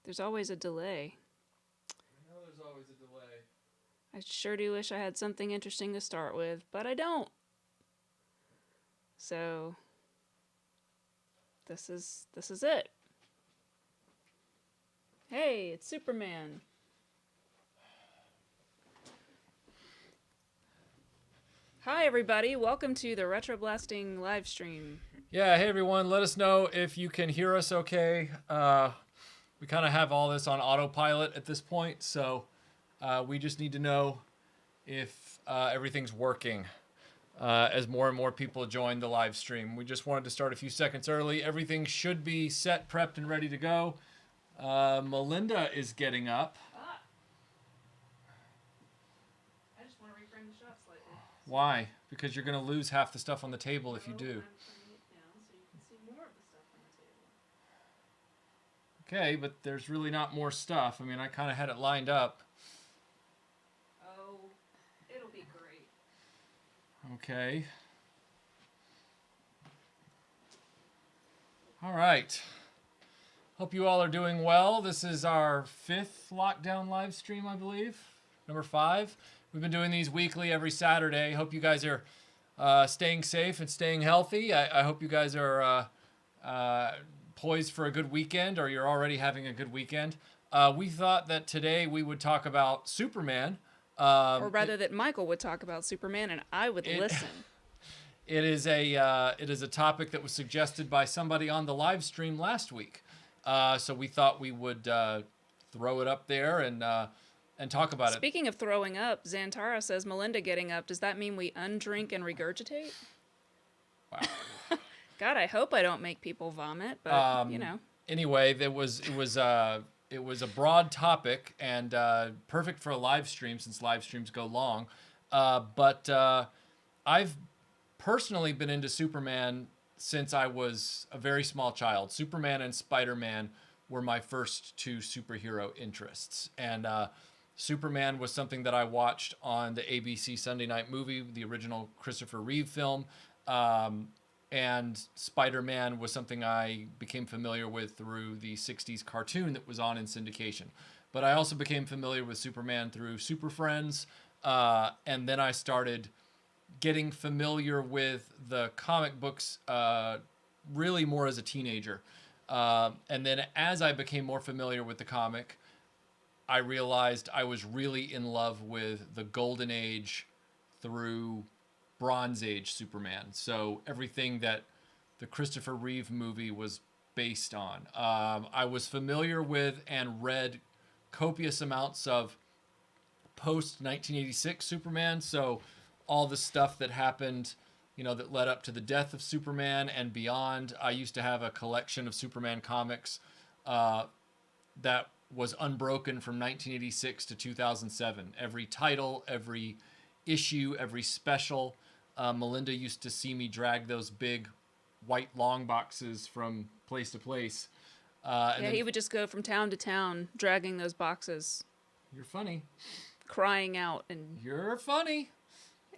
There's always a delay. I know there's always a delay. I sure do wish I had something interesting to start with, but I don't. So this is it. Hey, it's Superman. Hi everybody, welcome to the RetroBlasting live stream. Yeah, hey everyone, let us know if you can hear us okay. We kind of have all this on autopilot at this point, so we just need to know if everything's working as more and more people join the live stream. We just wanted to start a few seconds early. Everything should be set, prepped, and ready to go. Melinda is getting up. I just want to reframe the shot slightly. Why? Because you're going to lose half the stuff on the table if you do. I'm turning it down so you can see more of the stuff on the table. Okay, but there's really not more stuff. I mean, I kind of had it lined up. Oh, it'll be great. Okay. All right. Hope you all are doing well. This is our 5th lockdown live stream, I believe. Number 5. We've been doing these weekly every Saturday. Hope you guys are staying safe and staying healthy. I hope you guys are poised for a good weekend, or you're already having a good weekend. We thought that today we would talk about Superman. Or rather, that Michael would talk about Superman and I would listen. It is a topic that was suggested by somebody on the live stream last week. So we thought we would throw it up there and talk about it. Speaking of throwing up, Xantara says Melinda getting up. Does that mean we undrink and regurgitate? Wow. God, I hope I don't make people vomit, but you know. Anyway, it was a broad topic and perfect for a live stream since live streams go long. But I've personally been into Superman since I was a very small child. Superman and Spider-Man were my first 2 superhero interests. And Superman was something that I watched on the ABC Sunday Night Movie, the original Christopher Reeve film. And Spider-Man was something I became familiar with through the 60s cartoon that was on in syndication. But I also became familiar with Superman through Super Friends. And then I started getting familiar with the comic books really more as a teenager. And then as I became more familiar with the comic, I realized I was really in love with the Golden Age through Bronze Age Superman. So everything that the Christopher Reeve movie was based on. I was familiar with and read copious amounts of post-1986 Superman. So all the stuff that happened, you know, that led up to the death of Superman and beyond. I used to have a collection of Superman comics that was unbroken from 1986 to 2007. Every title, every issue, every special. Melinda used to see me drag those big white long boxes from place to place. He would just go from town to town dragging those boxes. You're funny. Crying out. And You're funny.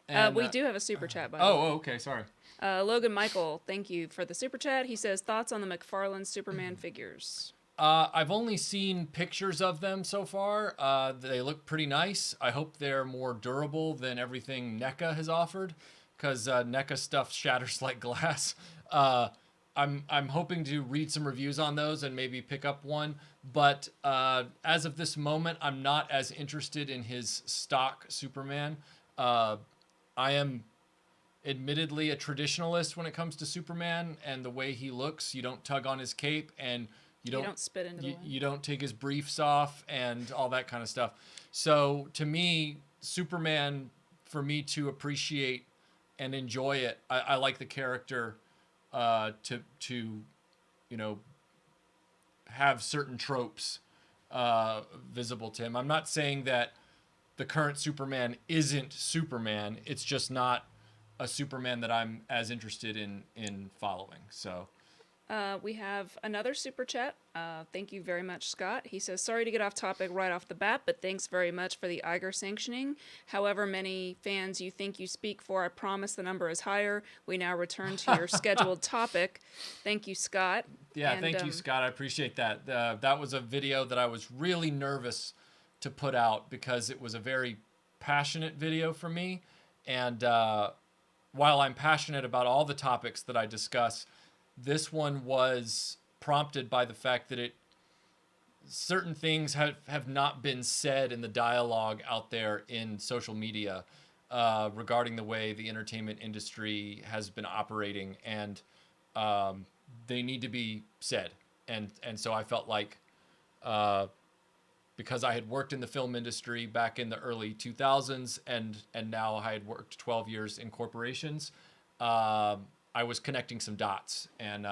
And, we do have a super chat, by the way. Oh, okay, sorry. Logan Michael, thank you for the super chat. He says, thoughts on the McFarlane Superman figures? I've only seen pictures of them so far. They look pretty nice. I hope they're more durable than everything NECA has offered, because NECA stuff shatters like glass. I'm hoping to read some reviews on those and maybe pick up one. But as of this moment, I'm not as interested in his stock Superman. I am admittedly a traditionalist when it comes to Superman and the way he looks. You don't tug on his cape, and you don't spit into the wind. You don't take his briefs off and all that kind of stuff. So to me, Superman, for me to appreciate and enjoy it, I like the character to you know, have certain tropes visible to him. I'm not saying that the current Superman isn't Superman. It's just not a Superman that I'm as interested in following. So We have another super chat. Thank you very much, Scott. He says, sorry to get off topic right off the bat, but thanks very much for the Iger sanctioning. However many fans you think you speak for, I promise the number is higher. We now return to your scheduled topic. Thank you, Scott. Yeah, thank you, Scott. I appreciate that. That was a video that I was really nervous to put out because it was a very passionate video for me. And while I'm passionate about all the topics that I discuss, this one was prompted by the fact that certain things have not been said in the dialogue out there in social media regarding the way the entertainment industry has been operating, and they need to be said. And so I felt like because I had worked in the film industry back in the early 2000s and now I had worked 12 years in corporations, I was connecting some dots, and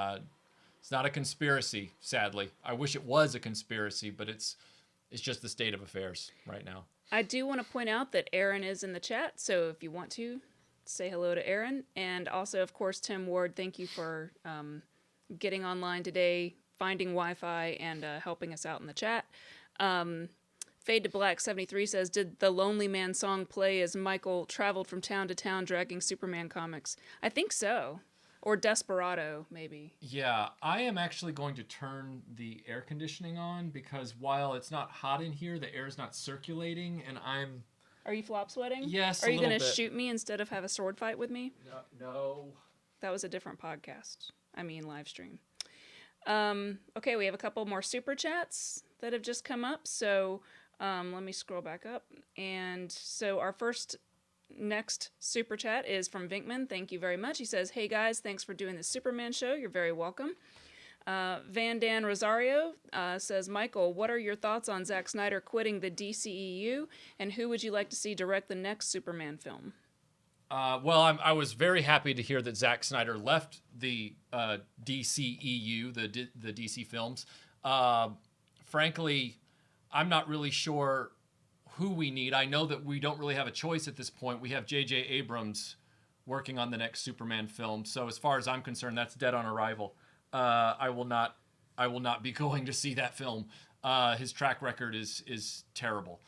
it's not a conspiracy, sadly. I wish it was a conspiracy, but it's just the state of affairs right now. I do want to point out that Aaron is in the chat, so if you want to, say hello to Aaron. And also, of course, Tim Ward, thank you for getting online today, finding Wi-Fi, and helping us out in the chat. Fade to Black 73 says, did the Lonely Man song play as Michael traveled from town to town dragging Superman comics? I think so. Or Desperado, maybe. Yeah, I am actually going to turn the air conditioning on because while it's not hot in here, the air is not circulating, and I'm... Are you flop sweating? Yes, Are you going to shoot me instead of have a sword fight with me? No. That was a different podcast. I mean, live stream. Okay, we have a couple more super chats that have just come up. So let me scroll back up. And so our next super chat is from Vinkman. Thank you very much. He says, hey guys, thanks for doing the Superman show. You're very welcome. Van Dan Rosario says, Michael, what are your thoughts on Zack Snyder quitting the DCEU, and who would you like to see direct the next Superman film? Well, I was very happy to hear that Zack Snyder left the DCEU, the DC films. Frankly, I'm not really sure who we need. I know that we don't really have a choice at this point. We have J.J. Abrams working on the next Superman film. So as far as I'm concerned, that's dead on arrival. I will not be going to see that film. His track record is terrible.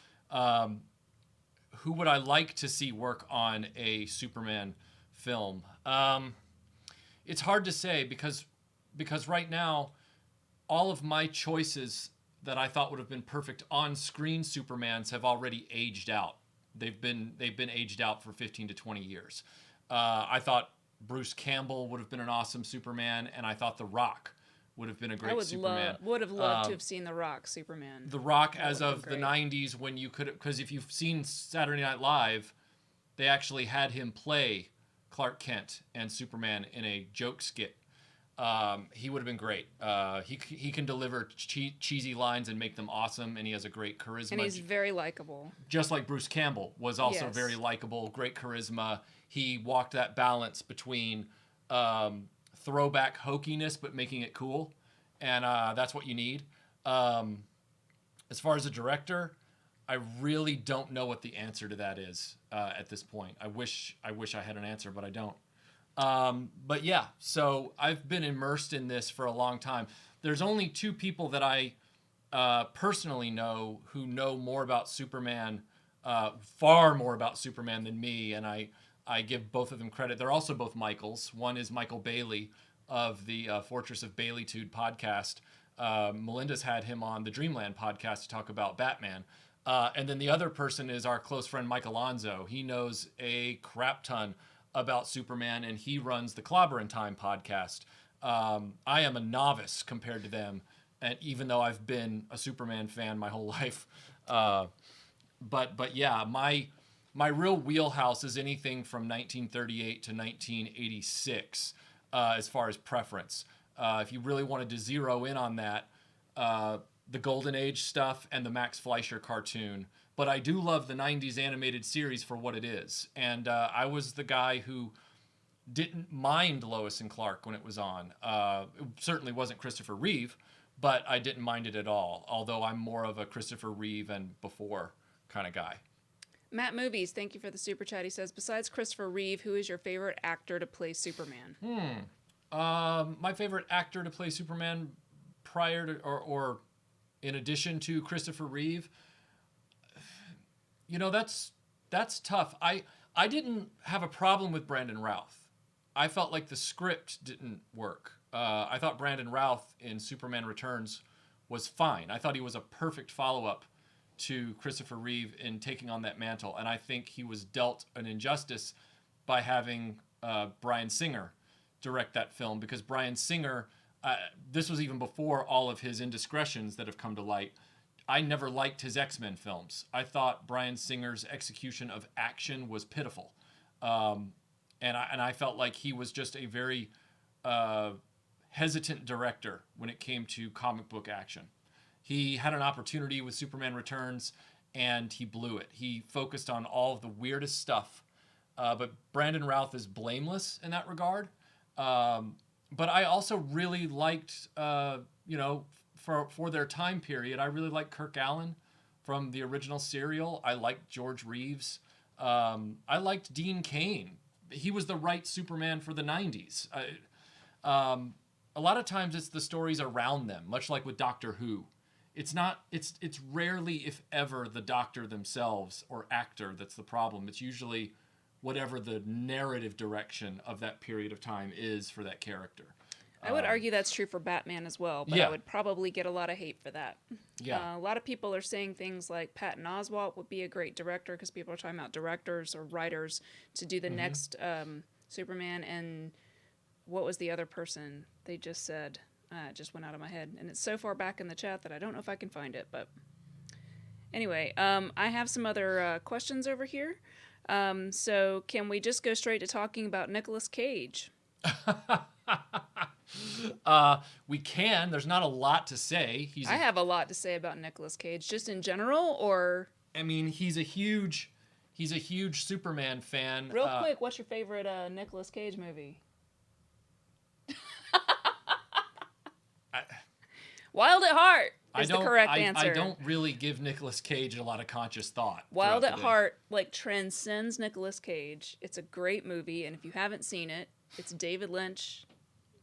Who would I like to see work on a Superman film? It's hard to say because right now, all of my choices that I thought would have been perfect on-screen Supermans have already aged out. They've been aged out for 15 to 20 years. I thought Bruce Campbell would have been an awesome Superman, and I thought The Rock would have been a great Superman. Would have loved to have seen The Rock Superman. The Rock as of the 90s, when you could, because if you've seen Saturday Night Live, they actually had him play Clark Kent and Superman in a joke skit. He would have been great. He can deliver cheesy lines and make them awesome, and he has a great charisma. And he's very likable. Just like Bruce Campbell was also Yes. very likable, great charisma. He walked that balance between throwback hokiness but making it cool, and that's what you need. As far as a director, I really don't know what the answer to that is at this point. I wish I had an answer, but I don't. But yeah, so I've been immersed in this for a long time. There's only two people that I personally know who know more about Superman, far more about Superman than me, and I give both of them credit. They're also both Michaels. One is Michael Bailey of the Fortress of Baileytude podcast. Melinda's had him on the Dreamland podcast to talk about Batman. And then the other person is our close friend Mike Alonzo. He knows a crap ton about Superman, and he runs the Clobber in Time podcast. I am a novice compared to them, and even though I've been a Superman fan my whole life. But yeah, my real wheelhouse is anything from 1938 to 1986 as far as preference. If you really wanted to zero in on that, the Golden Age stuff and the Max Fleischer cartoon. But I do love the 90s animated series for what it is. And I was the guy who didn't mind Lois and Clark when it was on. It certainly wasn't Christopher Reeve, but I didn't mind it at all. Although I'm more of a Christopher Reeve and before kind of guy. Matt Movies, thank you for the super chat. He says, besides Christopher Reeve, who is your favorite actor to play Superman? My favorite actor to play Superman prior to or in addition to Christopher Reeve, that's tough. I didn't have a problem with Brandon Routh. I felt like the script didn't work. I thought Brandon Routh in Superman Returns was fine. I thought he was a perfect follow-up to Christopher Reeve in taking on that mantle, and I think he was dealt an injustice by having Bryan Singer direct that film, because Bryan Singer, this was even before all of his indiscretions that have come to light. I never liked his X-Men films. I thought Bryan Singer's execution of action was pitiful. And I felt like he was just a very hesitant director when it came to comic book action. He had an opportunity with Superman Returns, and he blew it. He focused on all of the weirdest stuff. But Brandon Routh is blameless in that regard. But I also really liked, for their time period, I really liked Kirk Alyn from the original serial. I liked George Reeves. I liked Dean Cain. He was the right Superman for the 90s. A lot of times it's the stories around them, much like with Doctor Who. It's rarely, if ever, the Doctor themselves or actor that's the problem. It's usually whatever the narrative direction of that period of time is for that character. I would argue that's true for Batman as well, but Yeah. I would probably get a lot of hate for that. Yeah. A lot of people are saying things like Patton Oswalt would be a great director, because people are talking about directors or writers to do the next Superman. And what was the other person they just said? It just went out of my head. And it's so far back in the chat that I don't know if I can find it. But anyway, I have some other questions over here. So can we just go straight to talking about Nicolas Cage? We can. There's not a lot to say. I have a lot to say about Nicolas Cage, just in general, or I mean, he's a huge Superman fan. real quick. What's your favorite Nicolas Cage movie? Wild at Heart is the correct answer. I don't really give Nicolas Cage a lot of conscious thought. Wild at Heart transcends Nicolas Cage. It's a great movie, and if you haven't seen it, it's David Lynch,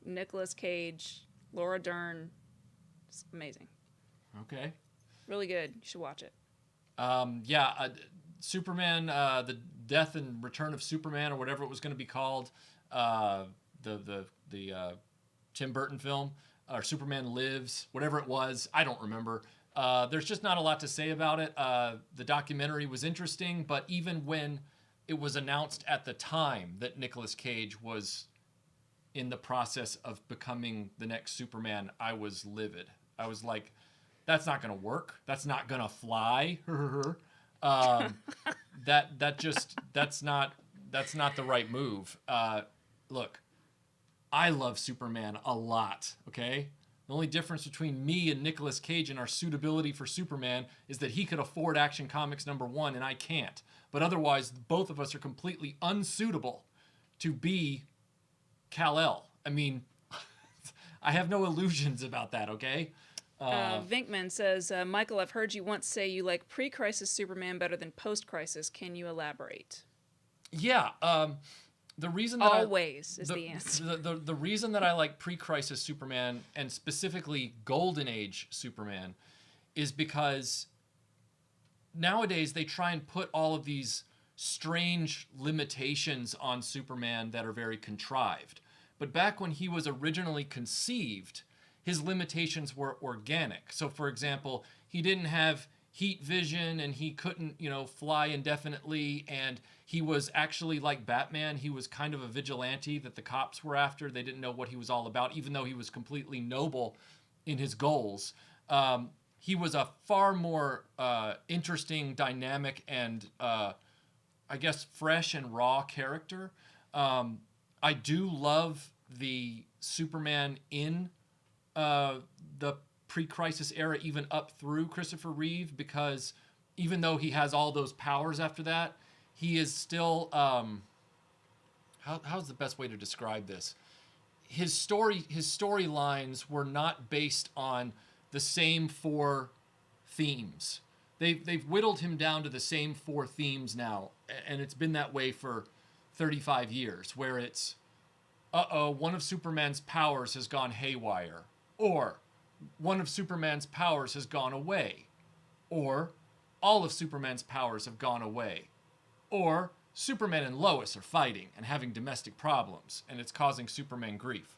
Nicolas Cage, Laura Dern. It's amazing. Okay. Really good. You should watch it. Superman, the Death and Return of Superman, or whatever it was going to be called, the Tim Burton film, or Superman Lives, whatever it was, I don't remember. There's just not a lot to say about it. The documentary was interesting, but even when it was announced at the time that Nicolas Cage was in the process of becoming the next Superman, I was livid. I was like, that's not going to work. That's not going to fly. That's not the right move. Look, I love Superman a lot, okay? The only difference between me and Nicolas Cage and our suitability for Superman is that he could afford Action Comics #1 and I can't. But otherwise, both of us are completely unsuitable to be Kal-El. I mean, I have no illusions about that, okay? Vinkman says, Michael, I've heard you once say you like pre-crisis Superman better than post-crisis. Can you elaborate? Yeah, the reason that Always is the answer. The reason that I like pre-crisis Superman, and specifically Golden Age Superman, is because nowadays they try and put all of these strange limitations on Superman that are very contrived. But back when he was originally conceived, his limitations were organic. So, for example, he didn't have heat vision, and he couldn't, fly indefinitely, and he was actually like Batman. He was kind of a vigilante that the cops were after. They didn't know what he was all about, even though he was completely noble in his goals. He was a far more interesting, dynamic, and I guess fresh and raw character. I do love the Superman in the pre-crisis era, even up through Christopher Reeve, because even though he has all those powers after that, he is still how's the best way to describe this? His storylines were not based on the same 4 themes. They've whittled him down to the same 4 themes now, and it's been that way for 35 years, where it's uh-oh, one of Superman's powers has gone haywire. Or one of Superman's powers has gone away. Or all of Superman's powers have gone away. Or Superman and Lois are fighting and having domestic problems, and it's causing Superman grief.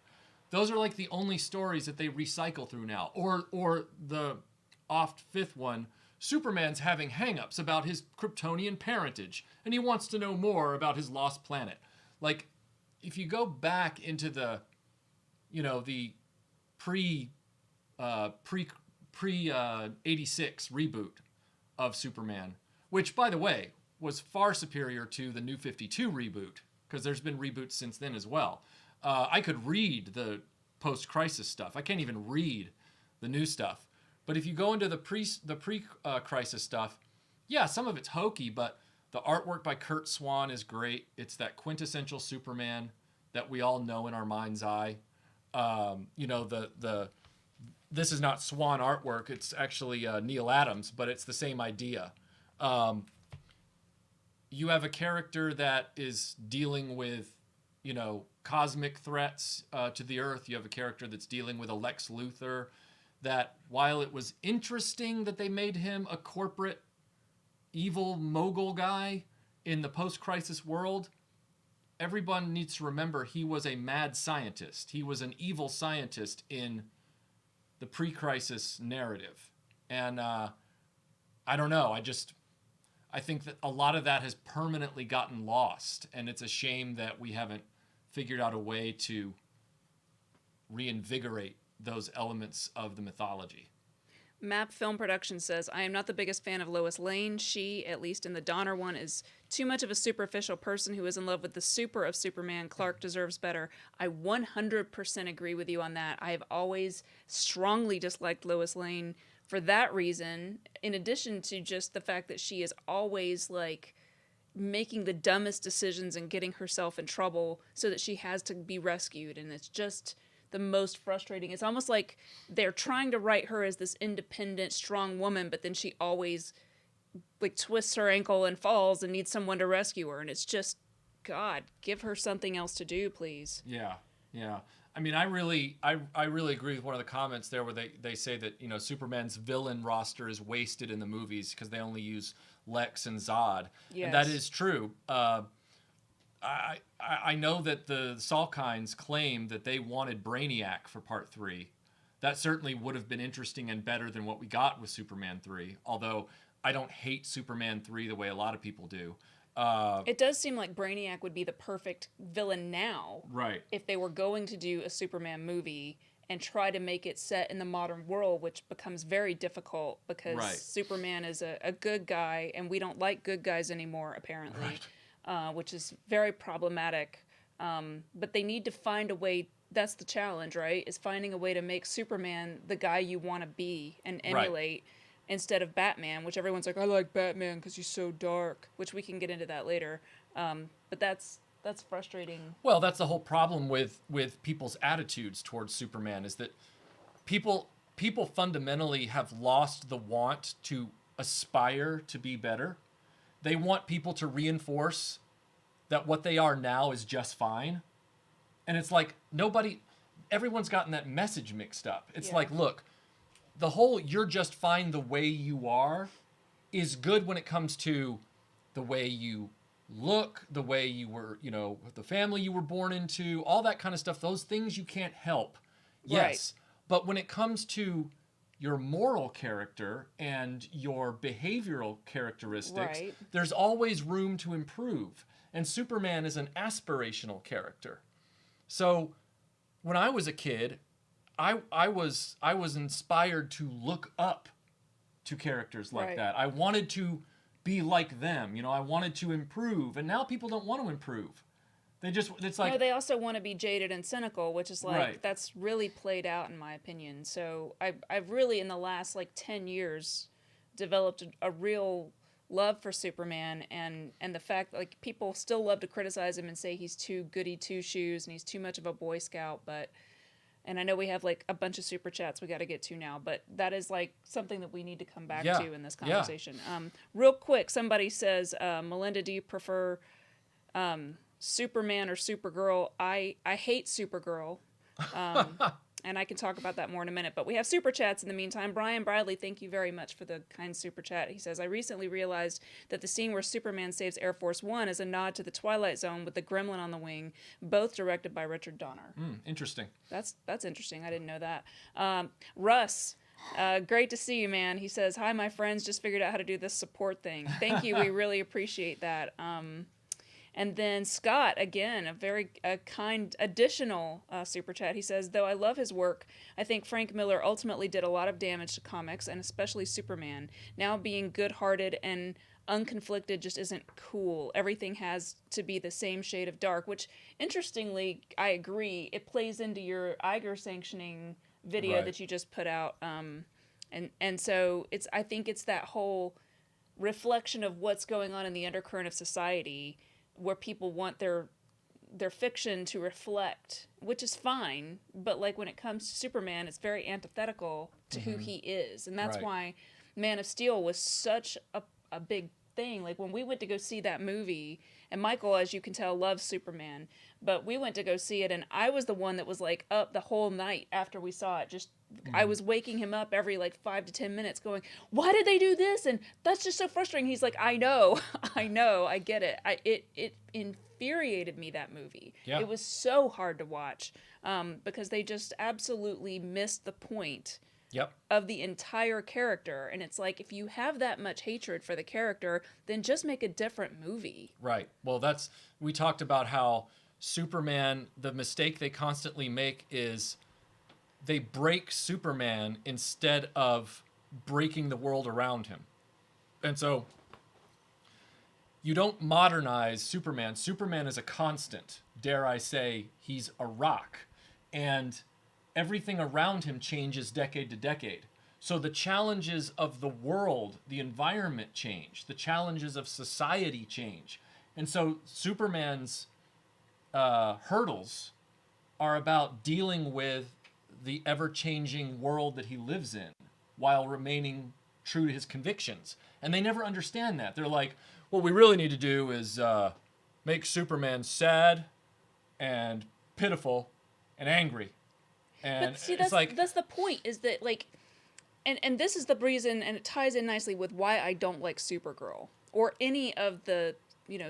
Those are like the only stories that they recycle through now. Or the oft fifth one, Superman's having hang-ups about his Kryptonian parentage, and he wants to know more about his lost planet. Like, if you go back into the, the pre 86 reboot of Superman, which, by the way, was far superior to the New 52 reboot, because there's been reboots since then as well. I could read the post-crisis stuff. I can't even read the new stuff. But if you go into the pre-crisis stuff, yeah, some of it's hokey, but the artwork by Kurt Swan is great. It's that quintessential Superman that we all know in our mind's eye. This is not Swan artwork. It's actually Neil Adams, but it's the same idea. You have a character that is dealing with, cosmic threats to the Earth. You have a character that's dealing with a Lex Luthor that, while it was interesting that they made him a corporate evil mogul guy in the post-crisis world, everyone needs to remember he was a mad scientist. He was an evil scientist in the pre-crisis narrative. And I don't know. I think that a lot of that has permanently gotten lost, and it's a shame that we haven't figured out a way to reinvigorate those elements of the mythology. Map Film Production says, I am not the biggest fan of Lois Lane. She, at least in the Donner one, is too much of a superficial person who is in love with the super of Superman. Clark deserves better. I 100% agree with you on that. I have always strongly disliked Lois Lane for that reason, in addition to just the fact that she is always like making the dumbest decisions and getting herself in trouble so that she has to be rescued. And it's just the most frustrating. It's almost like they're trying to write her as this independent, strong woman, but then she always like twists her ankle and falls and needs someone to rescue her. And it's just, God, give her something else to do, please. Yeah. I mean, I really agree with one of the comments there where they say that, Superman's villain roster is wasted in the movies because they only use Lex and Zod. Yes. And that is true. I know that the Salkinds claimed that they wanted Brainiac for Part 3. That certainly would have been interesting and better than what we got with Superman 3, although I don't hate Superman 3 the way a lot of people do. It does seem like Brainiac would be the perfect villain now. Right. If they were going to do a Superman movie and try to make it set in the modern world, which becomes very difficult because Superman is a good guy, and we don't like good guys anymore, apparently, which is very problematic. But they need to find a way. That's the challenge, right? Is finding a way to make Superman the guy you want to be and emulate. Right. Instead of Batman, which everyone's like, I like Batman because he's so dark, which we can get into that later. But that's frustrating. Well, that's the whole problem with people's attitudes towards Superman is that people fundamentally have lost the want to aspire to be better. They want people to reinforce that what they are now is just fine. And it's like everyone's gotten that message mixed up. It's like, look, the whole you're just fine the way you are is good when it comes to the way you look, the way you were, the family you were born into, all that kind of stuff. Those things you can't help. Yes. Right. But when it comes to your moral character and your behavioral characteristics, there's always room to improve. And Superman is an aspirational character. So when I was a kid, I was inspired to look up to characters like that. I wanted to be like them. I wanted to improve. And now people don't want to improve. It's like... No, they also want to be jaded and cynical, which is like, that's really played out in my opinion. So I've really, in the last 10 years, developed a real love for Superman and the fact that people still love to criticize him and say he's too goody two-shoes and he's too much of a Boy Scout, but... And I know we have a bunch of super chats we got to get to now, but that is something that we need to come back to in this conversation. Real quick, somebody says, Melinda, do you prefer Superman or Supergirl. I hate Supergirl. Um, and I can talk about that more in a minute. But we have super chats in the meantime. Brian Bradley, thank you very much for the kind super chat. He says, I recently realized that the scene where Superman saves Air Force One is a nod to the Twilight Zone with the gremlin on the wing, both directed by Richard Donner. Interesting. That's interesting. I didn't know that. Russ, great to see you, man. He says, hi, my friends. Just figured out how to do this support thing. Thank you. We really appreciate that. And then Scott, again, a very kind additional super chat. He says, though I love his work, I think Frank Miller ultimately did a lot of damage to comics, and especially Superman. Now being good-hearted and unconflicted just isn't cool. Everything has to be the same shade of dark, which, interestingly, I agree. It plays into your Iger sanctioning video that you just put out. And so I think it's that whole reflection of what's going on in the undercurrent of society, where people want their fiction to reflect, which is fine, but like when it comes to Superman, it's very antithetical to who he is, and that's why Man of Steel was such a big thing. Like when we went to go see that movie, and Michael, as you can tell, loves Superman, but we went to go see it, and I was the one that was like up the whole night after we saw it. Just I was waking him up every like 5 to 10 minutes going, why did they do this? And that's just so frustrating. He's like, I know, I get it. It infuriated me, that movie. Yeah. It was so hard to watch because they just absolutely missed the point of the entire character. And it's like, if you have that much hatred for the character, then just make a different movie. Right. Well, we talked about how Superman, the mistake they constantly make is they break Superman instead of breaking the world around him. And so you don't modernize Superman. Superman is a constant. Dare I say, he's a rock. And everything around him changes decade to decade. So the challenges of the world, the environment change. The challenges of society change. And so Superman's hurdles are about dealing with the ever-changing world that he lives in while remaining true to his convictions. And they never understand that. They're like, what we really need to do is make Superman sad and pitiful and angry. And but see, it's like, that's the point, is that like, and this is the reason, and it ties in nicely with why I don't like Supergirl or any of the,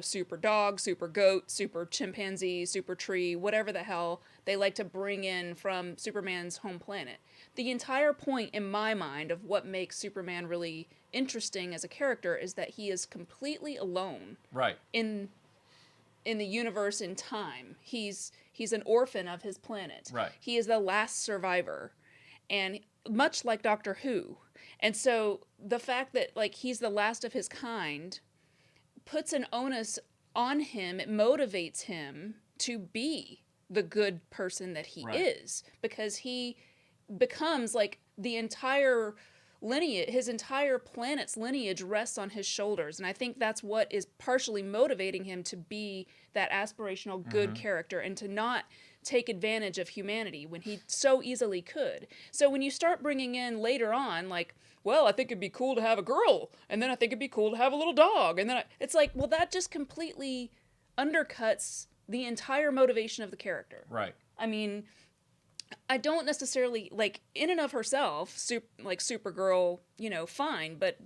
super dog, super goat, super chimpanzee, super tree, whatever the hell they like to bring in from Superman's home planet. The entire point in my mind of what makes Superman really interesting as a character is that he is completely alone. Right. In the universe, in time. He's an orphan of his planet. Right. He is the last survivor. And much like Doctor Who. And so the fact that like he's the last of his kind puts an onus on him. It motivates him to be the good person that he is, because he becomes like the entire lineage, his entire planet's lineage rests on his shoulders. And I think that's what is partially motivating him to be that aspirational good character and to not take advantage of humanity when he so easily could. So when you start bringing in later on, like, well, I think it'd be cool to have a girl, and then I think it'd be cool to have a little dog, and then it's like, well, that just completely undercuts the entire motivation of the character. Right. I mean, I don't necessarily, like, in and of herself, Supergirl, fine, but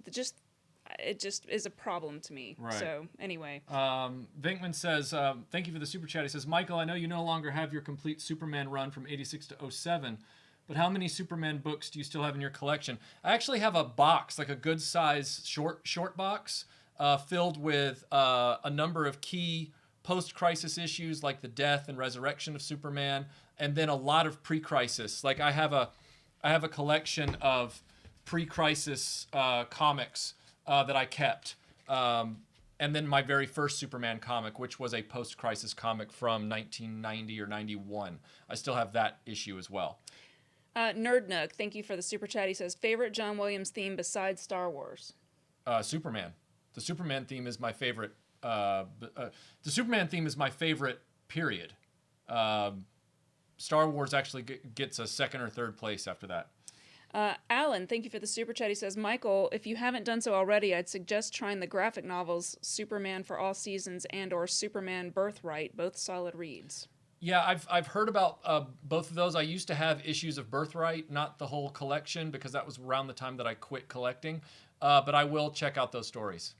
it just is a problem to me. Right. So, anyway. Vinkman says, thank you for the super chat. He says, Michael, I know you no longer have your complete Superman run from 86 to 07, but how many Superman books do you still have in your collection? I actually have a box, like a good size short box, filled with a number of key post-crisis issues like the death and resurrection of Superman, and then a lot of pre-crisis. Like I have a collection of pre-crisis comics that I kept. And then my very first Superman comic, which was a post-crisis comic from 1990 or 91. I still have that issue as well. Nerdnug, thank you for the super chat. He says, favorite John Williams theme besides Star Wars? Superman. The Superman theme is my favorite. The Superman theme is my favorite, period. Star Wars actually gets a second or third place after that. Alan, thank you for the super chat. He says, Michael, if you haven't done so already, I'd suggest trying the graphic novels Superman for All Seasons and or Superman Birthright, both solid reads. Yeah, I've heard about both of those. I used to have issues of Birthright, not the whole collection, because that was around the time that I quit collecting. But I will check out those stories.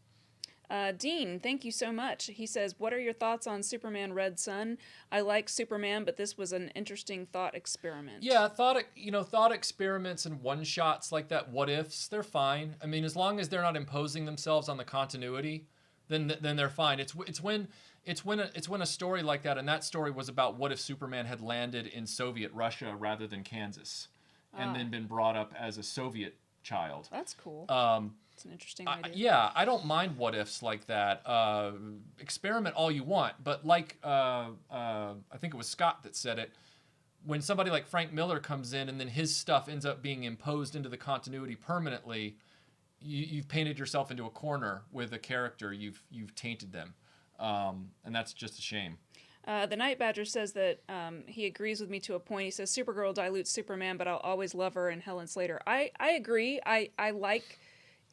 Dean, thank you so much. He says, what are your thoughts on Superman Red Sun? I like Superman, but this was an interesting thought experiment. Yeah, thought experiments and one shots like that, what ifs, they're fine. I mean, as long as they're not imposing themselves on the continuity, then they're fine. It's when a story like that, and that story was about what if Superman had landed in Soviet Russia rather than Kansas, and then been brought up as a Soviet child. That's cool. It's an interesting idea. Yeah, I don't mind what ifs like that. Experiment all you want, but like I think it was Scott that said it. When somebody like Frank Miller comes in and then his stuff ends up being imposed into the continuity permanently, you've painted yourself into a corner with a character. You've tainted them, and that's just a shame. The Night Badger says that he agrees with me to a point. He says Supergirl dilutes Superman, but I'll always love her and Helen Slater. I agree. I like,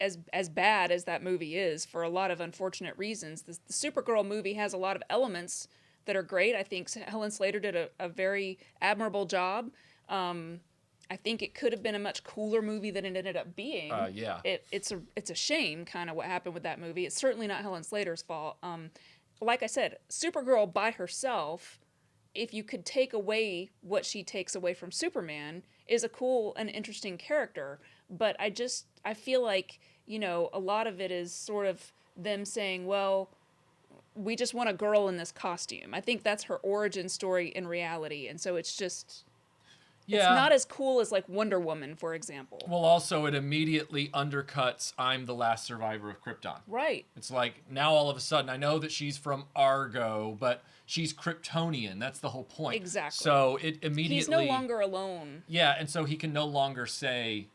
as bad as that movie is for a lot of unfortunate reasons, the Supergirl movie has a lot of elements that are great. I think Helen Slater did a very admirable job. I think it could have been a much cooler movie than it ended up being. Yeah. It's a shame kind of what happened with that movie. It's certainly not Helen Slater's fault. Like I said, Supergirl by herself, if you could take away what she takes away from Superman, is a cool and interesting character. But I feel like, a lot of it is sort of them saying, well, we just want a girl in this costume. I think that's her origin story in reality. And so it's just... Yeah. It's not as cool as like Wonder Woman, for example. Well, also it immediately undercuts I'm the last survivor of Krypton. Right. It's like now all of a sudden I know that she's from Argo, but she's Kryptonian. That's the whole point. Exactly. So it immediately... He's no longer alone. Yeah, and so he can no longer say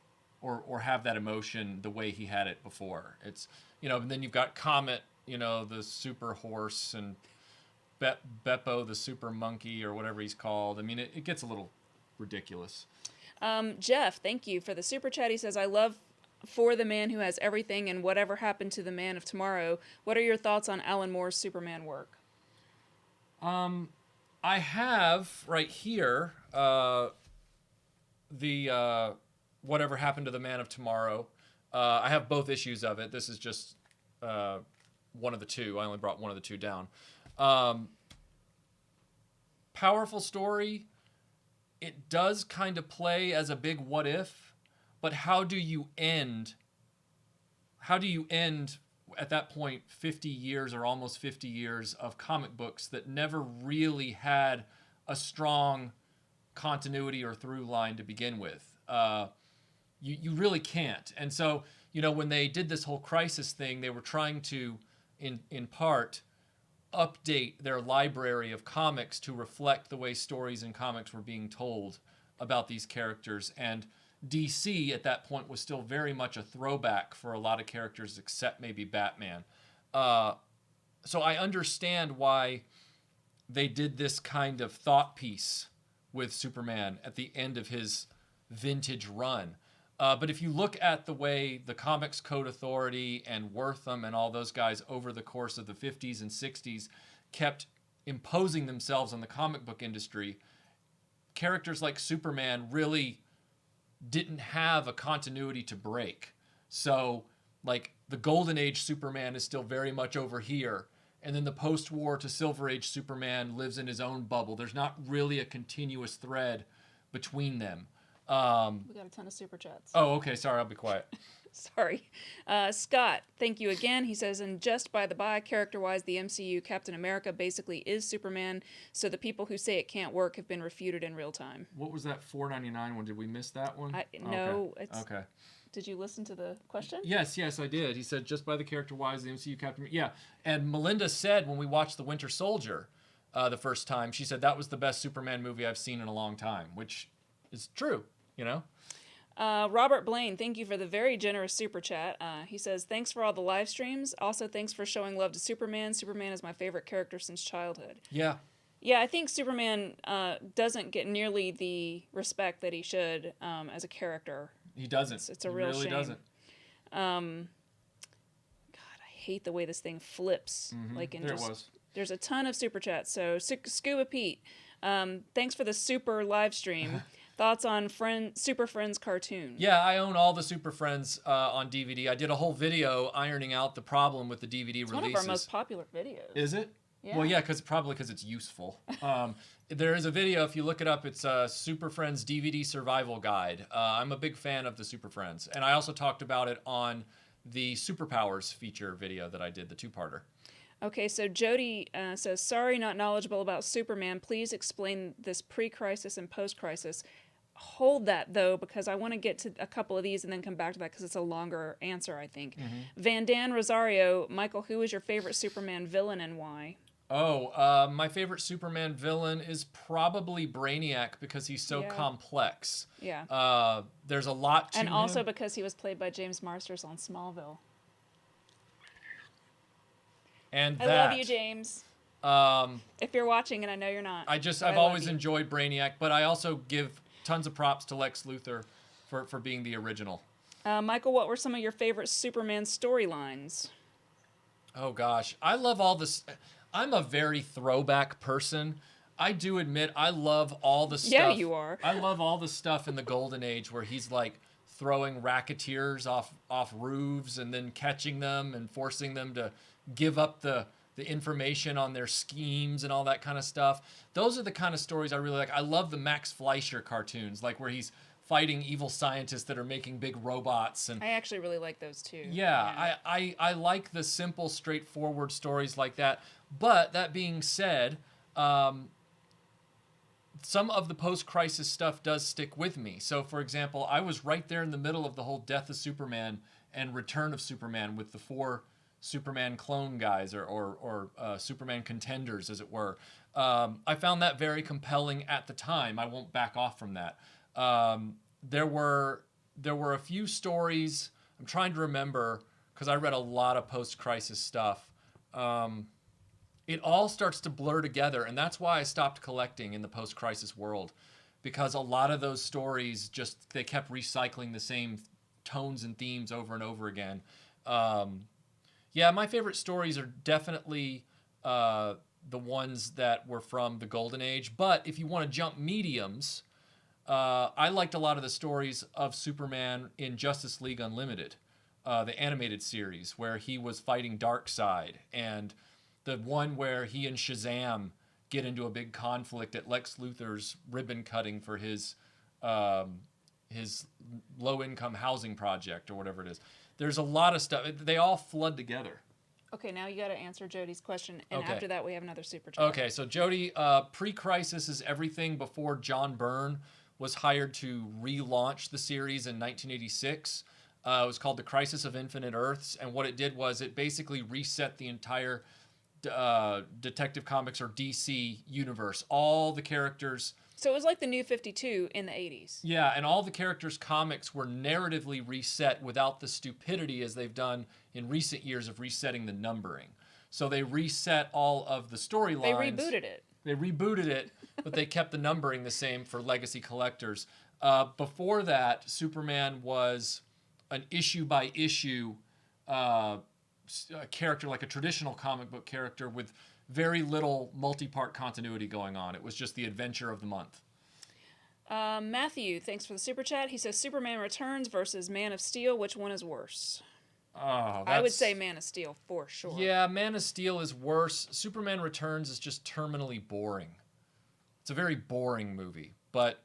or have that emotion the way he had it before. It's, and then you've got Comet, the super horse, and Beppo, the super monkey, or whatever he's called. I mean, it gets a little ridiculous. Jeff, thank you for the super chat. He says, I love For the Man Who Has Everything and Whatever Happened to the Man of Tomorrow. What are your thoughts on Alan Moore's Superman work? I have right here the Whatever Happened to the Man of Tomorrow. I have both issues of it. This is just one of the two. I only brought one of the two down. Powerful story. It does kind of play as a big what if, but how do you end at that point 50 years or almost 50 years of comic books that never really had a strong continuity or through line to begin with? You really can't. And so, when they did this whole crisis thing, they were trying to, in part, update their library of comics to reflect the way stories in comics were being told about these characters. And DC at that point was still very much a throwback for a lot of characters except maybe Batman. So I understand why they did this kind of thought piece with Superman at the end of his vintage run. But if you look at the way the Comics Code Authority and Wortham and all those guys over the course of the 50s and 60s kept imposing themselves on the comic book industry, characters like Superman really didn't have a continuity to break. So, like, the Golden Age Superman is still very much over here, and then the post-war to Silver Age Superman lives in his own bubble. There's not really a continuous thread between them. We got a ton of super chats. Oh, okay. Sorry, I'll be quiet. Sorry. Scott, thank you again. He says, and just by the by, character-wise, the MCU Captain America basically is Superman, so the people who say it can't work have been refuted in real time. What was that $4.99 one? Did we miss that one? No. Okay. It's, Did you listen to the question? Yes, I did. He said, just by the character-wise, the MCU Captain America. Yeah, and Melinda said when we watched The Winter Soldier the first time, she said that was the best Superman movie I've seen in a long time, which is true. Robert Blaine, thank you for the very generous super chat. He says, thanks for all the live streams. Also, thanks for showing love to Superman. Superman is my favorite character since childhood. Yeah. Yeah, I think Superman doesn't get nearly the respect that he should as a character. He doesn't. It's a He real really shame. doesn't. God, I hate the way this thing flips. Like in There just it was. there's a ton of super chats. So Scuba Pete, thanks for the super live stream. Thoughts on Super Friends cartoon? Yeah, I own all the Super Friends on DVD. I did a whole video ironing out the problem with the DVD It's releases. one of our most popular videos. Is it? Yeah. Well, yeah, probably because it's useful. There is a video, if you look it up, it's Super Friends DVD Survival Guide. I'm a big fan of the Super Friends. And I also talked about it on the Superpowers feature video that I did, the two-parter. Okay, so Jody says, sorry, not knowledgeable about Superman. Please explain this pre-crisis and post-crisis. Hold that, though, because I want to get to a couple of these and then come back to that because it's a longer answer, I think. Van Dan Rosario, Michael, who is your favorite Superman villain and why? Oh, my favorite Superman villain is probably Brainiac because he's so complex. Yeah. There's a lot to him. And also because he was played by James Marsters on Smallville. And I love you, James. If you're watching, and I know you're not. I've always enjoyed Brainiac, but I also give tons of props to Lex Luthor for being the original. Michael, what were some of your favorite Superman storylines? Oh gosh, I love all this. I'm a very throwback person. I do admit I love all the stuff. Yeah, you are. I love all the stuff in the Golden Age where he's like throwing racketeers off roofs and then catching them and forcing them to give up the information on their schemes and all that kind of stuff. Those are the kind of stories I really like. I love the Max Fleischer cartoons, like where he's fighting evil scientists that are making big robots. And I actually really like those too. Yeah. I like the simple, straightforward stories like that. But that being said, some of the post-crisis stuff does stick with me. So, for example, I was right there in the middle of the whole Death of Superman and Return of Superman with the 4 Superman clone guys or Superman contenders, as it were. I found that very compelling at the time. I won't back off from that. There were a few stories. I'm trying to remember because I read a lot of post-crisis stuff. It all starts to blur together, and that's why I stopped collecting in the post-crisis world, because a lot of those stories they kept recycling the same tones and themes over and over again. Yeah, my favorite stories are definitely the ones that were from the Golden Age. But if you want to jump mediums, I liked a lot of the stories of Superman in Justice League Unlimited, the animated series, where he was fighting Darkseid, and the one where he and Shazam get into a big conflict at Lex Luthor's ribbon cutting for his low-income housing project or whatever it is. There's a lot of stuff. They all flood together. Okay, now you got to answer Jody's question, and Okay. after that we have another super chat. Okay, so Jody, pre-crisis is everything before John Byrne was hired to relaunch the series in 1986. It was called The Crisis of Infinite Earths, and what it did was it basically reset the entire Detective Comics or DC universe. All the characters... So it was like the New 52 in the 80s. Yeah, and all the characters' comics were narratively reset without the stupidity as they've done in recent years of resetting the numbering. So they reset all of the storylines. They rebooted it. They rebooted it, but they kept the numbering the same for legacy collectors. Before that, Superman was an issue-by-issue character, like a traditional comic book character with very little multi-part continuity going on. It was just the adventure of the month. Matthew, thanks for the super chat. He says Superman Returns versus Man of Steel. Which one is worse? Oh, I would say Man of Steel for sure. Yeah, Man of Steel is worse. Superman Returns is just terminally boring. It's a very boring movie, but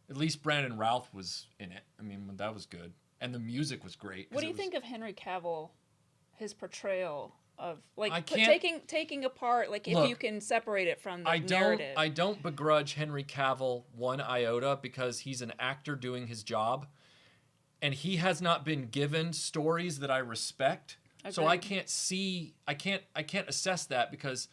at least Brandon Routh was in it. I mean, that was good. And the music was great. What do you think of Henry Cavill, his portrayal of, like, can't... taking apart, like, if Look, you can separate it from the narrative? I don't begrudge Henry Cavill one iota because he's an actor doing his job, and he has not been given stories that I respect. Agreed. So I can't assess that because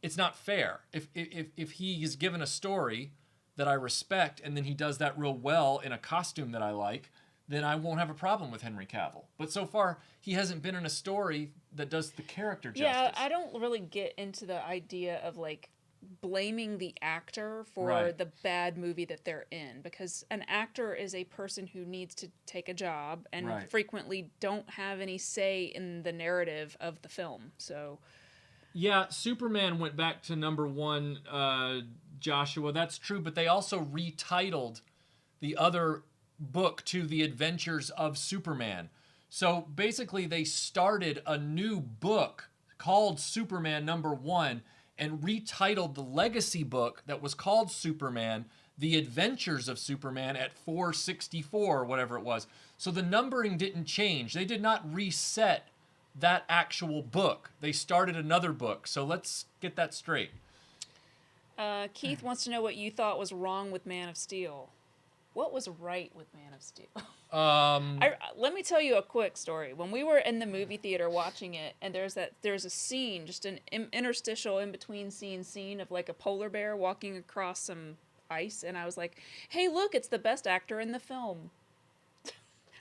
it's not fair. If he is given a story that I respect and then he does that real well in a costume that I like, then I won't have a problem with Henry Cavill. But so far, he hasn't been in a story that does the character justice. Yeah, I don't really get into the idea of, like, blaming the actor for Right. the bad movie that they're in, because an actor is a person who needs to take a job and Right. frequently don't have any say in the narrative of the film. So Yeah, Superman went back to number one, Joshua. That's true, but they also retitled the other book to The Adventures of Superman. So basically, they started a new book called Superman number one and retitled the legacy book that was called Superman, The Adventures of Superman at 464, or whatever it was. So the numbering didn't change. They did not reset that actual book. They started another book. So let's get that straight. Keith wants to know what you thought was wrong with Man of Steel. What was right with Man of Steel? Let me tell you a quick story. When we were in the movie theater watching it, and there's a scene, just an interstitial in between scene of like a polar bear walking across some ice, and I was like, "Hey, look, it's the best actor in the film."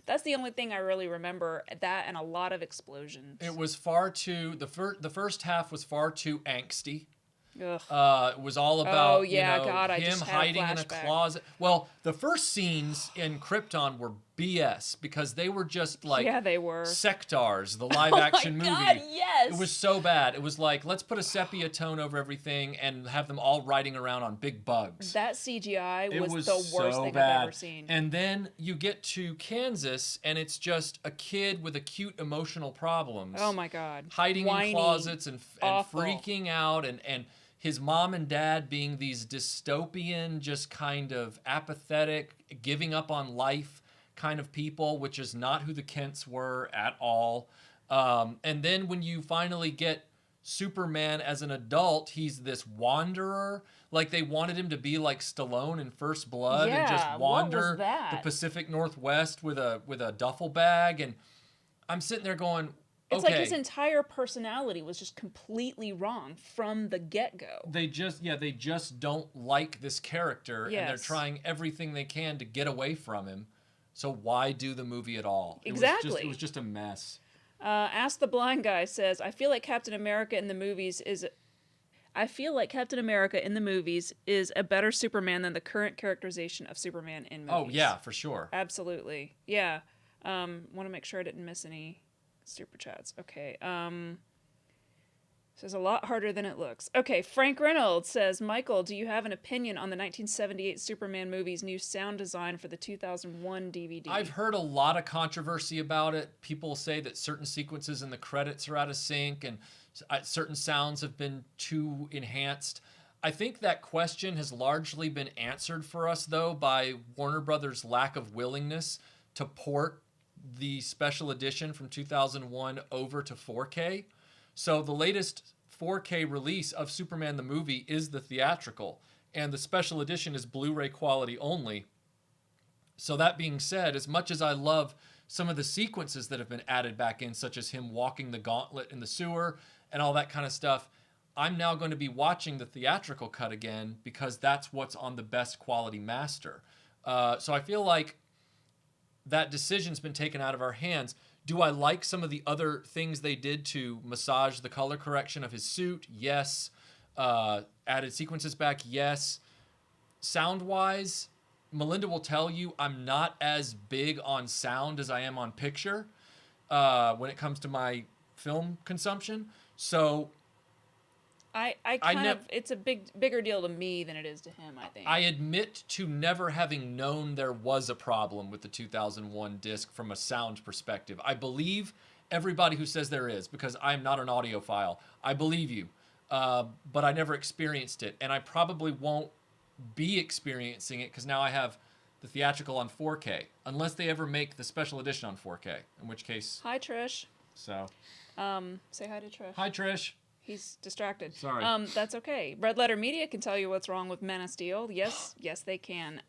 That's the only thing I really remember. That and a lot of explosions. It was far too the first half was far too angsty. Ugh. It was all about Oh, yeah, God, I him just had a hiding in a flashback. closet. Well, the first scenes in Krypton were BS because they were just like Yeah, they were. Sectars, the live action movie. Oh my God, yes. It was so bad. It was like, let's put a sepia tone over everything and have them all riding around on big bugs. That CGI It was the worst so thing bad. I've ever seen. And then you get to Kansas, and it's just a kid with acute emotional problems. Oh my God. Hiding Whiny, in closets and awful. freaking out, and his mom and dad being these dystopian, just kind of apathetic, giving up on life kind of people, which is not who the Kents were at all. And then when you finally get Superman as an adult, he's this wanderer. Like they wanted him to be like Stallone in First Blood and just Yeah, what wander was that? the Pacific Northwest with a duffel bag. And I'm sitting there going, It's okay. like his entire personality was just completely wrong from the get-go. They just don't like this character, and they're Yes. trying everything they can to get away from him. So why do the movie at all? Exactly. It was just a mess. Ask the Blind Guy says, I feel like Captain America in the movies is a better Superman than the current characterization of Superman in movies. Oh yeah, for sure. Absolutely. Yeah. Want to make sure I didn't miss any super chats. Okay. This is a lot harder than it looks. Okay, Frank Reynolds says, Michael, do you have an opinion on the 1978 Superman movie's new sound design for the 2001 DVD? I've heard a lot of controversy about it. People say that certain sequences in the credits are out of sync and certain sounds have been too enhanced. I think that question has largely been answered for us, though, by Warner Brothers' lack of willingness to port the special edition from 2001 over to 4K. So the latest 4K release of Superman the movie is the theatrical, and the special edition is Blu-ray quality only. So that being said, as much as I love some of the sequences that have been added back in, such as him walking the gauntlet in the sewer and all that kind of stuff, I'm now going to be watching the theatrical cut again because that's what's on the best quality master. So I feel like that decision's been taken out of our hands. Do I like some of the other things they did to massage the color correction of his suit? Yes. Added sequences back? Yes. Sound-wise, Melinda will tell you I'm not as big on sound as I am on picture when it comes to my film consumption. So it's a bigger deal to me than it is to him, I think. I admit to never having known there was a problem with the 2001 disc from a sound perspective. I believe everybody who says there is, because I'm not an audiophile. I believe you, but I never experienced it, and I probably won't be experiencing it because now I have the theatrical on 4K, unless they ever make the special edition on 4K, in which case... Hi, Trish. So... say hi to Trish. Hi, Trish. He's distracted. Sorry. That's okay. Red Letter Media can tell you what's wrong with Men of Steel. Yes, yes, they can.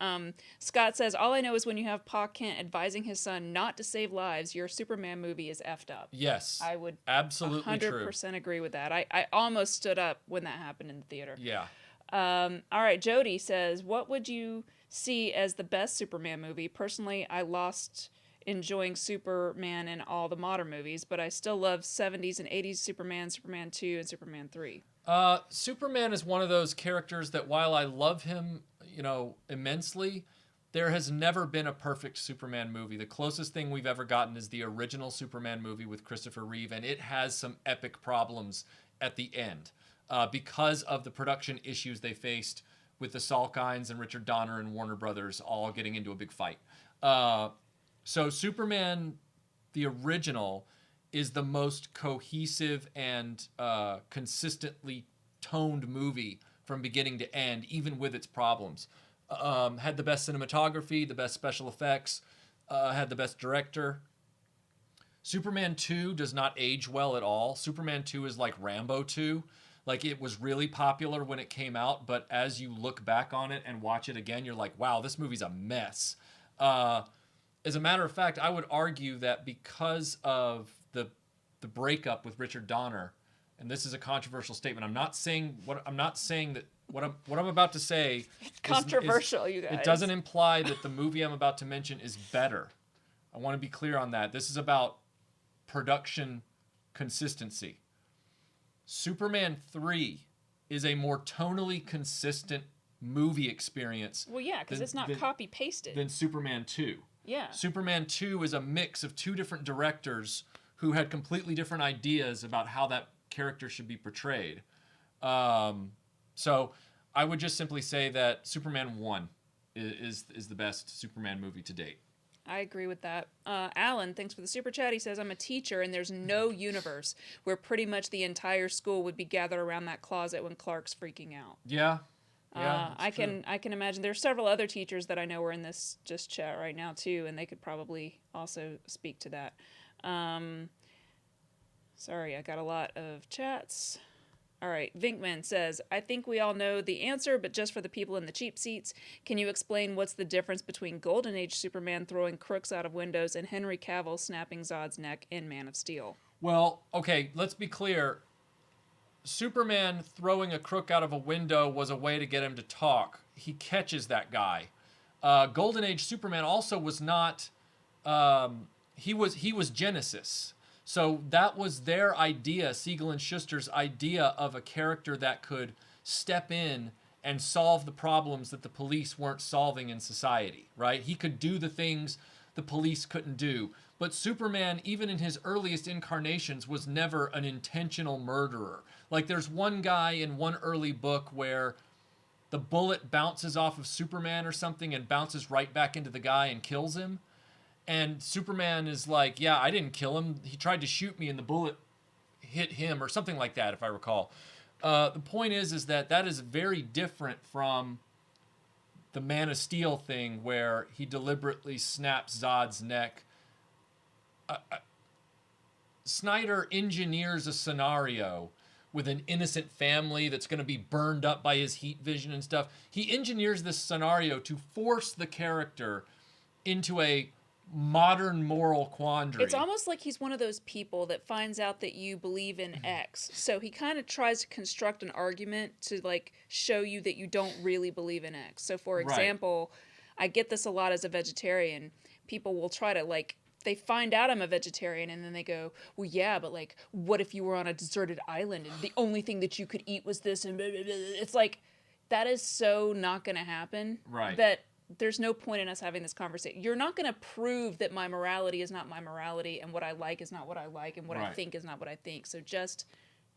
Scott says, all I know is when you have Pa Kent advising his son not to save lives, your Superman movie is effed up. Yes. I would absolutely 100% agree with that. I almost stood up when that happened in the theater. Yeah. All right, Jody says, what would you see as the best Superman movie? Personally, I lost enjoying Superman in all the modern movies, but I still love 70s and 80s Superman, Superman 2, and Superman 3. Superman is one of those characters that while I love him, immensely, there has never been a perfect Superman movie. The closest thing we've ever gotten is the original Superman movie with Christopher Reeve, and it has some epic problems at the end because of the production issues they faced with the Salkinds and Richard Donner and Warner Brothers all getting into a big fight. So Superman, the original, is the most cohesive and consistently toned movie from beginning to end, even with its problems. Had the best cinematography, the best special effects, had the best director. Superman 2 does not age well at all. Superman 2 is like Rambo 2. Like, it was really popular when it came out, but as you look back on it and watch it again, you're like, wow, this movie's a mess. As a matter of fact, I would argue that because of the breakup with Richard Donner, and this is a controversial statement. I'm not saying that what I'm about to say Controversial, you guys. It doesn't imply that the movie I'm about to mention is better. I want to be clear on that. This is about production consistency. Superman 3 is a more tonally consistent movie experience. Well, yeah, because it's not copy-pasted. Than Superman 2. Yeah. Superman 2 is a mix of two different directors who had completely different ideas about how that character should be portrayed. So I would just simply say that Superman 1 is the best Superman movie to date. I agree with that. Alan, thanks for the super chat. He says, I'm a teacher and there's no universe where pretty much the entire school would be gathered around that closet when Clark's freaking out. Yeah. I can imagine there's several other teachers that I know are in this just chat right now too, and they could probably also speak to that. Sorry, I got a lot of chats. All right, Vinkman says, I think we all know the answer, but just for the people in the cheap seats, can you explain what's the difference between Golden Age Superman throwing crooks out of windows and Henry Cavill snapping Zod's neck in Man of Steel? Well, okay, let's be clear. Superman throwing a crook out of a window was a way to get him to talk. He catches that guy. Golden Age Superman also was not. He was Genesis, so that was their idea. Siegel and Schuster's idea of a character that could step in and solve the problems that the police weren't solving in society. Right? He could do the things the police couldn't do. But Superman, even in his earliest incarnations, was never an intentional murderer. Like, there's one guy in one early book where the bullet bounces off of Superman or something and bounces right back into the guy and kills him. And Superman is like, yeah, I didn't kill him. He tried to shoot me and the bullet hit him, or something like that, if I recall. The point is that is very different from the Man of Steel thing where he deliberately snaps Zod's neck. Snyder engineers a scenario with an innocent family that's going to be burned up by his heat vision and stuff. He engineers this scenario to force the character into a modern moral quandary. It's almost like he's one of those people that finds out that you believe in X. So he kind of tries to construct an argument to like show you that you don't really believe in X. So for example, I get this a lot as a vegetarian. People will try to like, they find out I'm a vegetarian and then they go, well, yeah, but like, what if you were on a deserted island and the only thing that you could eat was this and blah, blah, blah. It's like, that is so not going to happen. Right. That there's no point in us having this conversation. You're not going to prove that my morality is not my morality and what I like is not what I like and what I think is not what I think. So just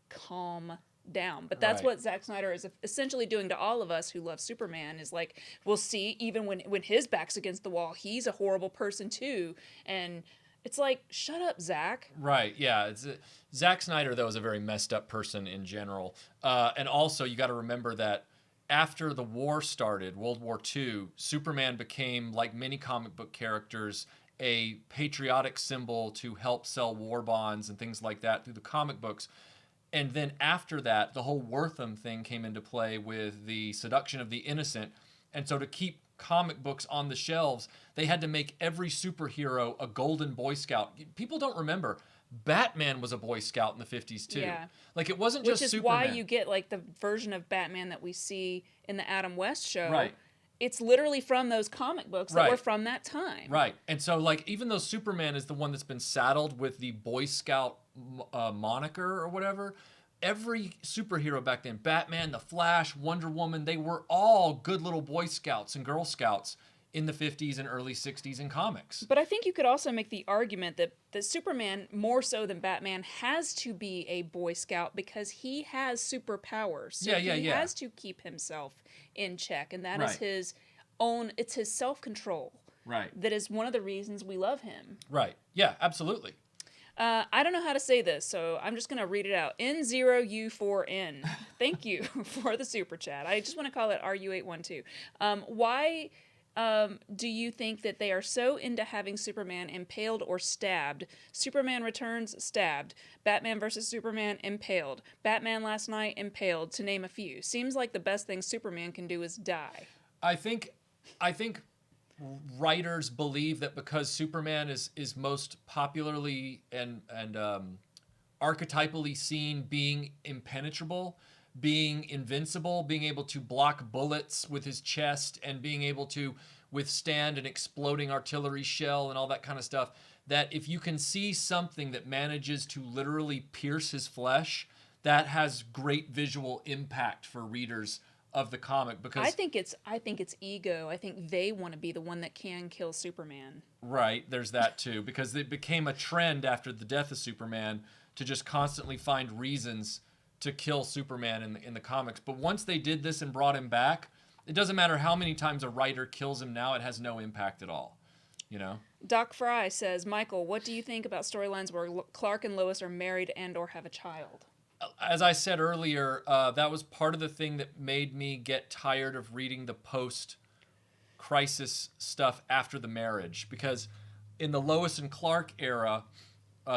calm down. But that's what Zack Snyder is essentially doing to all of us who love Superman, is like, we'll see, even when his back's against the wall, he's a horrible person too. And it's like, shut up, Zack. Right, yeah. Zack Snyder, though, is a very messed up person in general. And also, you got to remember that after the war started, World War II, Superman became, like many comic book characters, a patriotic symbol to help sell war bonds and things like that through the comic books. And then after that, the whole Wortham thing came into play with the seduction of the innocent. And so to keep comic books on the shelves, they had to make every superhero a golden Boy Scout. People don't remember, Batman was a Boy Scout in the 50s too. Yeah. Like, it wasn't just Superman. Which is why you get like the version of Batman that we see in the Adam West show. Right. it's literally from those comic books that Right. were from that time. Right. And so, like, even though Superman is the one that's been saddled with the Boy Scout moniker or whatever, every superhero back then, Batman, The Flash, Wonder Woman, they were all good little Boy Scouts and Girl Scouts in the 50s and early 60s in comics. But I think you could also make the argument that Superman, more so than Batman, has to be a Boy Scout because he has superpowers. So he has to keep himself in check, and that is his own, it's his self-control. Right. That is one of the reasons we love him. Right. Yeah, absolutely. I don't know how to say this, so I'm just going to read it out. N0U4N. Thank you for the super chat. I just want to call it RU812. Why do you think that they are so into having Superman impaled or stabbed? Superman Returns, stabbed. Batman vs. Superman, impaled. Batman Last Night, impaled, to name a few. Seems like the best thing Superman can do is die. I think writers believe that because Superman is most popularly and archetypally seen being impenetrable, being invincible, being able to block bullets with his chest, and being able to withstand an exploding artillery shell and all that kind of stuff, that if you can see something that manages to literally pierce his flesh, that has great visual impact for readers of the comic. Because I think it's ego. I think they want to be the one that can kill Superman. Right, there's that too, because it became a trend after the death of Superman to just constantly find reasons to kill Superman in the comics. But once they did this and brought him back, it doesn't matter how many times a writer kills him now, it has no impact at all. You know? Doc Fry says, Michael, what do you think about storylines where Clark and Lois are married and or have a child? As I said earlier, that was part of the thing that made me get tired of reading the post-crisis stuff after the marriage. Because in the Lois and Clark era,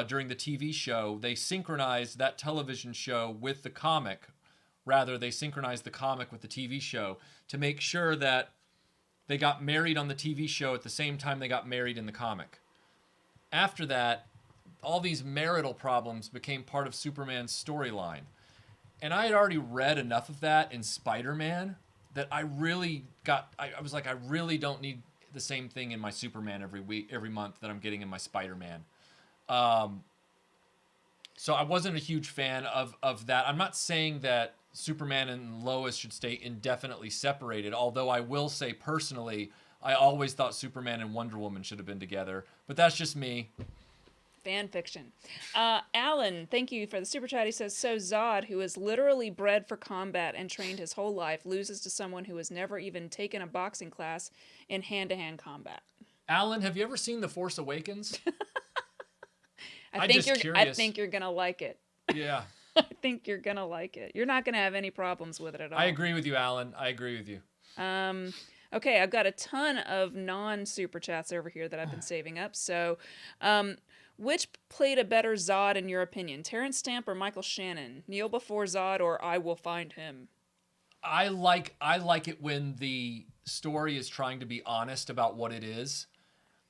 during the TV show, they synchronized that television show with the comic. Rather, they synchronized the comic with the TV show to make sure that they got married on the TV show at the same time they got married in the comic. After that, all these marital problems became part of Superman's storyline. And I had already read enough of that in Spider-Man that I really was like, I really don't need the same thing in my Superman every month that I'm getting in my Spider-Man. So I wasn't a huge fan of that. I'm not saying that Superman and Lois should stay indefinitely separated, although I will say personally, I always thought Superman and Wonder Woman should have been together. But that's just me. Fan fiction. Alan, thank you for the super chat. He says, so Zod, who is literally bred for combat and trained his whole life, loses to someone who has never even taken a boxing class in hand-to-hand combat. Alan, have you ever seen The Force Awakens? I think you're going to like it. Yeah. I think you're going to like it. You're not going to have any problems with it at all. I agree with you, Alan. I agree with you. Okay, I've got a ton of non-super chats over here that I've been saving up. So, which played a better Zod in your opinion? Terrence Stamp or Michael Shannon? Kneel before Zod or I will find him? I like it when the story is trying to be honest about what it is.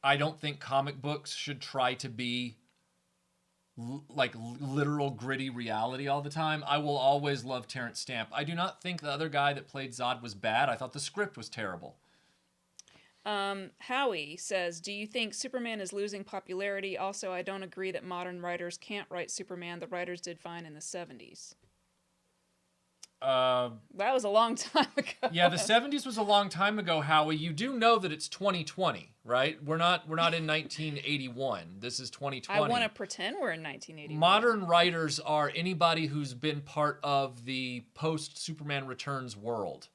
I don't think comic books should try to be like literal gritty reality all the time. I will always love Terrence Stamp. I do not think the other guy that played Zod was bad. I thought the script was terrible. Howie says, do you think Superman is losing popularity? Also, I don't agree that modern writers can't write Superman. The writers did fine in the 70s. That was a long time ago. Yeah, the 70s was a long time ago, Howie. You do know that it's 2020, right? We're not in 1981. This is 2020. I want to pretend we're in 1981. Modern writers are anybody who's been part of the post-Superman Returns world.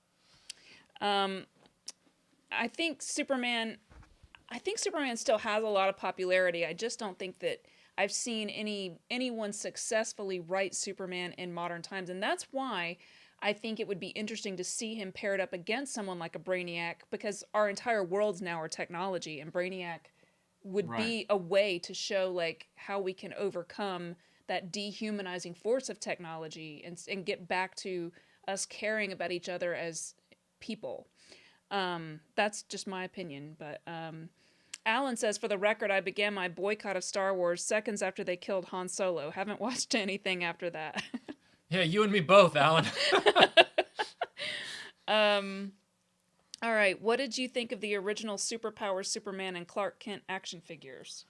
I think Superman still has a lot of popularity. I just don't think that I've seen anyone successfully write Superman in modern times, and that's why I think it would be interesting to see him paired up against someone like a Brainiac, because our entire worlds now are technology, and Brainiac would be a way to show like how we can overcome that dehumanizing force of technology and get back to us caring about each other as people. That's just my opinion, but Alan says, for the record, I began my boycott of Star Wars seconds after they killed Han Solo. Haven't watched anything after that. Yeah, you and me both, Alan. All right, what did you think of the original Superpower Superman and Clark Kent action figures?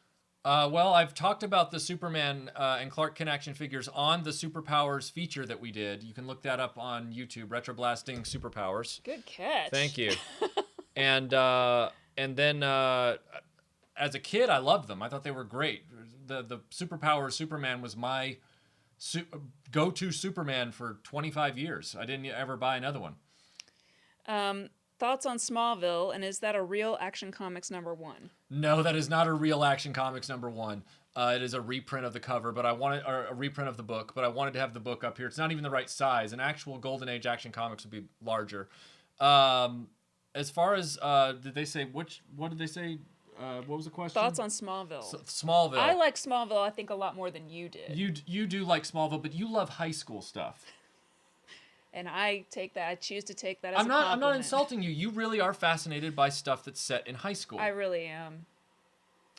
Well, I've talked about the Superman and Clark Kent action figures on the Superpowers feature that we did. You can look that up on YouTube, RetroBlasting Superpowers. Good catch. Thank you. And then as a kid, I loved them. I thought they were great. The Superpowers Superman was my go-to Superman for 25 years. I didn't ever buy another one. Thoughts on Smallville, and is that a real Action Comics #1? No, that is not a real Action Comics #1. It is a reprint of the cover, but or a reprint of the book. But I wanted to have the book up here. It's not even the right size. An actual Golden Age Action Comics would be larger. As far as did they say which? What did they say? What was the question? Thoughts on Smallville. Smallville. I like Smallville, I think, a lot more than you did. You do like Smallville, but you love high school stuff. And I choose to take that as a compliment. I'm not insulting you. You really are fascinated by stuff that's set in high school. I really am.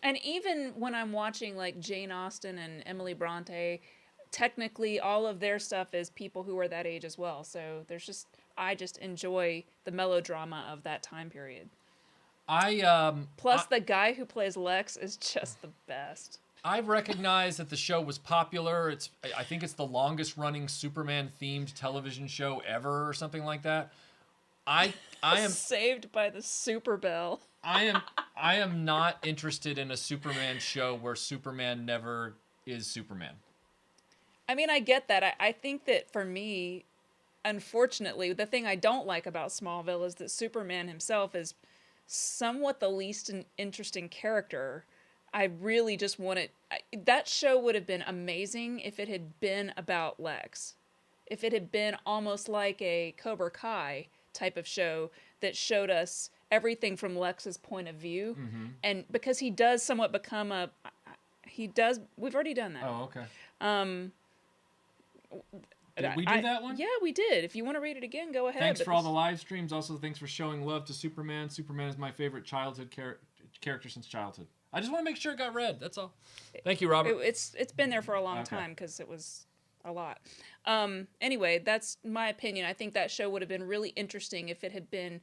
And even when I'm watching like Jane Austen and Emily Bronte, technically all of their stuff is people who are that age as well. So I just enjoy the melodrama of that time period. Plus the guy who plays Lex is just the best. I recognize that the show was popular. I think it's the longest running Superman themed television show ever or something like that. I am saved by the Super Bell. I am not interested in a Superman show where Superman never is Superman. I mean, I get that. I think that for me, unfortunately, the thing I don't like about Smallville is that Superman himself is somewhat the least interesting character. I really just wanted... that show would have been amazing if it had been about Lex. If it had been almost like a Cobra Kai type of show that showed us everything from Lex's point of view. Mm-hmm. And because he does somewhat become a... We've already done that. Oh, okay. Did we do that one? Yeah, we did. If you want to read it again, go ahead. Thanks for all the live streams. Also, thanks for showing love to Superman. Superman is my favorite childhood character since childhood. I just want to make sure it got read. That's all. Thank you, Robert. It's been there for a long time because it was a lot. Anyway, that's my opinion. I think that show would have been really interesting if it had been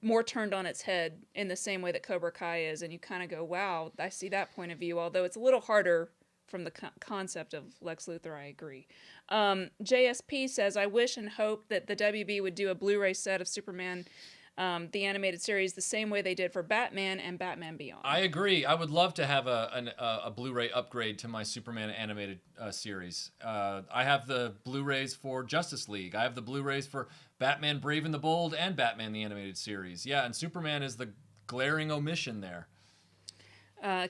more turned on its head in the same way that Cobra Kai is, and you kind of go, wow, I see that point of view, although it's a little harder from the concept of Lex Luthor, I agree. JSP says, I wish and hope that the WB would do a Blu-ray set of Superman, the animated series, the same way they did for Batman and Batman Beyond. I agree. I would love to have a Blu-ray upgrade to my Superman animated series. I have the Blu-rays for Justice League. I have the Blu-rays for Batman Brave and the Bold and Batman the Animated Series. Yeah, and Superman is the glaring omission there.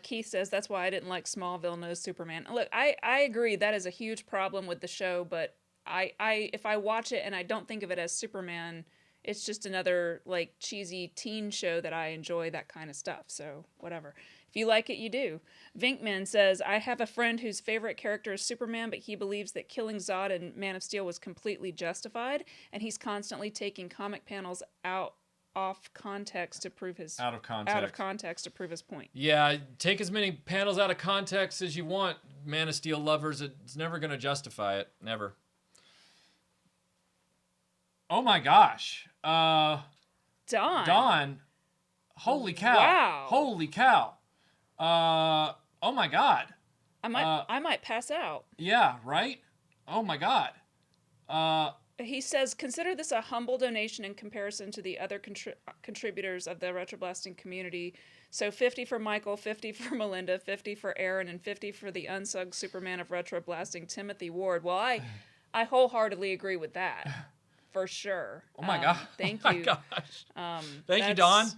Keith says, that's why I didn't like Smallville, no Superman. Look, I agree that is a huge problem with the show, but if I watch it and I don't think of it as Superman, it's just another like cheesy teen show that I enjoy, that kind of stuff. So whatever. If you like it, you do. Vinkman says, I have a friend whose favorite character is Superman, but he believes that killing Zod in Man of Steel was completely justified, and he's constantly taking comic panels out of context to prove his point. Yeah, take as many panels out of context as you want, Man of Steel lovers. It's never going to justify it. Never. Oh my gosh. Dawn. Holy cow. Wow. Holy cow. Oh my God. I might pass out. Yeah, right? Oh my God. He says, consider this a humble donation in comparison to the other contributors of the RetroBlasting community. So 50 for Michael, 50 for Melinda, 50 for Aaron, and 50 for the unsung Superman of RetroBlasting, Timothy Ward. Well, I wholeheartedly agree with that, for sure. Oh my God. Thank you. Oh my gosh. Thank you, Dawn.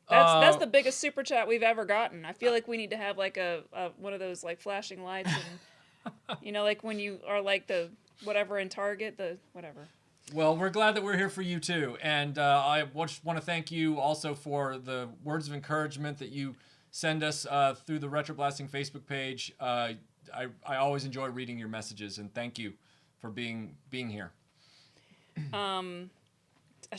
That's the biggest super chat we've ever gotten. I feel like we need to have like a one of those like flashing lights, and you know, like when you are like the whatever in Target, the whatever. Well, we're glad that we're here for you too, and I just want to thank you also for the words of encouragement that you send us through the RetroBlasting Facebook page. I always enjoy reading your messages, and thank you for being here.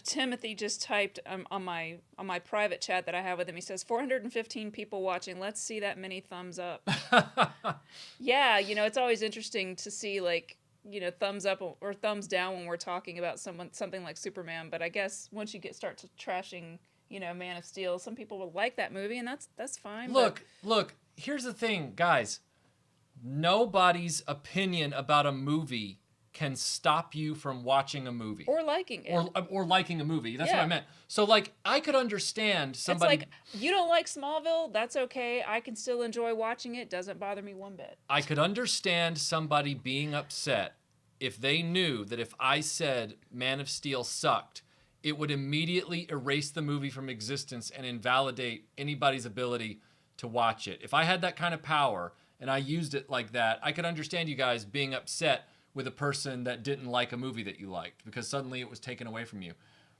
Timothy just typed on my private chat that I have with him. He says 415 people watching. Let's see that many thumbs up. Yeah, you know, it's always interesting to see like, you know, thumbs up or thumbs down when we're talking about something like Superman. But I guess once you start to trashing Man of Steel. Some people will like that movie, and that's fine. Look. Here's the thing, guys. Nobody's opinion about a movie can stop you from watching a movie or liking it, or liking a movie. That's what I meant. So like, I could understand somebody. It's like, you don't like Smallville. That's okay. I can still enjoy watching it. Doesn't bother me one bit. I could understand somebody being upset if they knew that if I said Man of Steel sucked, it would immediately erase the movie from existence and invalidate anybody's ability to watch it. If I had that kind of power and I used it like that, I could understand you guys being upset with a person that didn't like a movie that you liked because suddenly it was taken away from you.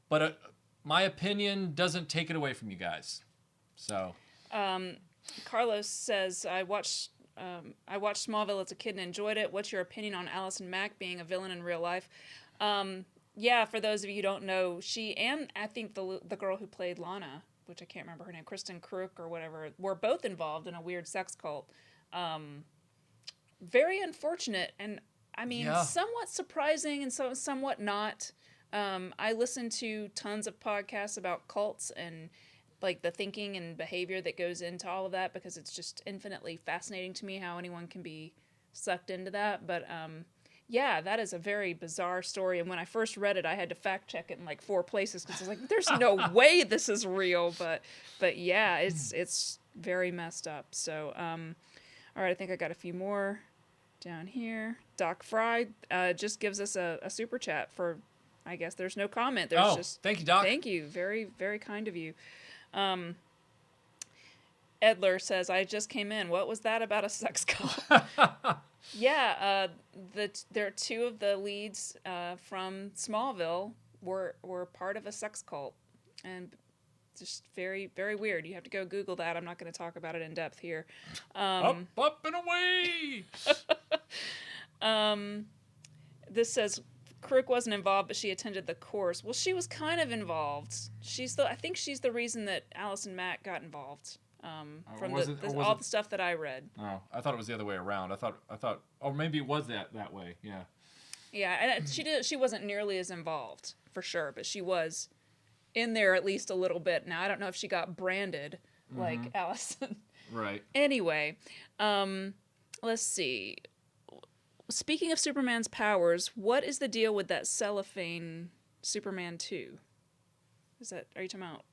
But my opinion doesn't take it away from you guys. So, Carlos says, I watched Smallville as a kid and enjoyed it. What's your opinion on Allison Mack being a villain in real life? Yeah, for those of you who don't know, she and I think the girl who played Lana, which I can't remember her name, Kristen Crook or whatever, were both involved in a weird sex cult. Very unfortunate, and I mean, somewhat surprising and somewhat not. I listen to tons of podcasts about cults and like the thinking and behavior that goes into all of that because it's just infinitely fascinating to me how anyone can be sucked into that. But yeah, that is a very bizarre story. And when I first read it, I had to fact check it in like 4 places because I was like, "There's no way this is real." But yeah, it's very messed up. So all right, I think I got a few more down here. Doc Fry just gives us a super chat for, I guess there's no comment. There's just thank you, Doc. Thank you, very very kind of you. Edler says, I just came in. What was that about a sex cult? Yeah, there are 2 of the leads from Smallville were part of a sex cult, and just very very weird. You have to go Google that. I'm not going to talk about it in depth here. Up and away. This says Crook wasn't involved, but she attended the course. Well, she was kind of involved. I think she's the reason that Allison Mack got involved. From all the stuff that I read. Oh, I thought it was the other way around. I thought, or maybe it was that way. Yeah. Yeah, and she wasn't nearly as involved for sure, but she was in there at least a little bit. Now I don't know if she got branded like Allison. Right. Anyway, let's see. Speaking of Superman's powers, what is the deal with that cellophane Superman 2? Are you talking about?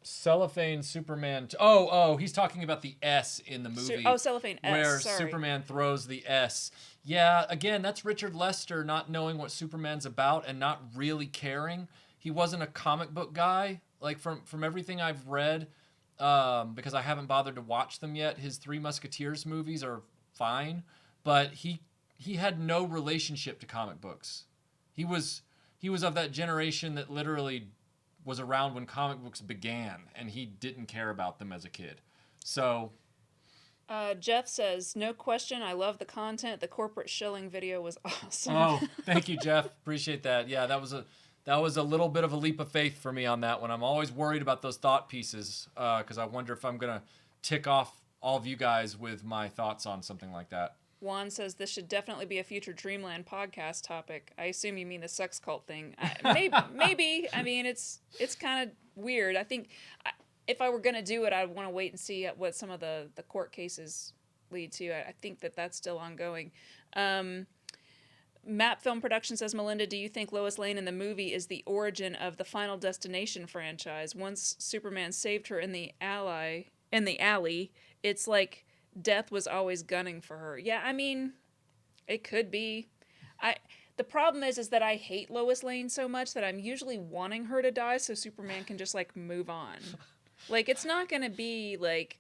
Cellophane Superman. He's talking about the S in the movie. Cellophane S. Where sorry. Superman throws the S. Yeah, again, that's Richard Lester not knowing what Superman's about and not really caring. He wasn't a comic book guy. Like from everything I've read, because I haven't bothered to watch them yet. His Three Musketeers movies are fine, but he had no relationship to comic books. He was of that generation that literally was around when comic books began, and he didn't care about them as a kid. So Jeff says, no question, I love the content. The corporate shilling video was awesome. Oh, thank you, Jeff. Appreciate that. Yeah, that was a little bit of a leap of faith for me on that one. I'm always worried about those thought pieces because I wonder if I'm going to tick off all of you guys with my thoughts on something like that. Juan says this should definitely be a future Dreamland podcast topic. I assume you mean the sex cult thing. Maybe. I mean, it's kind of weird. I think if I were going to do it, I'd want to wait and see what some of the court cases lead to. I think that's still ongoing. Map Film Production says, Melinda, do you think Lois Lane in the movie is the origin of the Final Destination franchise? Once Superman saved her in the alley, it's like death was always gunning for her. Yeah, I mean, it could be. The problem is that I hate Lois Lane so much that I'm usually wanting her to die so Superman can just like move on. Like, it's not going to be like,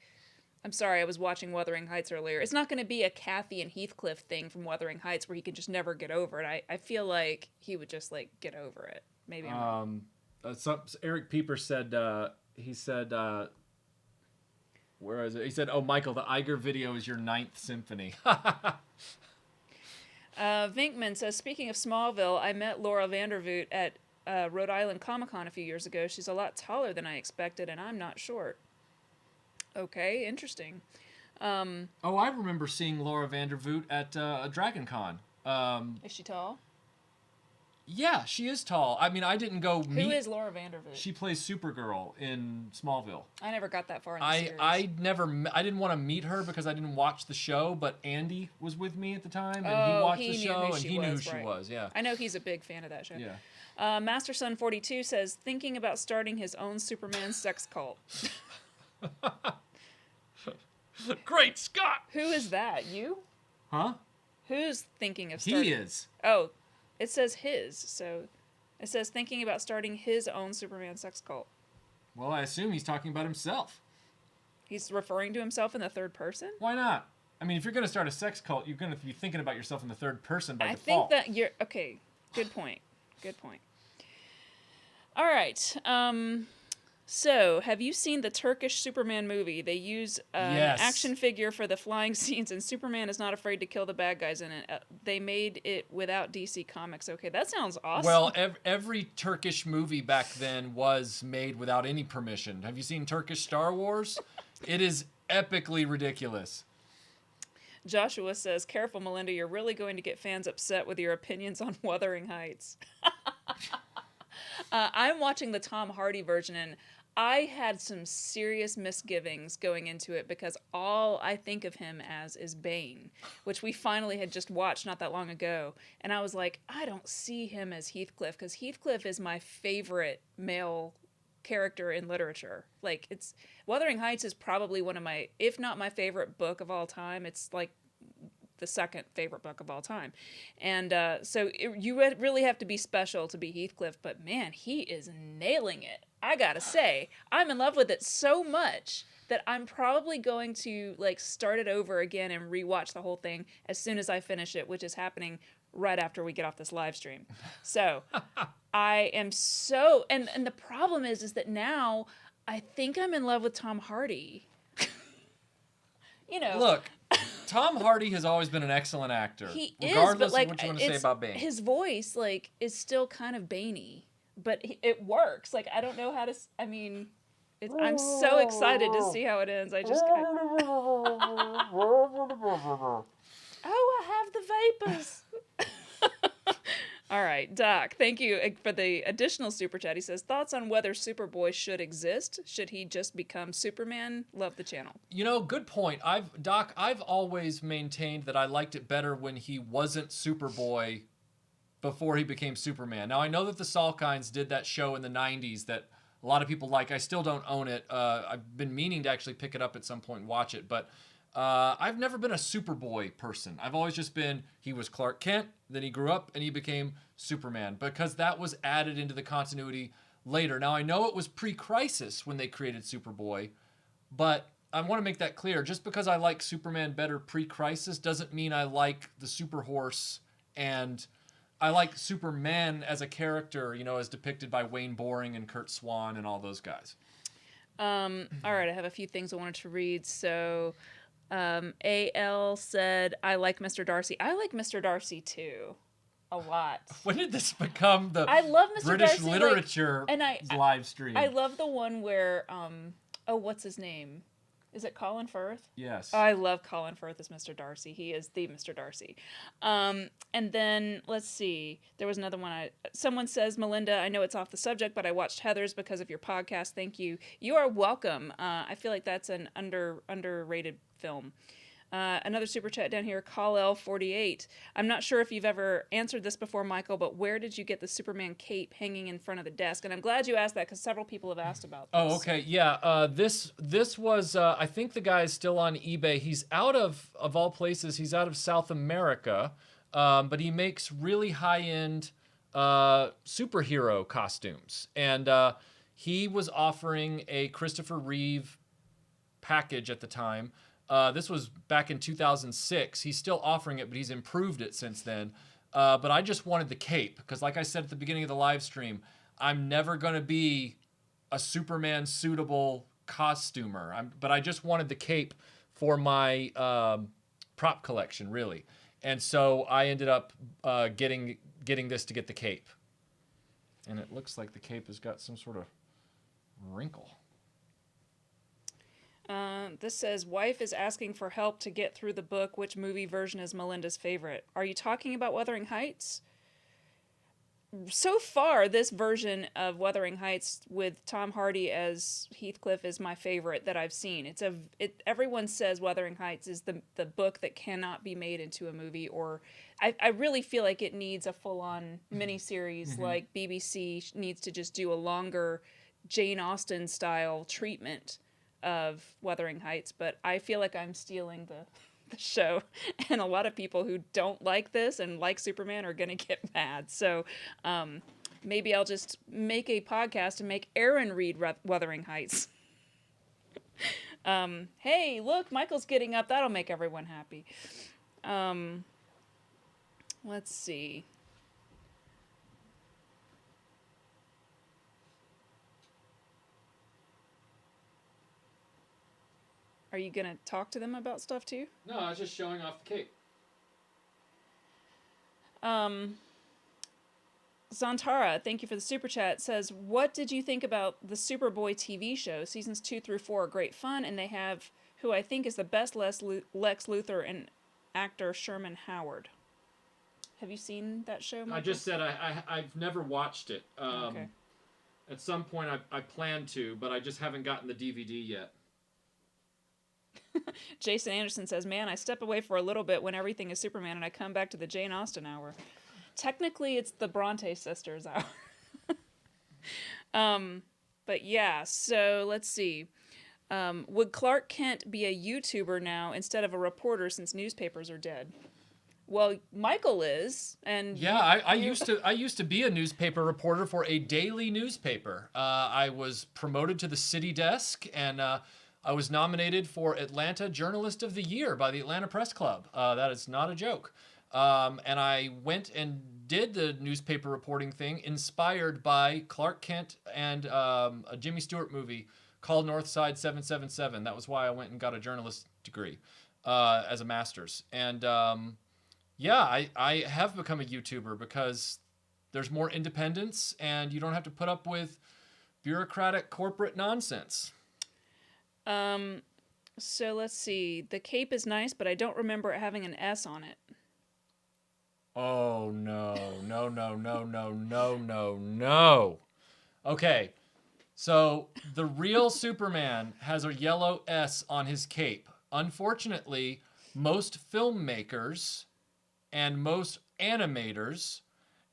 I'm sorry, I was watching Wuthering Heights earlier. It's not going to be a Kathy and Heathcliff thing from Wuthering Heights where he can just never get over it. I feel like he would just like get over it. Maybe I'm wrong. Eric Pieper said, where is it? He said, oh, Michael, the Iger video is your 9th symphony. Vinkman says, speaking of Smallville, I met Laura Vandervoot at Rhode Island Comic-Con a few years ago. She's a lot taller than I expected, and I'm not short. Okay, interesting. I remember seeing Laura Vandervoot at a Dragon Con. Is she tall? Yeah, she is tall. I mean, I didn't go meet... Who is Laura Vandervoort? She plays Supergirl in Smallville. I never got that far in the series. I didn't want to meet her because I didn't watch the show, but Andy was with me at the time, and he watched the show, and he knew who she was. Yeah, I know he's a big fan of that show. Yeah. Master Son 42 says thinking about starting his own Superman sex cult. Great Scott! Who is that? You? Huh? Who's thinking of starting? He is. Oh, it says his. So it says thinking about starting his own Superman sex cult. Well, I assume he's talking about himself. He's referring to himself in the third person? Why not? I mean, if you're going to start a sex cult, you're going to be thinking about yourself in the third person by default. I think that you're... Okay, good point. Good point. All right. So, have you seen the Turkish Superman movie? They use an action figure for the flying scenes, and Superman is not afraid to kill the bad guys in it. They made it without DC Comics. Okay, that sounds awesome. Well, every Turkish movie back then was made without any permission. Have you seen Turkish Star Wars? It is epically ridiculous. Joshua says, careful, Melinda, you're really going to get fans upset with your opinions on Wuthering Heights. I'm watching the Tom Hardy version, and I had some serious misgivings going into it because all I think of him as is Bane, which we finally had just watched not that long ago. And I was like, I don't see him as Heathcliff, because Heathcliff is my favorite male character in literature. Like, it's Wuthering Heights is probably one of my, if not my favorite book of all time, it's like the second favorite book of all time. And you really have to be special to be Heathcliff, but man, he is nailing it. I gotta say, I'm in love with it so much that I'm probably going to like start it over again and rewatch the whole thing as soon as I finish it, which is happening right after we get off this live stream. So I am so, and the problem is that now I think I'm in love with Tom Hardy. Look, Tom Hardy has always been an excellent actor. He regardless is, but like, of what you want to say about Bane. His voice, like, is still kind of Baney, but it works. Like, I don't know how to. I mean, I'm so excited to see how it ends. I just. Oh, I have the vapors. All right, Doc, thank you for the additional super chat. He says, thoughts on whether Superboy should exist? Should he just become Superman? Love the channel. Good point. Doc, I've always maintained that I liked it better when he wasn't Superboy before he became Superman. Now, I know that the Salkinds did that show in the 90s that a lot of people like. I still don't own it. I've been meaning to actually pick it up at some point and watch it, but I've never been a Superboy person. I've always just been, he was Clark Kent, then he grew up and he became Superman, because that was added into the continuity later. Now, I know it was pre-Crisis when they created Superboy, but I want to make that clear. Just because I like Superman better pre-Crisis doesn't mean I like the Super Horse, and I like Superman as a character, as depicted by Wayne Boring and Kurt Swan and all those guys. All right, I have a few things I wanted to read. So AL said, I like Mr. Darcy. I like Mr. Darcy too. A lot. When did this become the I love Mr. British Darcy, literature live stream? I love the one where, what's his name? Is it Colin Firth? Yes. Oh, I love Colin Firth as Mr. Darcy. He is the Mr. Darcy. And then, let's see. There was another one. Someone says, Melinda, I know it's off the subject, but I watched Heathers because of your podcast. Thank you. You are welcome. I feel like that's an underrated film. Another super chat down here, CallL48. I'm not sure if you've ever answered this before, Michael, but where did you get the Superman cape hanging in front of the desk? And I'm glad you asked that because several people have asked about this. Oh, okay. Yeah. This was, I think the guy is still on eBay. He's out of all places, he's out of South America, but he makes really high-end superhero costumes. And he was offering a Christopher Reeve package at the time. This was back in 2006. He's still offering it, but he's improved it since then. But I just wanted the cape because, like I said at the beginning of the live stream, I'm never going to be a Superman suitable costumer. But I just wanted the cape for my prop collection, really. And so I ended up getting this to get the cape. And it looks like the cape has got some sort of wrinkle. This says, wife is asking for help to get through the book. Which movie version is Melinda's favorite? Are you talking about Wuthering Heights? so far, this version of Wuthering Heights with Tom Hardy as Heathcliff is my favorite that I've seen. Everyone says Wuthering Heights is the book that cannot be made into a movie, or I really feel like it needs a full on miniseries. Like BBC needs to just do a longer Jane Austen style treatment of Wuthering Heights. But I feel like I'm stealing the show, and a lot of people who don't like this and like Superman are gonna get mad. So maybe I'll just make a podcast and make Aaron read Wuthering Heights. Hey, look, Michael's getting up. That'll make everyone happy. Let's see. Are you gonna talk to them about stuff too? No, I was just showing off the cape. Zantara, thank you for the super chat, says, what did you think about the Superboy TV show? Seasons 2 through 4 are great fun, and they have who I think is the best Lex Luthor and actor Sherman Howard. Have you seen that show, Michael? I just said I've never watched it. Okay. At some point I plan to, but I just haven't gotten the DVD yet. Jason Anderson says, man, I step away for a little bit when everything is Superman, and I come back to the Jane Austen hour. Technically, it's the Bronte sisters hour. But yeah, so let's see. Would Clark Kent be a YouTuber now instead of a reporter since newspapers are dead? Well, Michael is, and yeah, I used to be a newspaper reporter for a daily newspaper. I was promoted to the city desk, and I was nominated for Atlanta Journalist of the Year by the Atlanta Press Club. That is not a joke. And I went and did the newspaper reporting thing, inspired by Clark Kent and a Jimmy Stewart movie called Northside 777. That was why I went and got a journalist degree as a master's. And yeah, I have become a YouTuber because there's more independence and you don't have to put up with bureaucratic corporate nonsense. So let's see. The cape is nice, but I don't remember it having an S on it. Oh, no. Okay, so the real Superman has a yellow S on his cape. Unfortunately, most filmmakers and most animators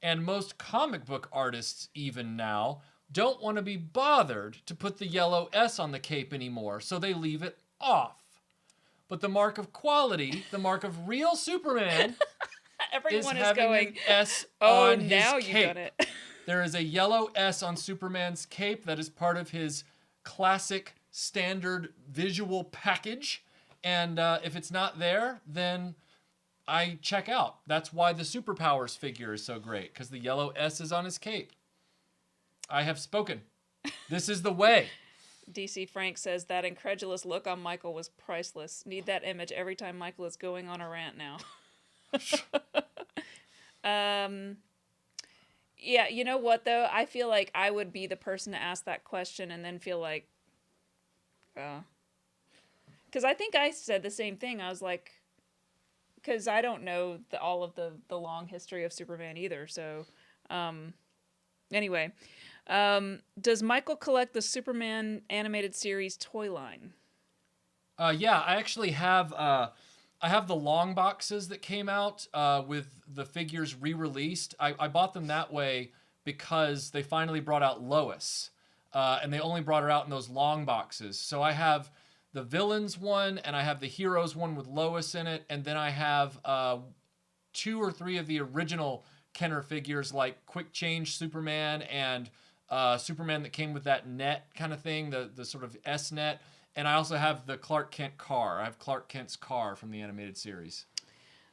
and most comic book artists even now don't want to be bothered to put the yellow S on the cape anymore, so they leave it off. But the mark of quality, the mark of real Superman, Everyone is having going, an S oh, on his now cape. you got it. There is a yellow S on Superman's cape that is part of his classic standard visual package. And if it's not there, then I check out. That's why the Superpowers figure is so great, because the yellow S is on his cape. I have spoken. This is the way. DC Frank says that incredulous look on Michael was priceless. Need that image every time Michael is going on a rant now. Yeah, you know what though? I feel like I would be the person to ask that question and then feel like, because I think I said the same thing. I was like, because I don't know all of the long history of Superman either. So, anyway, does Michael collect the Superman animated series toy line? Yeah, I actually have. I have the long boxes that came out with the figures re-released. I bought them that way because they finally brought out Lois, and they only brought her out in those long boxes. So I have the villains one, and I have the heroes one with Lois in it, and then I have 2 or 3 of the original Kenner figures, like Quick Change Superman and Superman that came with that net kind of thing, the sort of S net. And I also have the Clark Kent car. I have Clark Kent's car from the animated series.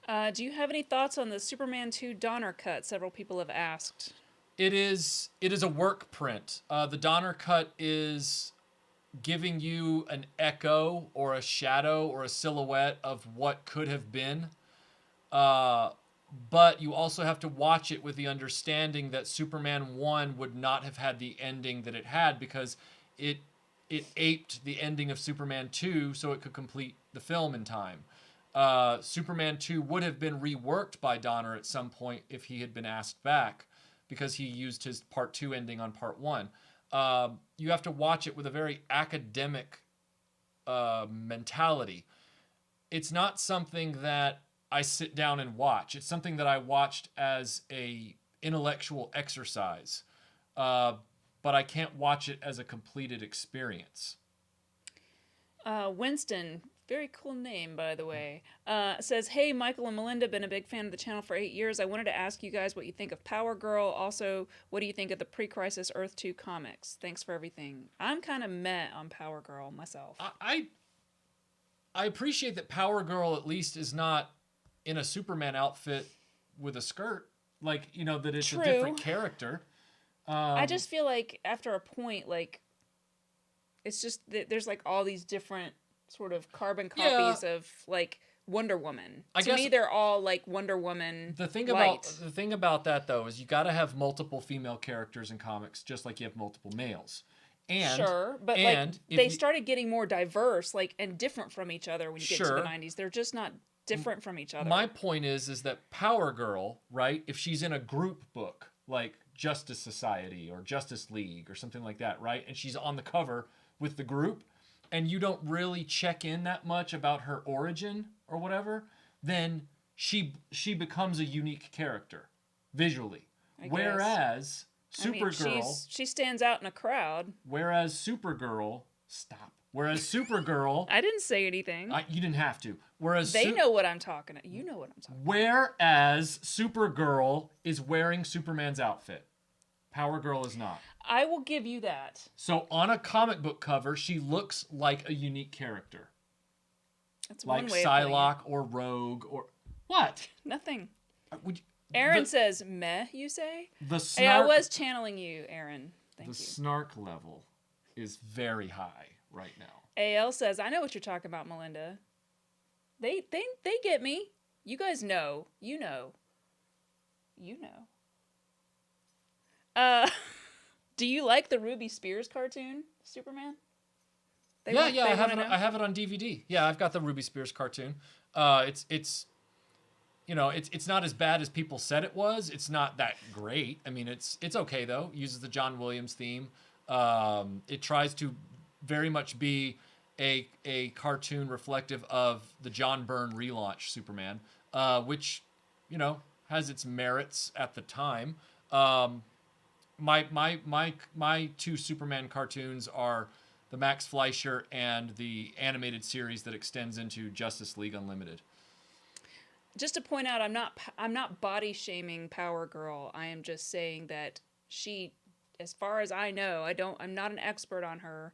Do you have any thoughts on the Superman 2 Donner cut? Several people have asked. It is a work print. The Donner cut is giving you an echo or a shadow or a silhouette of what could have been. But you also have to watch it with the understanding that Superman 1 would not have had the ending that it had because it aped the ending of Superman 2 so it could complete the film in time. Superman 2 would have been reworked by Donner at some point if he had been asked back. because he used his part 2 ending on part 1. You have to watch it with a very academic mentality. It's not something that I sit down and watch. It's something that I watched as a intellectual exercise, but I can't watch it as a completed experience. Winston, very cool name, by the way, says, "Hey, Michael and Melinda, been a big fan of the channel for 8 years. I wanted to ask you guys what you think of Power Girl. Also, what do you think of the pre-crisis Earth 2 comics? Thanks for everything." I'm kind of meh on Power Girl myself. I appreciate that Power Girl at least is not in a Superman outfit with a skirt. Like, that it's True. a different character. I just feel like after a point, like, it's just there's like all these different sort of carbon copies of like Wonder Woman. I To guess me, they're all like Wonder Woman. The thing light. about that though is you got to have multiple female characters in comics, just like you have multiple males. And Sure, but and like they started getting more diverse, like, and different from each other when you get to Sure. the 90s. They're just not different from each other. My point is that Power Girl, right? If she's in a group book like Justice Society or Justice League or something like that, right? And she's on the cover with the group, and you don't really check in that much about her origin or whatever, then she becomes a unique character visually. I Whereas guess. I mean, Supergirl, she stands out in a crowd. Whereas Supergirl, I didn't say anything. You didn't have to. Whereas They know what I'm talking about. You know what I'm talking about. Whereas Supergirl is wearing Superman's outfit. Power Girl is not. I will give you that. So on a comic book cover, she looks like a unique character. That's like one way Psylocke or Rogue or what? Nothing. Would you, Aaron says meh, you say? The snark, Hey, I was channeling you, Aaron. Thank you. The snark level is very high right now. AL says, "I know what you're talking about, Melinda. They get me. You guys know. You know. Do you like the Ruby Spears cartoon, Superman? I have it on DVD. Yeah, I've got the Ruby Spears cartoon. It's not as bad as people said it was. It's not that great. I mean, it's okay though. It uses the John Williams theme. It tries to very much be a cartoon reflective of the John Byrne relaunch Superman, which has its merits at the time. My two Superman cartoons are the Max Fleischer and the animated series that extends into Justice League Unlimited. Just to point out, I'm not body shaming Power Girl. I am just saying that she, as far as I know, I'm not an expert on her,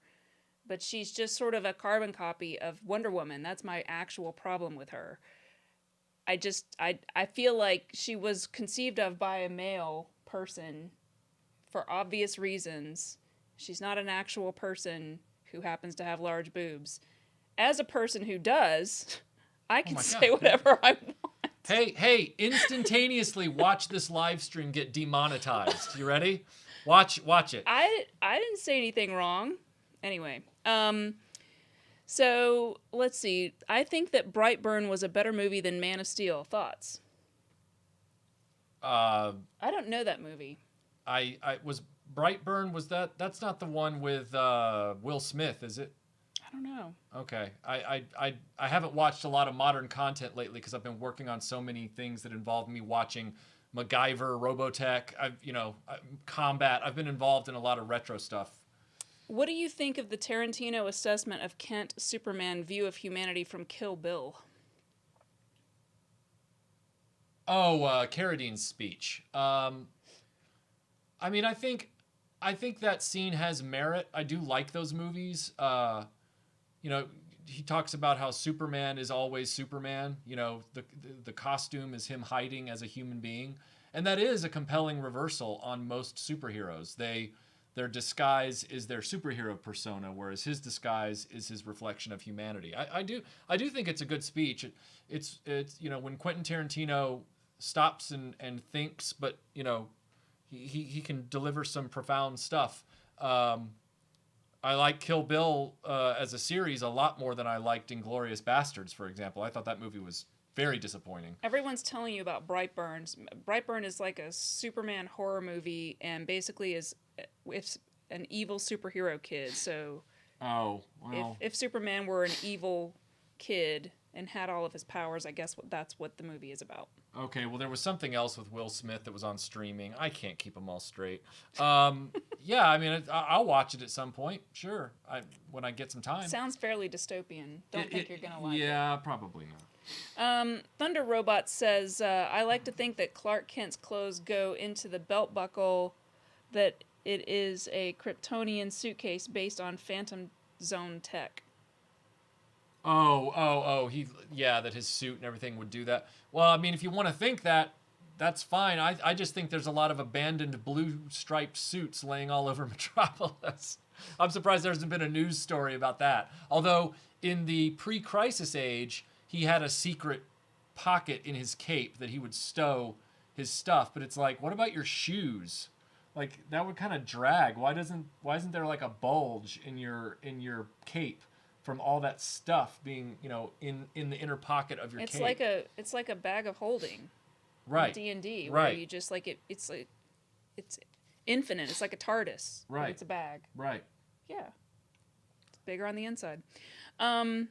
but she's just sort of a carbon copy of Wonder Woman. That's my actual problem with her. I feel like she was conceived of by a male person for obvious reasons. She's not an actual person who happens to have large boobs. As a person who does, I can say whatever I want. Hey, instantaneously watch this live stream get demonetized. You ready? Watch it. I didn't say anything wrong. Anyway, so let's see. I think that Brightburn was a better movie than Man of Steel. Thoughts? I don't know that movie. I was Brightburn. Was that's not the one with Will Smith, is it? I don't know. Okay. I haven't watched a lot of modern content lately because I've been working on so many things that involve me watching MacGyver, Robotech, Combat. I've been involved in a lot of retro stuff. What do you think of the Tarantino assessment of Kent Superman view of humanity from Kill Bill? Oh, Carradine's speech. I mean, I think that scene has merit. I do like those movies. He talks about how Superman is always Superman. The costume is him hiding as a human being. And that is a compelling reversal on most superheroes. Their disguise is their superhero persona, whereas his disguise is his reflection of humanity. I do think it's a good speech. It's when Quentin Tarantino stops and thinks, but he can deliver some profound stuff. I like Kill Bill as a series a lot more than I liked Inglourious Bastards, for example. I thought that movie was very disappointing. Everyone's telling you about Brightburn. Brightburn is like a Superman horror movie, and basically is it's an evil superhero kid. So Oh, well. if Superman were an evil kid and had all of his powers, I guess that's what the movie is about. Okay, well, there was something else with Will Smith that was on streaming. I can't keep them all straight. Yeah, I mean, I'll watch it at some point. Sure, when I get some time. Sounds fairly dystopian. Don't think you're gonna like it. Yeah, probably not. Thunder Robot says, I like to think that Clark Kent's clothes go into the belt buckle, that it is a Kryptonian suitcase based on Phantom Zone tech. Oh, that his suit and everything would do that. Well, I mean, if you want to think that, that's fine. I just think there's a lot of abandoned blue striped suits laying all over Metropolis. I'm surprised there hasn't been a news story about that. Although, in the pre-crisis age, he had a secret pocket in his cape that he would stow his stuff. But it's like, what about your shoes? Like, that would kind of drag. Why isn't there like a bulge in your cape from all that stuff being, in the inner pocket of your cape? It's like a bag of holding. Right. D&D, where right. you just it's infinite. It's like a TARDIS. Right. It's a bag. Right. Yeah. It's bigger on the inside. All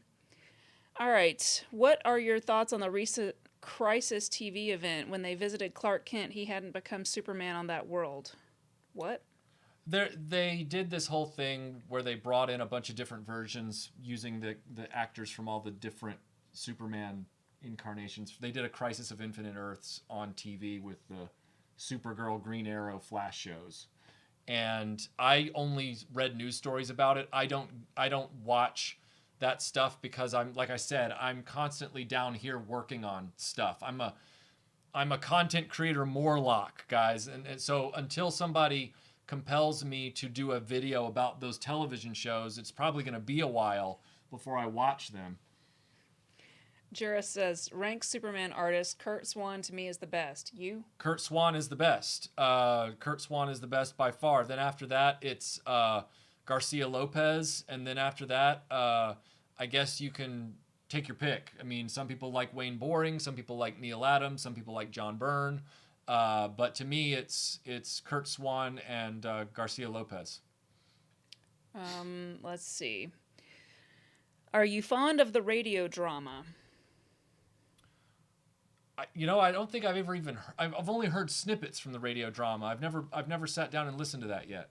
right. What are your thoughts on the recent Crisis TV event when they visited Clark Kent? He hadn't become Superman on that world. What? They did this whole thing where they brought in a bunch of different versions using the actors from all the different Superman incarnations. They did a Crisis of Infinite Earths on TV with the Supergirl, Green Arrow, Flash shows. And I only read news stories about it. I don't watch that stuff because like I said, I'm constantly down here working on stuff. I'm a content creator Morlock, guys. And so until somebody compels me to do a video about those television shows, it's probably going to be a while before I watch them. Jura says, rank Superman artist, Kurt Swan to me is the best. You? Kurt Swan is the best. Kurt Swan is the best by far. Then after that, it's Garcia Lopez. And then after that, I guess you can take your pick. I mean, some people like Wayne Boring. Some people like Neil Adams. Some people like John Byrne. But to me, it's Kurt Swan and Garcia Lopez. Let's see. Are you fond of the radio drama? I don't think I've ever even. I've only heard snippets from the radio drama. I've never sat down and listened to that yet.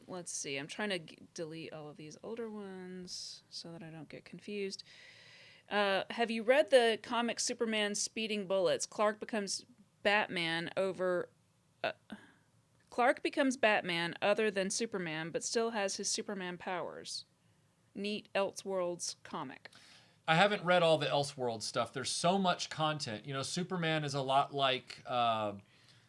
Let's see. I'm trying to delete all of these older ones so that I don't get confused. Have you read the comic Superman Speeding Bullets? Clark becomes Batman other than Superman, but still has his Superman powers. Neat Elseworlds comic. I haven't read all the Elseworld stuff. There's so much content. Superman is a lot like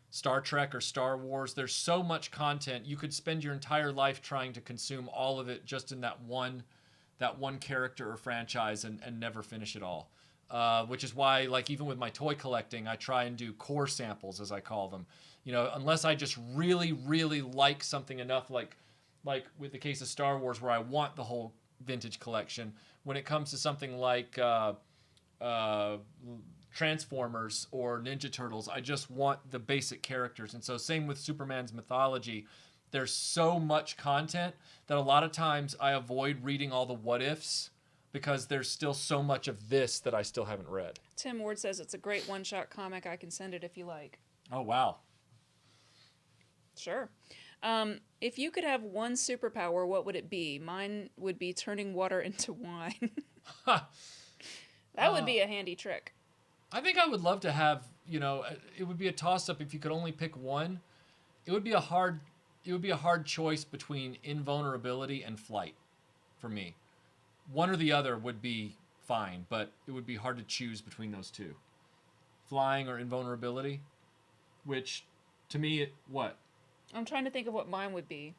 Star Trek or Star Wars. There's so much content. You could spend your entire life trying to consume all of it just in that one character or franchise and never finish it all. Which is why, like, even with my toy collecting, I try and do core samples, as I call them. Unless I just really, really like something enough, like with the case of Star Wars, where I want the whole vintage collection. When it comes to something like Transformers or Ninja Turtles, I just want the basic characters. And so same with Superman's mythology. There's so much content that a lot of times I avoid reading all the what ifs because there's still so much of this that I still haven't read. Tim Ward says it's a great one-shot comic. I can send it if you like. Oh, wow. Sure. If you could have one superpower, what would it be? Mine would be turning water into wine. That would be a handy trick. I think I would love to have, it would be a toss-up if you could only pick one. It would be a hard choice between invulnerability and flight for me. One or the other would be fine, but it would be hard to choose between those two. Flying or invulnerability, which to me, what? I'm trying to think of what mine would be.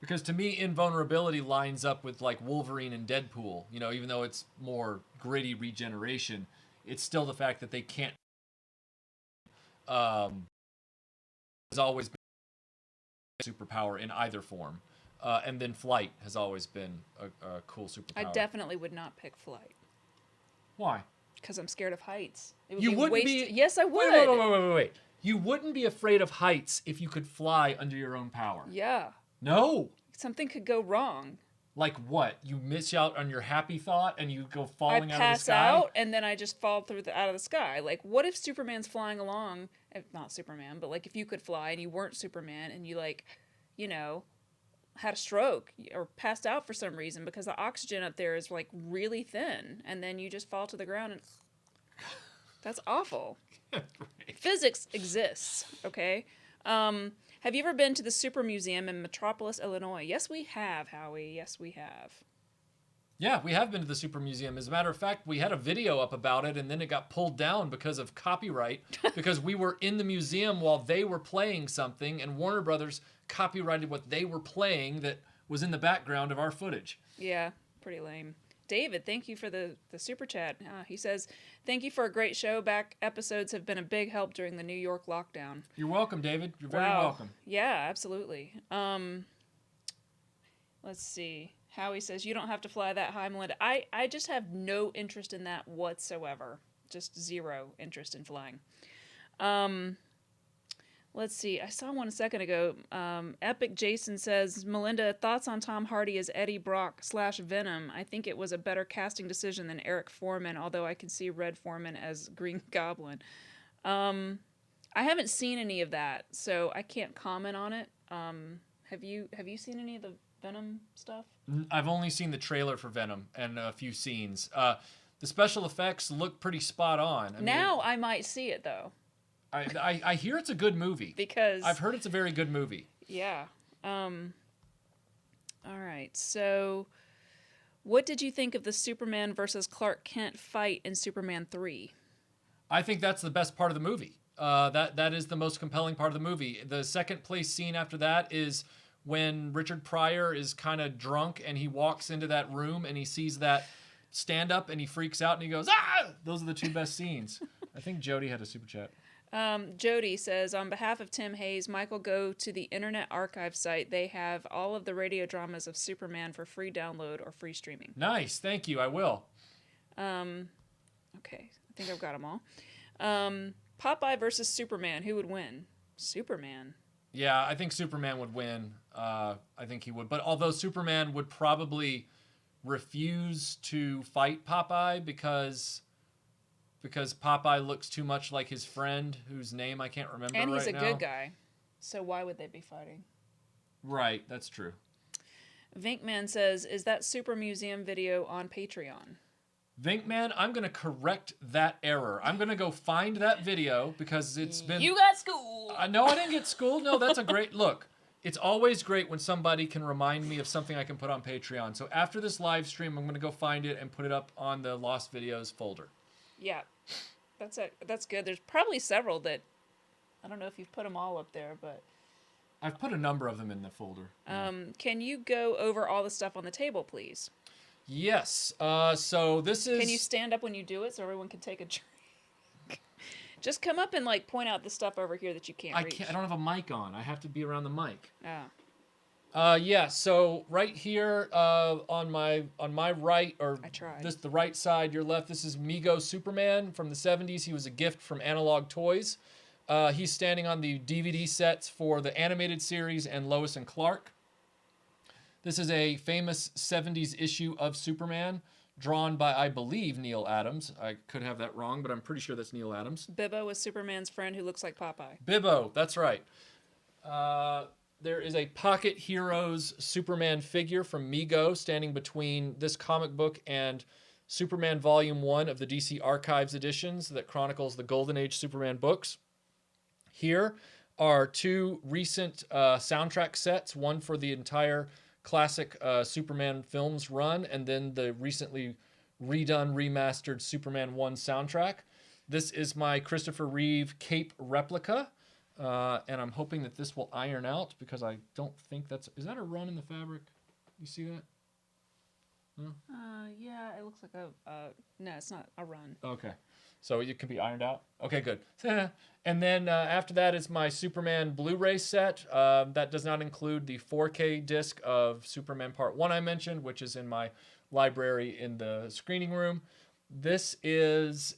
Because to me, invulnerability lines up with like Wolverine and Deadpool. Even though it's more gritty regeneration, it's still the fact that they can't. Has always been a superpower in either form, and then flight has always been a cool superpower. I definitely would not pick flight. Why? Because I'm scared of heights. It would You be wouldn't be. Yes, I would. Wait. You wouldn't be afraid of heights if you could fly under your own power. Yeah. No. Something could go wrong. Like what? You miss out on your happy thought and you go I falling out of the pass sky? out and then I just fall through out of the sky. Like, what if Superman's flying along? Not Superman, but like if you could fly and you weren't Superman and you like, you know, had a stroke or passed out for some reason because the oxygen up there is like really thin, and then you just fall to the ground and that's awful. Right. Physics exists, okay? Have you ever been to the Super Museum in Metropolis, Illinois? Yes, we have, Howie. Yes, we have. Yeah, we have been to the Super Museum. As a matter of fact, we had a video up about it, and then it got pulled down because of copyright, because we were in the museum while they were playing something, and Warner Brothers copyrighted what they were playing that was in the background of our footage. Yeah, pretty lame. David, thank you for the super chat. He says, thank you for a great show. Back episodes have been a big help during the New York lockdown. You're welcome, David. You're very Wow. welcome. Yeah, absolutely. Let's see. Howie says, you don't have to fly that high, Melinda. I just have no interest in that whatsoever. Just zero interest in flying. Let's see. I saw one a second ago. Epic Jason says, Melinda, thoughts on Tom Hardy as Eddie Brock / Venom? I think it was a better casting decision than Eric Foreman, although I can see Red Foreman as Green Goblin. I haven't seen any of that, so I can't comment on it. Have you seen any of the Venom stuff? I've only seen the trailer for Venom and a few scenes. The special effects look pretty spot on. I might see it, though. I hear it's a good movie. Because I've heard it's a very good movie. Yeah. All right. So, what did you think of the Superman versus Clark Kent fight in Superman 3? I think that's the best part of the movie. That is the most compelling part of the movie. The second place scene after that is when Richard Pryor is kind of drunk and he walks into that room and he sees that stand up and he freaks out and he goes, ah! Those are the two best scenes. I think Jody had a super chat. Jody says, on behalf of Tim Hayes, Michael, go to the Internet Archive site. They have all of the radio dramas of Superman for free download or free streaming. Nice. Thank you. I will. Okay. I think I've got them all. Popeye versus Superman. Who would win? Superman. Yeah, I think Superman would win. I think he would. But although Superman would probably refuse to fight Popeye because Popeye looks too much like his friend, whose name I can't remember right now. And he's a good guy. So why would they be fighting? Right, that's true. Vinkman says, is that Super Museum video on Patreon? Vinkman, I'm going to correct that error. I'm going to go find that video because it's been... You got schooled! No, I didn't get schooled. No, that's a great... Look, it's always great when somebody can remind me of something I can put on Patreon. So after this live stream, I'm going to go find it and put it up on the Lost Videos folder. Yeah, that's good. There's probably several that, I don't know if you've put them all up there, but... I've put a number of them in the folder. Can you go over all the stuff on the table, please? Yes. So this is... Can you stand up when you do it so everyone can take a drink? Just come up and like point out the stuff over here that you can't reach. I don't have a mic on. I have to be around the mic. Oh. Yeah, so right here on my right, or I tried. the right side, your left, this is Mego Superman from the 70s. He was a gift from Analog Toys. He's standing on the DVD sets for the animated series and Lois and Clark. This is a famous 70s issue of Superman, drawn by, I believe, Neil Adams. I could have that wrong, but I'm pretty sure that's Neil Adams. Bibbo is Superman's friend who looks like Popeye. Bibbo, that's right. There is a Pocket Heroes Superman figure from Mego standing between this comic book and Superman Volume 1 of the DC Archives editions that chronicles the Golden Age Superman books. Here are two recent soundtrack sets, one for the entire classic Superman films run, and then the recently redone, remastered Superman 1 soundtrack. This is my Christopher Reeve cape replica. And I'm hoping that this will iron out because I don't think that's... Is that a run in the fabric? You see that? No? Yeah, it looks like no, it's not a run. Okay. So it can be ironed out? Okay, good. And then after that is my Superman Blu-ray set. That does not include the 4K disc of Superman Part 1 I mentioned, which is in my library in the screening room. This is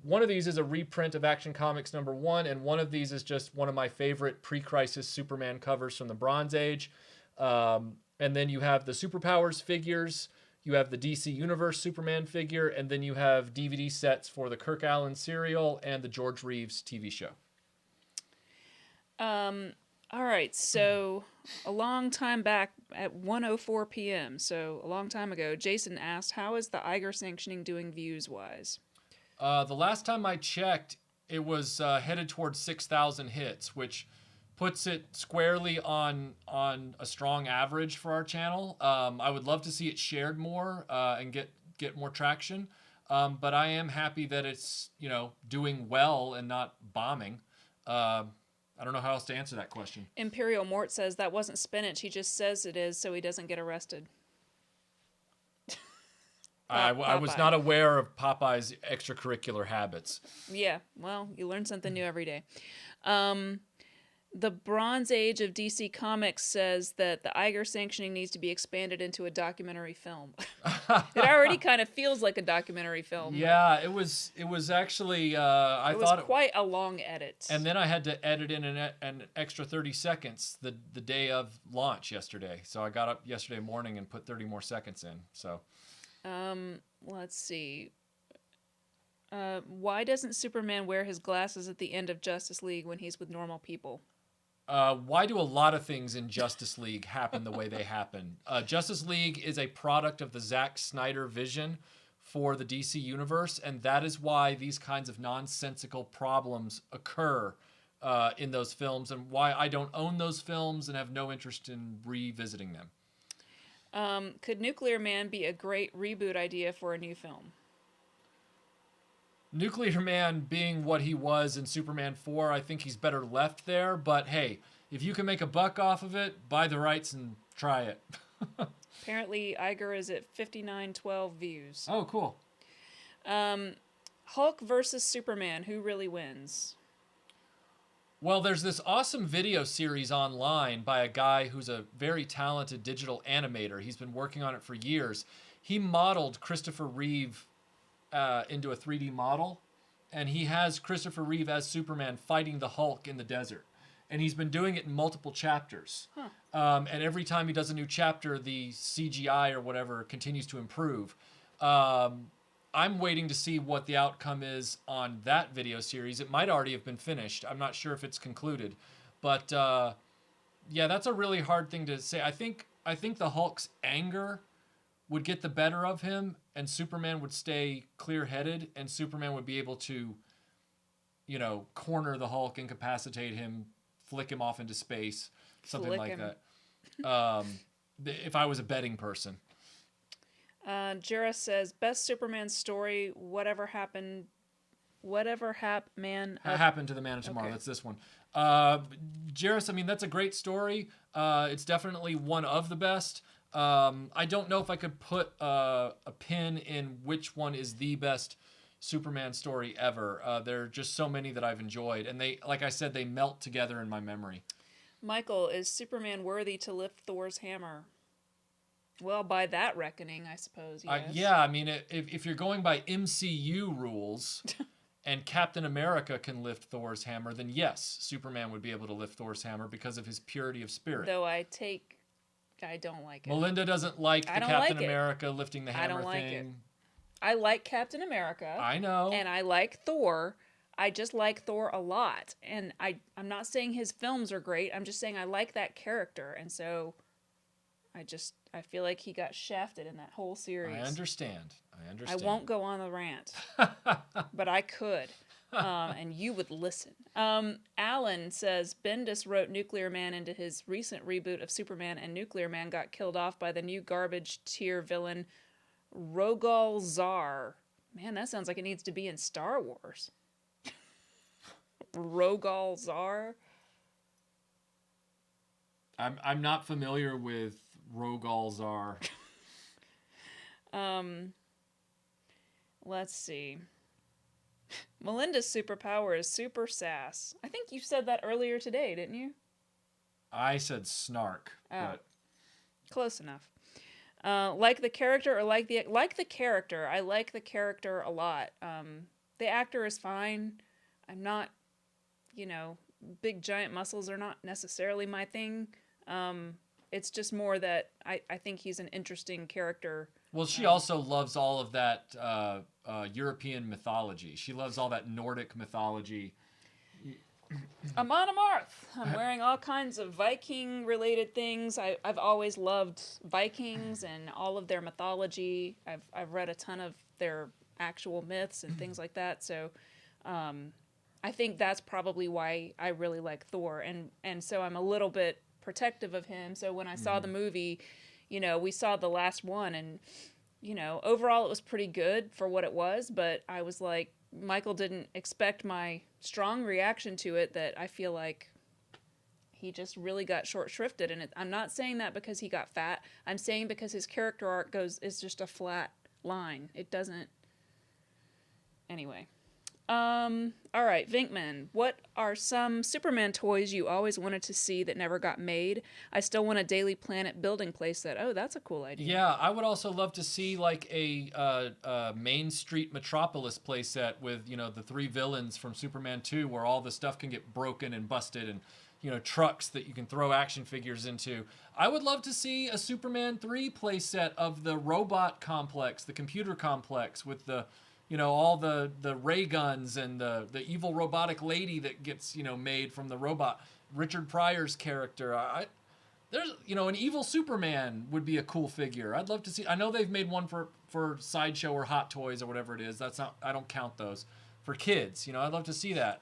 one of these is a reprint of Action Comics #1, and one of these is just one of my favorite pre-crisis Superman covers from the Bronze Age. And then you have the Superpowers figures, you have the DC Universe Superman figure, and then you have DVD sets for the Kirk Alyn serial and the George Reeves TV show. All right, so a long time back at 1:04 p.m., so a long time ago, Jason asked, how is the Iger sanctioning doing views-wise? The last time I checked, it was headed towards 6,000 hits, which puts it squarely on a strong average for our channel. I would love to see it shared more and get more traction, but I am happy that it's doing well and not bombing. I don't know how else to answer that question. Imperial Mort says that wasn't spinach. He just says it is so he doesn't get arrested. I was not aware of Popeye's extracurricular habits. Yeah, well, you learn something new every day. The Bronze Age of DC Comics says that the Iger sanctioning needs to be expanded into a documentary film. It already kind of feels like a documentary film. Yeah, it was actually. I thought it was quite a long edit. And then I had to edit in an extra 30 seconds the day of launch yesterday. So I got up yesterday morning and put 30 more seconds in. So. Let's see. Why doesn't Superman wear his glasses at the end of Justice League when he's with normal people? Why do a lot of things in Justice League happen the way they happen? Justice League is a product of the Zack Snyder vision for the DC Universe, and that is why these kinds of nonsensical problems occur in those films, and why I don't own those films and have no interest in revisiting them. Could Nuclear Man be a great reboot idea for a new film? Nuclear Man being what he was in Superman 4, I think he's better left there. But hey, if you can make a buck off of it, buy the rights and try it. Apparently, Iger is at 5912 views. Oh, cool. Hulk versus Superman, who really wins? Well, there's this awesome video series online by a guy who's a very talented digital animator. He's been working on it for years. He modeled Christopher Reeve into a 3D model, and he has Christopher Reeve as Superman fighting the Hulk in the desert. And he's been doing it in multiple chapters. And every time he does a new chapter, the CGI or whatever continues to improve. I'm waiting to see what the outcome is on that video series. It might already have been finished. I'm not sure if it's concluded. But yeah, that's a really hard thing to say. I think the Hulk's anger would get the better of him, and Superman would stay clear-headed, and Superman would be able to, corner the Hulk, incapacitate him, flick him off into space, something like that. If I was a betting person. Jera says, best Superman story, whatever happened to the Man of Tomorrow. Okay. That's this one. Jairus, I mean, that's a great story. It's definitely one of the best. I don't know if I could put a pin in which one is the best Superman story ever. There are just so many that I've enjoyed, and they, like I said, they melt together in my memory. Michael, is Superman worthy to lift Thor's hammer? Well, by that reckoning, I suppose, yes. Yeah, I mean, if you're going by MCU rules and Captain America can lift Thor's hammer, then yes, Superman would be able to lift Thor's hammer because of his purity of spirit. Though I don't like it. Melinda doesn't like the Captain America lifting the hammer thing. I don't like it. I like Captain America. I know. And I like Thor. I just like Thor a lot. And I'm not saying his films are great. I'm just saying I like that character. And so I feel like he got shafted in that whole series. I understand. I won't go on the rant, but I could, and you would listen. Alan says, Bendis wrote Nuclear Man into his recent reboot of Superman, and Nuclear Man got killed off by the new garbage tier villain, Rogol Zar. Man, that sounds like it needs to be in Star Wars. Rogol Zar? I'm not familiar with Rogol Zar. Let's see. Melinda's superpower is super sass. I think you said that earlier today, didn't you? I said snark. Oh. But... Close enough. Like the character or like the character. I like the character a lot. The actor is fine. I'm not, you know, big giant muscles are not necessarily my thing. It's just more that I think he's an interesting character. Well, she also loves all of that European mythology. She loves all that Nordic mythology. I'm on a Marth. I'm wearing all kinds of Viking related things. I've always loved Vikings and all of their mythology. I've read a ton of their actual myths and things like that. So I think that's probably why I really like Thor. And so I'm a little bit protective of him. So when I saw the movie, you know, we saw the last one and, you know, overall it was pretty good for what it was. But I was like, Michael didn't expect my strong reaction to it, that I feel like he just really got short shrifted. And I'm not saying that because he got fat. I'm saying because his character arc is just a flat line. It doesn't. Anyway. All right, Vinkman, what are some Superman toys you always wanted to see that never got made? I still want a Daily Planet building playset. Oh, that's a cool idea. Yeah, I would also love to see like a Main Street Metropolis playset with, you know, the 3 villains from Superman 2 where all the stuff can get broken and busted and, you know, trucks that you can throw action figures into. I would love to see a Superman 3 playset of the robot complex, the computer complex with the, you know, all the ray guns and the evil robotic lady that gets, you know, made from the robot. Richard Pryor's character. There's, you know, an evil Superman would be a cool figure. I'd love to see. I know they've made one for Sideshow or Hot Toys or whatever it is. That's not. I don't count those for kids. You know, I'd love to see that.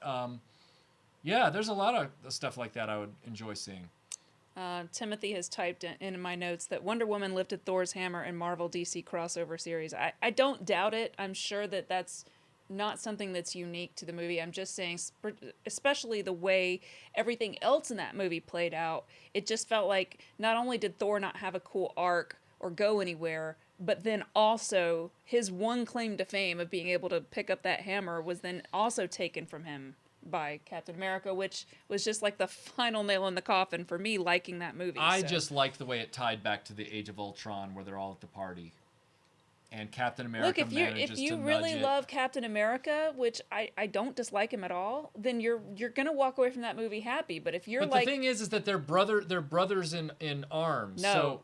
Yeah, there's a lot of stuff like that I would enjoy seeing. Timothy has typed in my notes that Wonder Woman lifted Thor's hammer in Marvel DC crossover series. I don't doubt it. I'm sure that that's not something that's unique to the movie. I'm just saying, especially the way everything else in that movie played out, it just felt like not only did Thor not have a cool arc or go anywhere, but then also his one claim to fame of being able to pick up that hammer was then also taken from him by Captain America, which was just like the final nail in the coffin for me liking that movie. I just liked the way it tied back to the Age of Ultron where they're all at the party. And Captain America if you really love Captain America, which I don't dislike him at all, then you're gonna walk away from that movie happy. But if you're the thing is that they're brothers in arms. No. So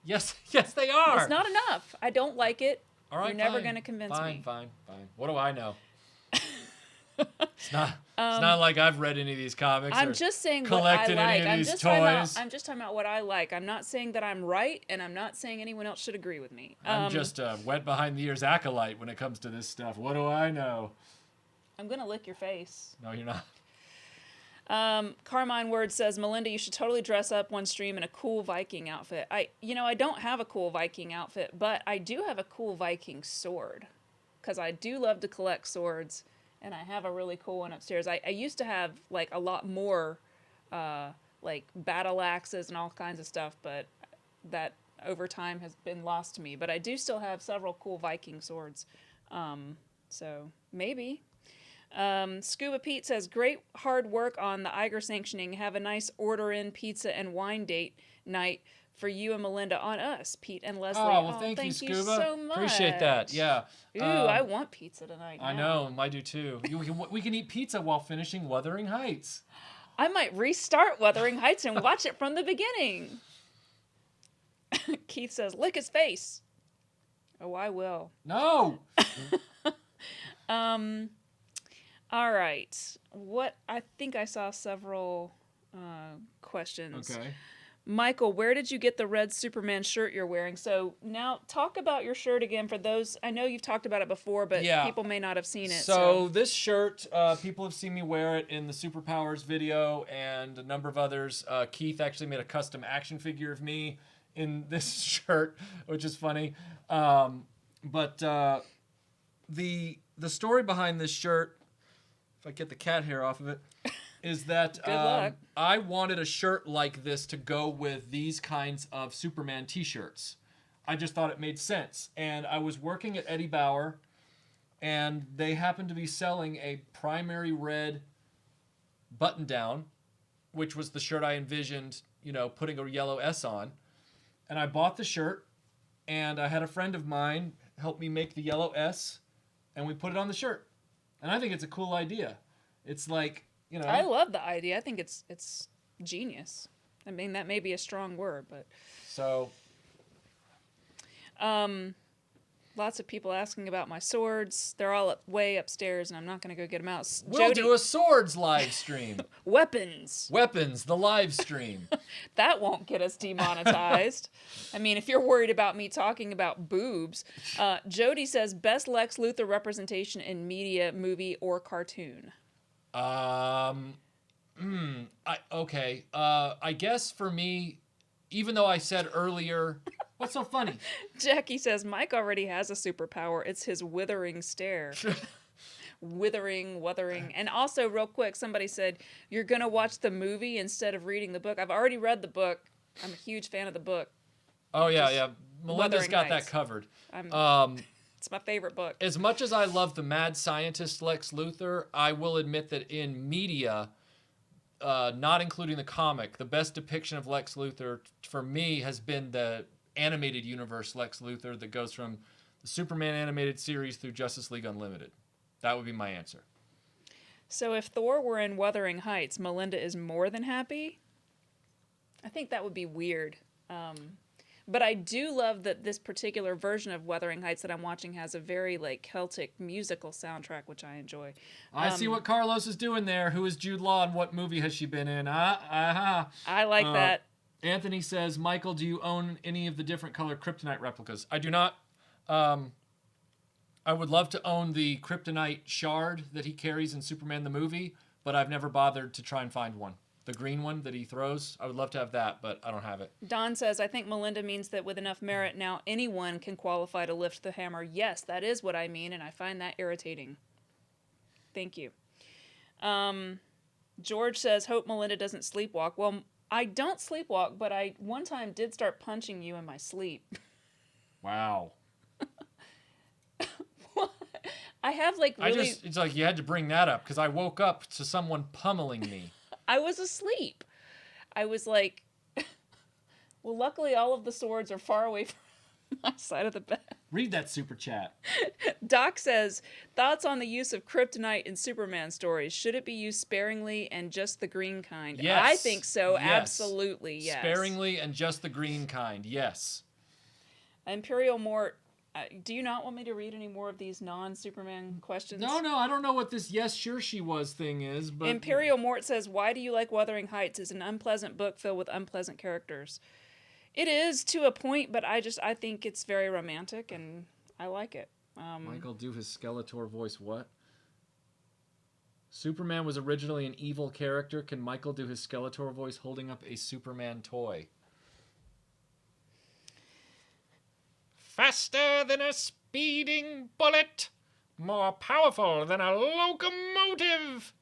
yes, they are. It's not enough. I don't like it. All right, you're never gonna convince me. Fine. What do I know? It's not like I've read any of these comics. I'm just saying what I like. I'm just talking about what I like. I'm not saying that I'm right, and I'm not saying anyone else should agree with me. I'm just a wet behind the ears acolyte when it comes to this stuff. What do I know? I'm gonna lick your face. No, you're not. Carmine Word says, Melinda, you should totally dress up one stream in a cool Viking outfit. I don't have a cool Viking outfit, but I do have a cool Viking sword, because I do love to collect swords. And I have a really cool one upstairs. I used to have like a lot more like battle axes and all kinds of stuff, but that over time has been lost to me. But I do still have several cool Viking swords. So maybe. Scuba Pete says, great hard work on the Iger sanctioning. Have a nice order in pizza and wine date night for you and Melinda on us, Pete and Leslie. Oh, well, thank you, Scuba. So much. Appreciate that. Yeah. Ooh, I want pizza tonight. I know, I do too. We can eat pizza while finishing Wuthering Heights. I might restart Wuthering Heights and watch it from the beginning. Keith says, lick his face. Oh, I will. No. All right. I think I saw several questions. Okay. Michael, where did you get the red Superman shirt you're wearing? So now talk about your shirt again for those. I know you've talked about it before, but people may not have seen it. So this shirt, people have seen me wear it in the Superpowers video and a number of others. Keith actually made a custom action figure of me in this shirt, which is funny. But the story behind this shirt, if I get the cat hair off of it, is that I wanted a shirt like this to go with these kinds of Superman t-shirts. I just thought it made sense. And I was working at Eddie Bauer, and they happened to be selling a primary red button-down, which was the shirt I envisioned, putting a yellow S on. And I bought the shirt, and I had a friend of mine help me make the yellow S, and we put it on the shirt. And I think it's a cool idea. It's like, you know. I love the idea. I think it's genius. I mean, that may be a strong word, but So, lots of people asking about my swords. They're all way upstairs, and I'm not going to go get them out. we'll do a swords live stream. Weapons. Weapons, the live stream. That won't get us demonetized. I mean, if you're worried about me talking about boobs, Jody says best Lex Luthor representation in media, movie, or cartoon. Okay. I guess for me, even though I said earlier, what's so funny? Jackie says Mike already has a superpower. It's his withering stare. Wuthering. And also, real quick, somebody said, you're going to watch the movie instead of reading the book. I've already read the book. I'm a huge fan of the book. Oh, yeah. Melinda's Wuthering got Heights. that covered. It's my favorite book. As much as I love the mad scientist Lex Luthor, I will admit that in media, not including the comic, the best depiction of Lex Luthor for me has been the animated universe Lex Luthor that goes from the Superman animated series through Justice League Unlimited. That would be my answer. So if Thor were in Wuthering Heights, Melinda is more than happy? I think that would be weird. But I do love that this particular version of Wuthering Heights that I'm watching has a very like Celtic musical soundtrack, which I enjoy. I see what Carlos is doing there. Who is Jude Law and what movie has she been in? I like that. Anthony says, Michael, do you own any of the different color kryptonite replicas? I do not. I would love to own the kryptonite shard that he carries in Superman the movie, but I've never bothered to try and find one. The green one that he throws, I would love to have that, but I don't have it. Don says, I think Melinda means that with enough merit now anyone can qualify to lift the hammer. Yes, that is what I mean, and I find that irritating. Thank you. George says, hope Melinda doesn't sleepwalk. Well, I don't sleepwalk, but I one time did start punching you in my sleep. Wow. I have like really... It's like you had to bring that up because I woke up to someone pummeling me. I was asleep. I was like... Well, luckily all of the swords are far away from my side of the bed. Read that super chat. Doc says, thoughts on the use of kryptonite in Superman stories. Should it be used sparingly and just the green kind? Yes. I think so. Yes. Absolutely, yes. Sparingly and just the green kind. Yes. Imperial Mort, do you not want me to read any more of these non-Superman questions? No, I don't know what this yes, sure she was thing is, but... Imperial Mort says, why do you like Wuthering Heights? It's an unpleasant book filled with unpleasant characters. It is to a point, but I think it's very romantic, and I like it. Michael, do his Skeletor voice what? Superman was originally an evil character. Can Michael do his Skeletor voice holding up a Superman toy? Faster than a speeding bullet. More powerful than a locomotive.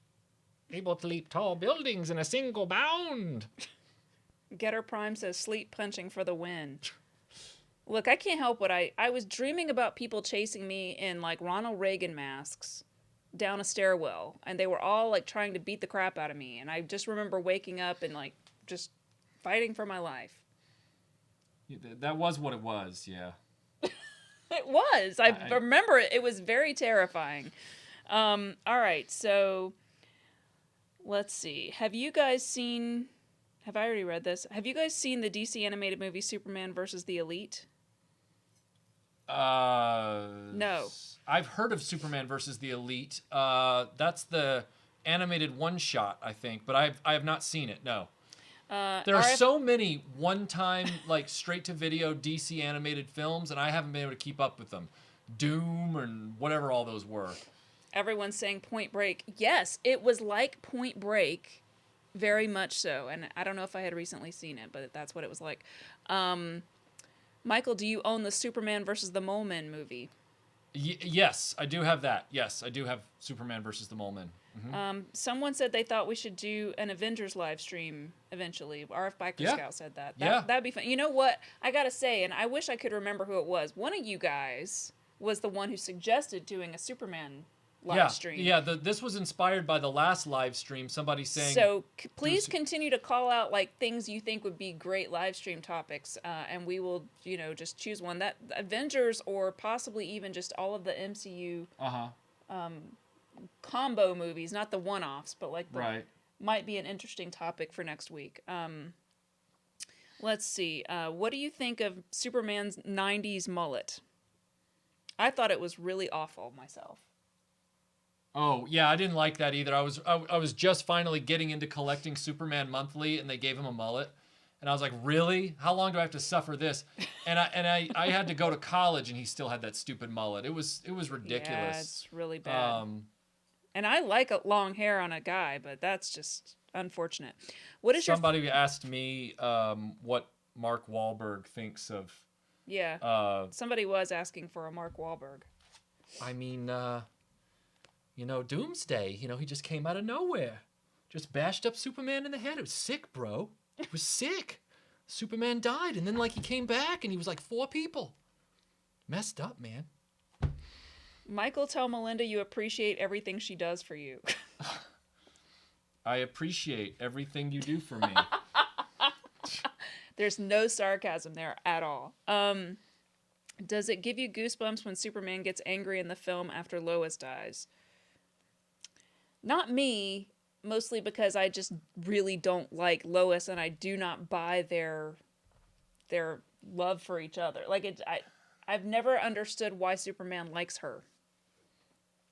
Able to leap tall buildings in a single bound. Getter Prime says, sleep punching for the win. Look, I can't help what I was dreaming about people chasing me in, like, Ronald Reagan masks down a stairwell. And they were all, like, trying to beat the crap out of me. And I just remember waking up and, like, just fighting for my life. That was what it was, yeah. It was. I remember it. It was very terrifying. All right, so let's see. Have you guys seen... Have I already read this? Have you guys seen the DC animated movie Superman versus the Elite? No. I've heard of Superman versus the Elite. That's the animated one-shot, I think, but I have not seen it, no. There are so many one-time, like, straight-to-video DC animated films, and I haven't been able to keep up with them. Doom and whatever all those were. Everyone's saying Point Break. Yes, it was like Point Break, very much so. And I don't know if I had recently seen it, but that's what it was like. Michael, do you own the Superman versus the Mole Men movie? Yes, I do have that. Yes, I do have Superman versus the Mole Men. Mm-hmm. Someone said they thought we should do an Avengers live stream eventually. RF Biker Scout said that. That'd be fun. You know what? I gotta say, and I wish I could remember who it was. One of you guys was the one who suggested doing a Superman live stream. Yeah, this was inspired by the last live stream. Somebody saying... So please continue to call out like things you think would be great live stream topics, and we will, just choose one. That Avengers or possibly even just all of the MCU combo movies, not the one-offs, but like might be an interesting topic for next week. Let's see. What do you think of Superman's 90s mullet? I thought it was really awful myself. Oh, yeah, I didn't like that either. I was just finally getting into collecting Superman monthly, and they gave him a mullet. And I was like, really? How long do I have to suffer this? And I had to go to college, and he still had that stupid mullet. It was ridiculous. Yeah, it's really bad. And I like a long hair on a guy, but that's just unfortunate. Somebody asked me what Mark Wahlberg thinks of... Yeah, somebody was asking for a Mark Wahlberg. I mean, Doomsday, he just came out of nowhere. Just bashed up Superman in the head. It was sick, bro. It was sick. Superman died, and then, he came back, and he was like 4 people. Messed up, man. Michael, tell Melinda you appreciate everything she does for you. I appreciate everything you do for me. There's no sarcasm there at all. Does it give you goosebumps when Superman gets angry in the film after Lois dies? Not me, mostly because I just really don't like Lois, and I do not buy their love for each other. I've never understood why Superman likes her.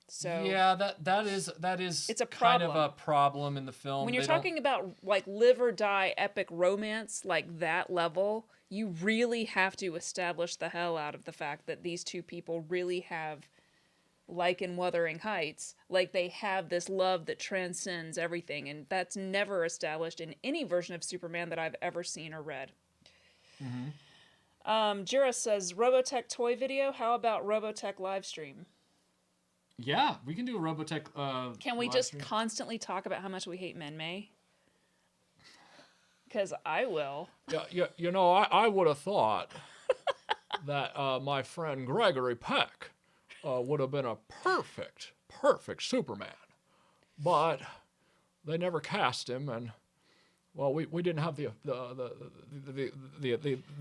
So yeah, that is it's a kind of a problem in the film. When you're talking about live or die epic romance like that level, you really have to establish the hell out of the fact that these two people really have, like in Wuthering Heights, they have this love that transcends everything, and that's never established in any version of Superman that I've ever seen or read. Jira says, Robotech toy video, how about Robotech live stream? Yeah, we can do a Robotech Can we just constantly talk about how much we hate Men-May? Because I will. Yeah, I would have thought that my friend Gregory Peck would have been a perfect Superman. But they never cast him, and well, we didn't have the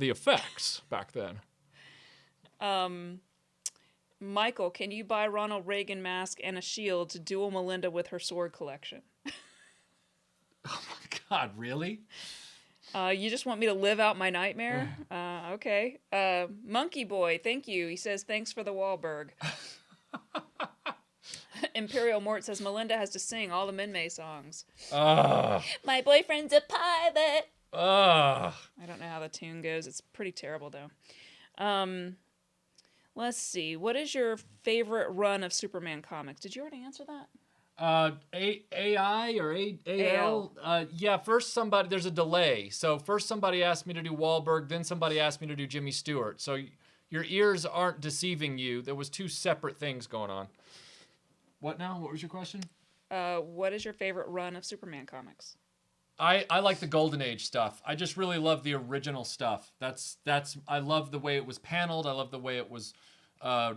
effects back then. Michael, can you buy Ronald Reagan mask and a shield to duel Melinda with her sword collection? Oh my God, really? You just want me to live out my nightmare? Okay. Monkey Boy, thank you. He says, thanks for the Wahlberg. Imperial Mort says, Melinda has to sing all the Men-May songs. My boyfriend's a pilot. I don't know how the tune goes. It's pretty terrible, though. Let's see. What is your favorite run of Superman comics? Did you already answer that? AI or AL? Yeah, first there's a delay. So first somebody asked me to do Wahlberg, then somebody asked me to do Jimmy Stewart. So your ears aren't deceiving you. There was 2 separate things going on. What now? What was your question? What is your favorite run of Superman comics? I like the Golden Age stuff. I just really love the original stuff. I love the way it was paneled. I love the way it was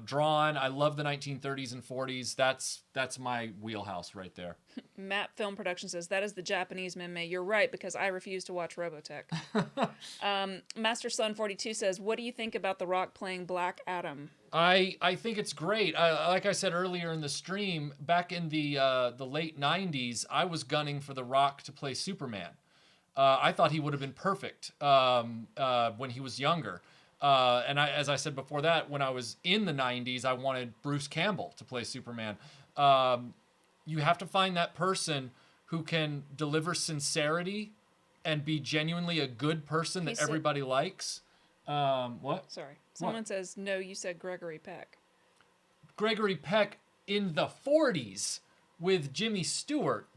drawn. I love the 1930s and 40s. That's my wheelhouse right there. Matt Film Production says, that is the Japanese Men-May. You're right, because I refuse to watch Robotech. Master Sun 42 says, what do you think about The Rock playing Black Adam? I think it's great. Like I said earlier in the stream, back in the late 90s, I was gunning for The Rock to play Superman. I thought he would have been perfect when he was younger. And as I said before that, when I was in the 90s, I wanted Bruce Campbell to play Superman. You have to find that person who can deliver sincerity and be genuinely a good person that everybody likes. What? Sorry. Someone says, no, you said Gregory Peck. Gregory Peck in the 40s with Jimmy Stewart.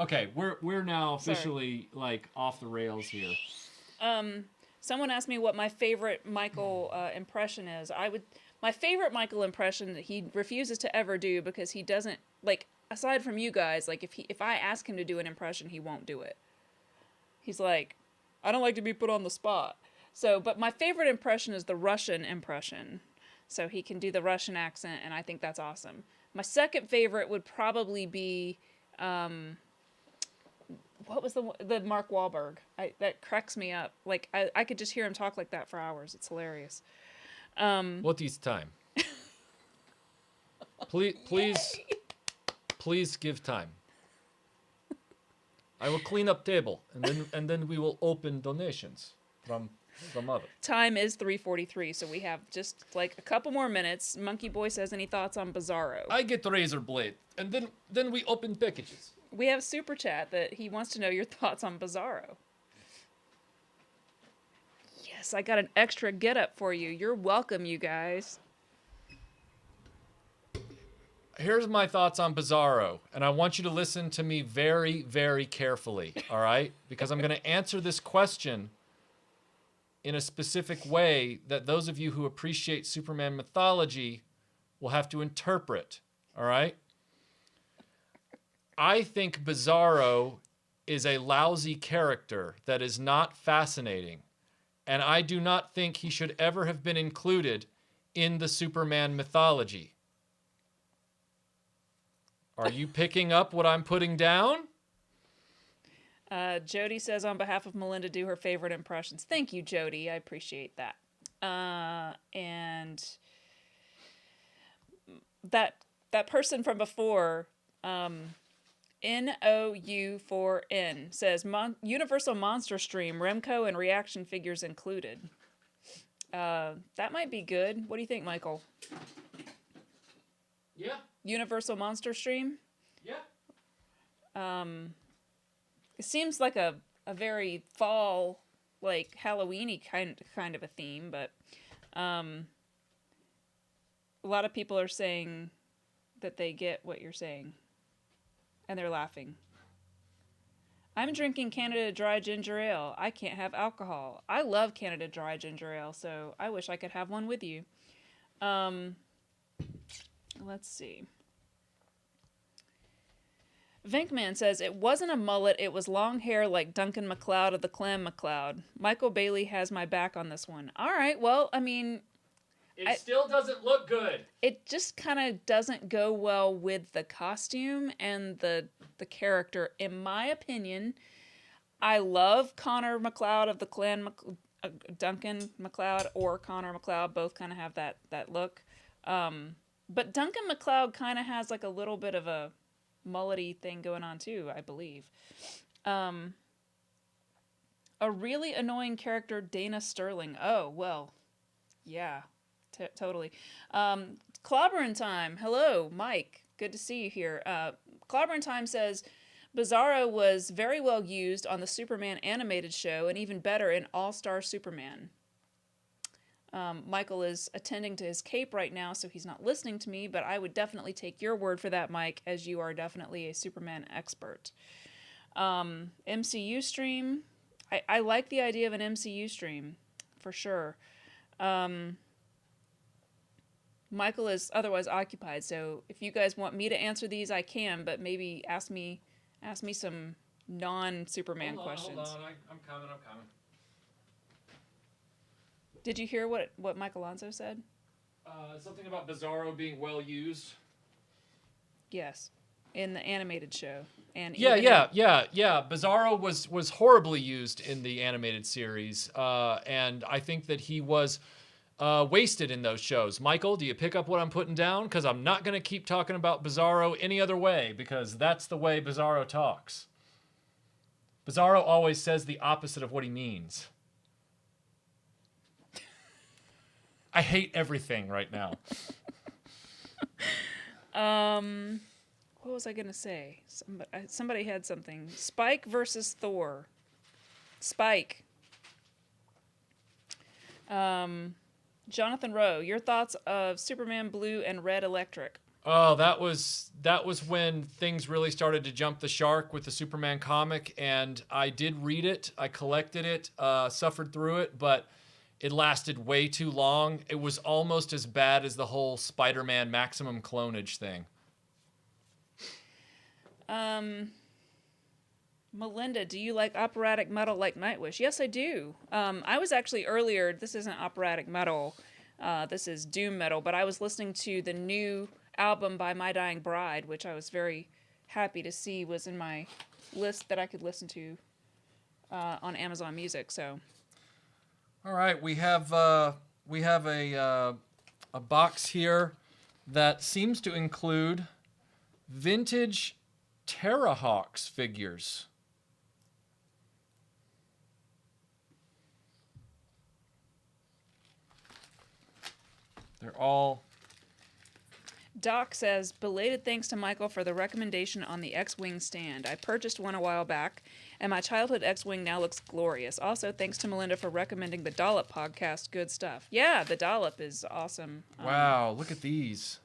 Okay, we're now officially off the rails here. Someone asked me what my favorite Michael impression is. My favorite Michael impression that he refuses to ever do because he doesn't, aside from you guys, if I ask him to do an impression, he won't do it. He's like, I don't like to be put on the spot. So, but my favorite impression is the Russian impression. So he can do the Russian accent, and I think that's awesome. My second favorite would probably be, what was the Mark Wahlberg? That cracks me up. Like I could just hear him talk like that for hours. It's hilarious. What is time? Please give time. I will clean up table, and then we will open donations from other. Time is 3:43, so we have just like a couple more minutes. Monkey Boy says, any thoughts on Bizarro? I get razor blade, and then we open packages. We have super chat that he wants to know your thoughts on Bizarro. Yes, I got an extra get up for you. You're welcome, you guys. Here's my thoughts on Bizarro, and I want you to listen to me very, very carefully, all right? Because I'm going to answer this question in a specific way that those of you who appreciate Superman mythology will have to interpret, all right? I think Bizarro is a lousy character that is not fascinating, and I do not think he should ever have been included in the Superman mythology. Are you picking up what I'm putting down? Jody says, on behalf of Melinda, do her favorite impressions. Thank you, Jody. I appreciate that. And that person from before, NOU4N, says, Universal Monster Stream, Remco and reaction figures included. That might be good. What do you think, Michael? Yeah. Universal Monster Stream? Yeah. It seems like a very fall, like Halloween-y kind of a theme, but a lot of people are saying that they get what you're saying, and they're laughing. I'm drinking Canada Dry Ginger Ale. I can't have alcohol. I love Canada Dry Ginger Ale, so I wish I could have one with you. Let's see. Vinkman says, it wasn't a mullet, it was long hair like Duncan MacLeod of the Clan MacLeod. Michael Bailey has my back on this one. All right, well, I mean... It still doesn't look good. It just kind of doesn't go well with the costume and the character, in my opinion. I love Connor MacLeod of the Clan Duncan MacLeod or Connor MacLeod, both kind of have that look. But Duncan MacLeod kind of has like a little bit of a mullety thing going on too, I believe. A really annoying character, Dana Sterling. Oh, well, yeah, totally. Clobbering Time. Hello, Mike. Good to see you here. Clobbering Time says, Bizarro was very well used on the Superman animated show and even better in All-Star Superman. Michael is attending to his cape right now, so he's not listening to me, but I would definitely take your word for that, Mike, as you are definitely a Superman expert. MCU stream. I like the idea of an MCU stream, for sure. Michael is otherwise occupied, so if you guys want me to answer these, I can, but maybe ask me some non-Superman questions. Hold on. I'm coming. Did you hear what Mike Alonso said? Something about Bizarro being well used. Yes, in the animated show. And Yeah. Bizarro was horribly used in the animated series, and I think that he was wasted in those shows. Michael, do you pick up what I'm putting down? Because I'm not going to keep talking about Bizarro any other way, because that's the way Bizarro talks. Bizarro always says the opposite of what he means. I hate everything right now. What was I going to say? Somebody had something. Spike versus Thor. Spike. Jonathan Rowe, your thoughts of Superman Blue and Red Electric? Oh, that was when things really started to jump the shark with the Superman comic, and I did read it. I collected it, suffered through it, but it lasted way too long. It was almost as bad as the whole Spider-Man maximum clonage thing. Melinda, do you like operatic metal like Nightwish? Yes, I do. I was actually earlier, this isn't operatic metal, this is doom metal, but I was listening to the new album by My Dying Bride, which I was very happy to see was in my list that I could listen to on Amazon Music. So, all right, we have a box here that seems to include vintage Terrahawks figures. They're all... Doc says, belated thanks to Michael for the recommendation on the X-Wing stand. I purchased one a while back, and my childhood X-Wing now looks glorious. Also, thanks to Melinda for recommending the Dollop podcast. Good stuff. Yeah, the Dollop is awesome. Wow, look at these.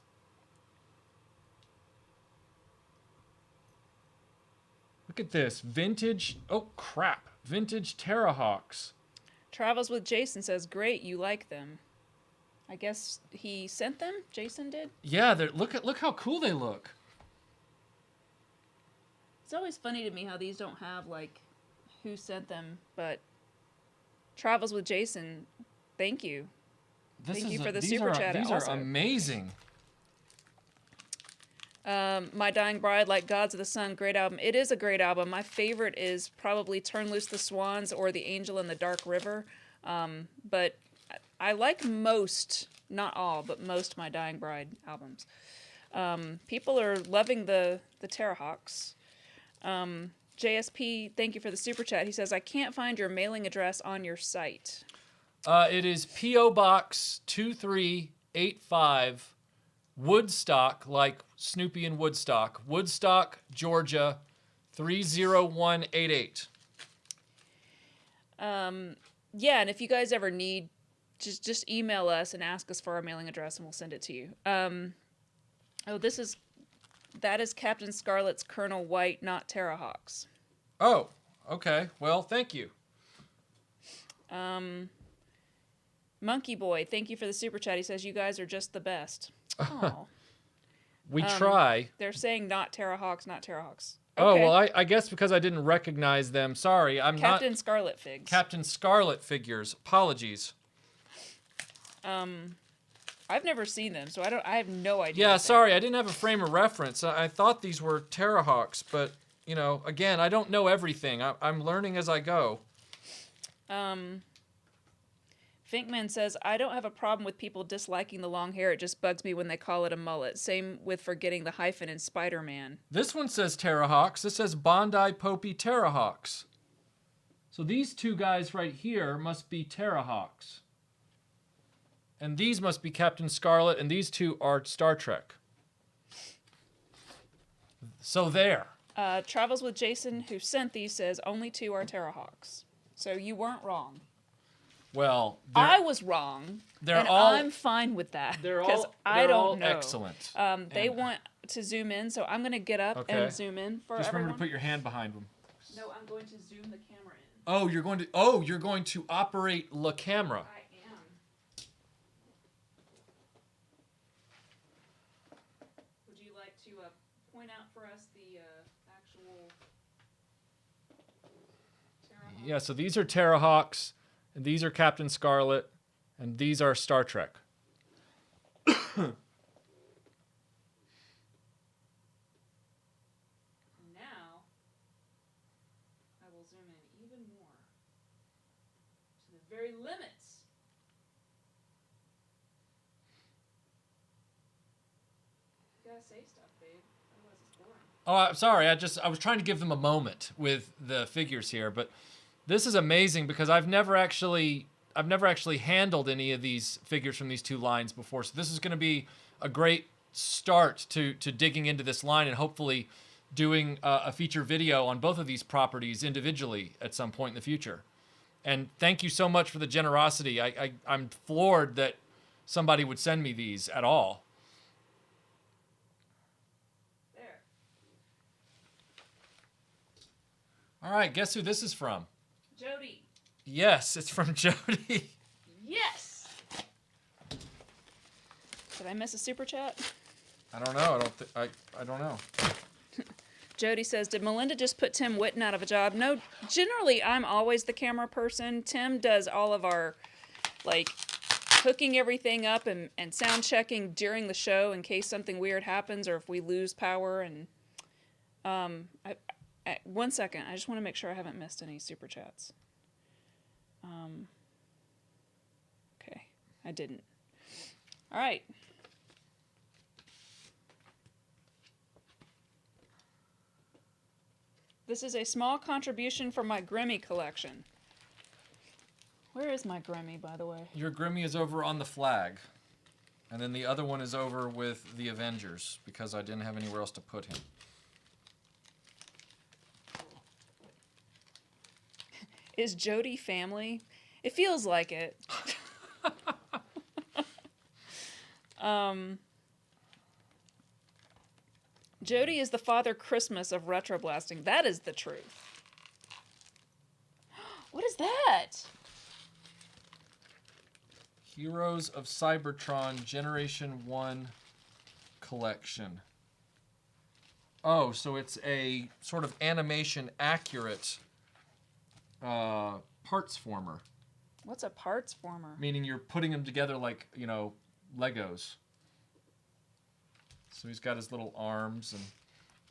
Look at this. Vintage... Oh, crap. Vintage Terrahawks. Travels with Jason says, great, you like them. I guess he sent them? Jason did? Yeah, look how cool they look. It's always funny to me how these don't have, like, who sent them, but Travels with Jason, thank you. Thank you for the super chat. These are amazing. My Dying Bride, like Gods of the Sun, great album. It is a great album. My favorite is probably Turn Loose the Swans or The Angel in the Dark River. But I like most, not all, but most My Dying Bride albums. People are loving the Terrahawks. JSP, thank you for the super chat. He says, I can't find your mailing address on your site. It is P.O. Box 2385, Woodstock, like Snoopy in Woodstock, Georgia 30188. Yeah, and if you guys ever need, just email us and ask us for our mailing address, and we'll send it to you. That is Captain Scarlet's Colonel White, not Terrahawks. Oh, okay. Well, thank you. Monkey Boy, thank you for the super chat. He says, you guys are just the best. Oh. We try. They're saying not Terrahawks, not Terrahawks. Oh, Okay. well, I guess because I didn't recognize them. Sorry, I'm not... Captain Scarlet figs. Captain Scarlet figures. Apologies. I've never seen them, so I have no idea. Yeah, sorry, I didn't have a frame of reference. I thought these were Terrahawks, but, you know, again, I don't know everything. I'm learning as I go. Finkman says, I don't have a problem with people disliking the long hair. It just bugs me when they call it a mullet. Same with forgetting the hyphen in Spider-Man. This one says Terrahawks. This says Bondi Popey Terrahawks. So these two guys right here must be Terrahawks. And these must be Captain Scarlet, and these two are Star Trek. So there. Travels with Jason, who sent these, says only two are Terrahawks. So you weren't wrong. Well, I was wrong, and I'm fine with that. Because I don't know. Excellent. They want to zoom in, so I'm going to get up and zoom in for Just everyone. remember to put your hand behind them. No, I'm going to zoom the camera in. Oh, you're going to operate the camera. I am. Would you like to point out for us the actual Terrahawks? Yeah, so these are Terrahawks. And these are Captain Scarlet, and these are Star Trek. Now, I will zoom in even more to the very limits. You gotta say stuff, babe. Otherwise it's boring. Oh, I'm sorry. I was trying to give them a moment with the figures here, but this is amazing because I've never actually handled any of these figures from these two lines before. So this is going to be a great start to digging into this line and hopefully doing a feature video on both of these properties individually at some point in the future. And thank you so much for the generosity. I'm floored that somebody would send me these at all. There. All right, guess who this is from? Jody. Yes, it's from Jody. Yes. Did I miss a super chat? I don't know. I don't know. Jody says, did Melinda just put Tim Witten out of a job? No, generally I'm always the camera person. Tim does all of our, like, hooking everything up and sound checking during the show in case something weird happens or if we lose power. And 1 second, I just want to make sure I haven't missed any super chats. Okay, I didn't. All right. This is a small contribution from my Grimmy collection. Where is my Grimmy, by the way? Your Grimmy is over on the flag. And then the other one is over with the Avengers, because I didn't have anywhere else to put him. Is Jody family? It feels like it. Jody is the Father Christmas of RetroBlasting. That is the truth. What is that? Heroes of Cybertron Generation 1 collection. Oh, so it's a sort of animation accurate parts former. What's a parts former? Meaning you're putting them together like, you know, Legos. So he's got his little arms and...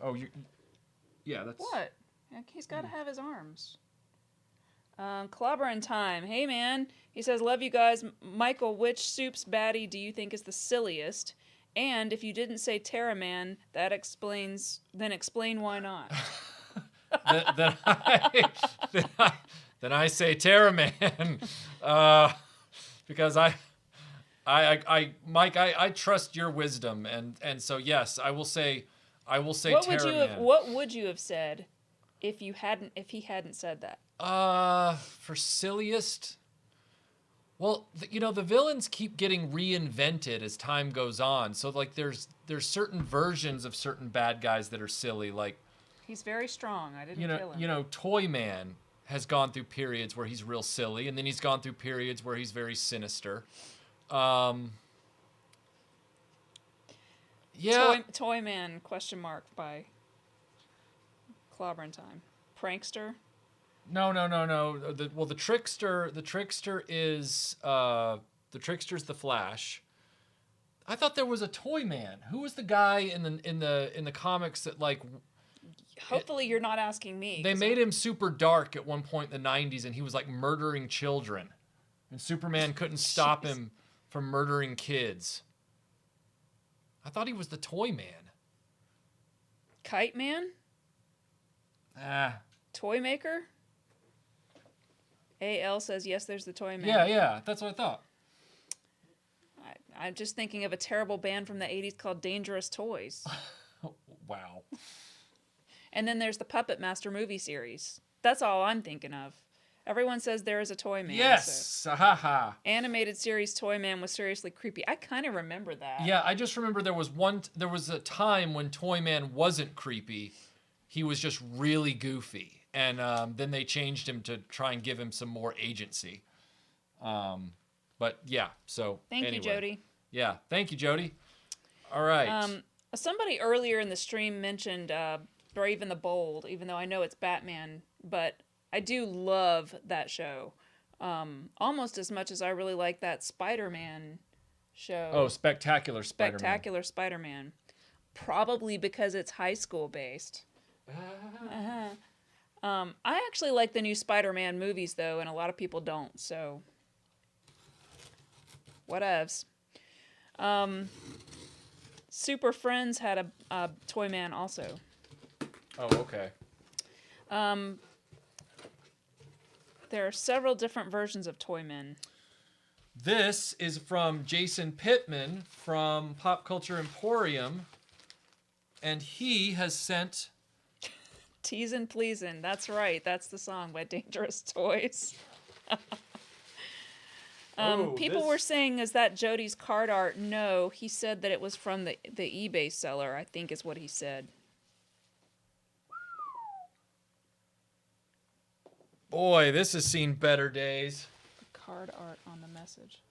Oh, yeah, that's... What? He's got to have his arms. Clobbering time. Hey, man. He says, love you guys. Michael, which Soup's baddie do you think is the silliest? And if you didn't say Terra Man, that explains... Then explain why not. then I say Terra Man. Because Mike, I trust your wisdom, and so yes, I will say Terra Man. What would you have said if he hadn't said that? For silliest, well, you know, the villains keep getting reinvented as time goes on. So like, there's certain versions of certain bad guys that are silly. Like, he's very strong. I didn't kill him. You know, Toy Man has gone through periods where he's real silly, and then he's gone through periods where he's very sinister. Yeah. Toy Man ? By Clobbering Time. Prankster. No. The trickster is the trickster's the Flash. I thought there was a Toy Man. Who was the guy in the comics that like? Hopefully you're not asking me. They made him super dark at one point in the 90s, and he was like murdering children, and Superman couldn't stop him from murdering kids. I thought he was the Toy Man. Kite Man? Toy Maker? AL says, yes, there's the Toy Man. Yeah, that's what I thought. I'm just thinking of a terrible band from the 80s called Dangerous Toys. Wow. And then there's the Puppet Master movie series. That's all I'm thinking of. Everyone says there is a Toy Man. Yes, so. ha. Animated series Toy Man was seriously creepy. I kind of remember that. Yeah, I just remember there was a time when Toy Man wasn't creepy. He was just really goofy. And then they changed him to try and give him some more agency. But yeah, so Thank you, Jody. Yeah, thank you, Jody. All right. Somebody earlier in the stream mentioned Brave and the Bold, even though I know it's Batman, but I do love that show. Almost as much as I really like that Spider-Man show. Oh, Spectacular Spider-Man. Spectacular Spider-Man. Probably because it's high school based. I actually like the new Spider-Man movies, though, and a lot of people don't, so... Whatevs. Super Friends had a Toy Man also. Oh, okay. There are several different versions of Toy Men. This is from Jason Pittman from Pop Culture Emporium, and he has sent... Teasin' Pleasin'. That's right. That's the song by Dangerous Toys. People were saying, is that Jody's card art? No, he said that it was from the eBay seller, I think is what he said. Boy, this has seen better days. Card art on the message.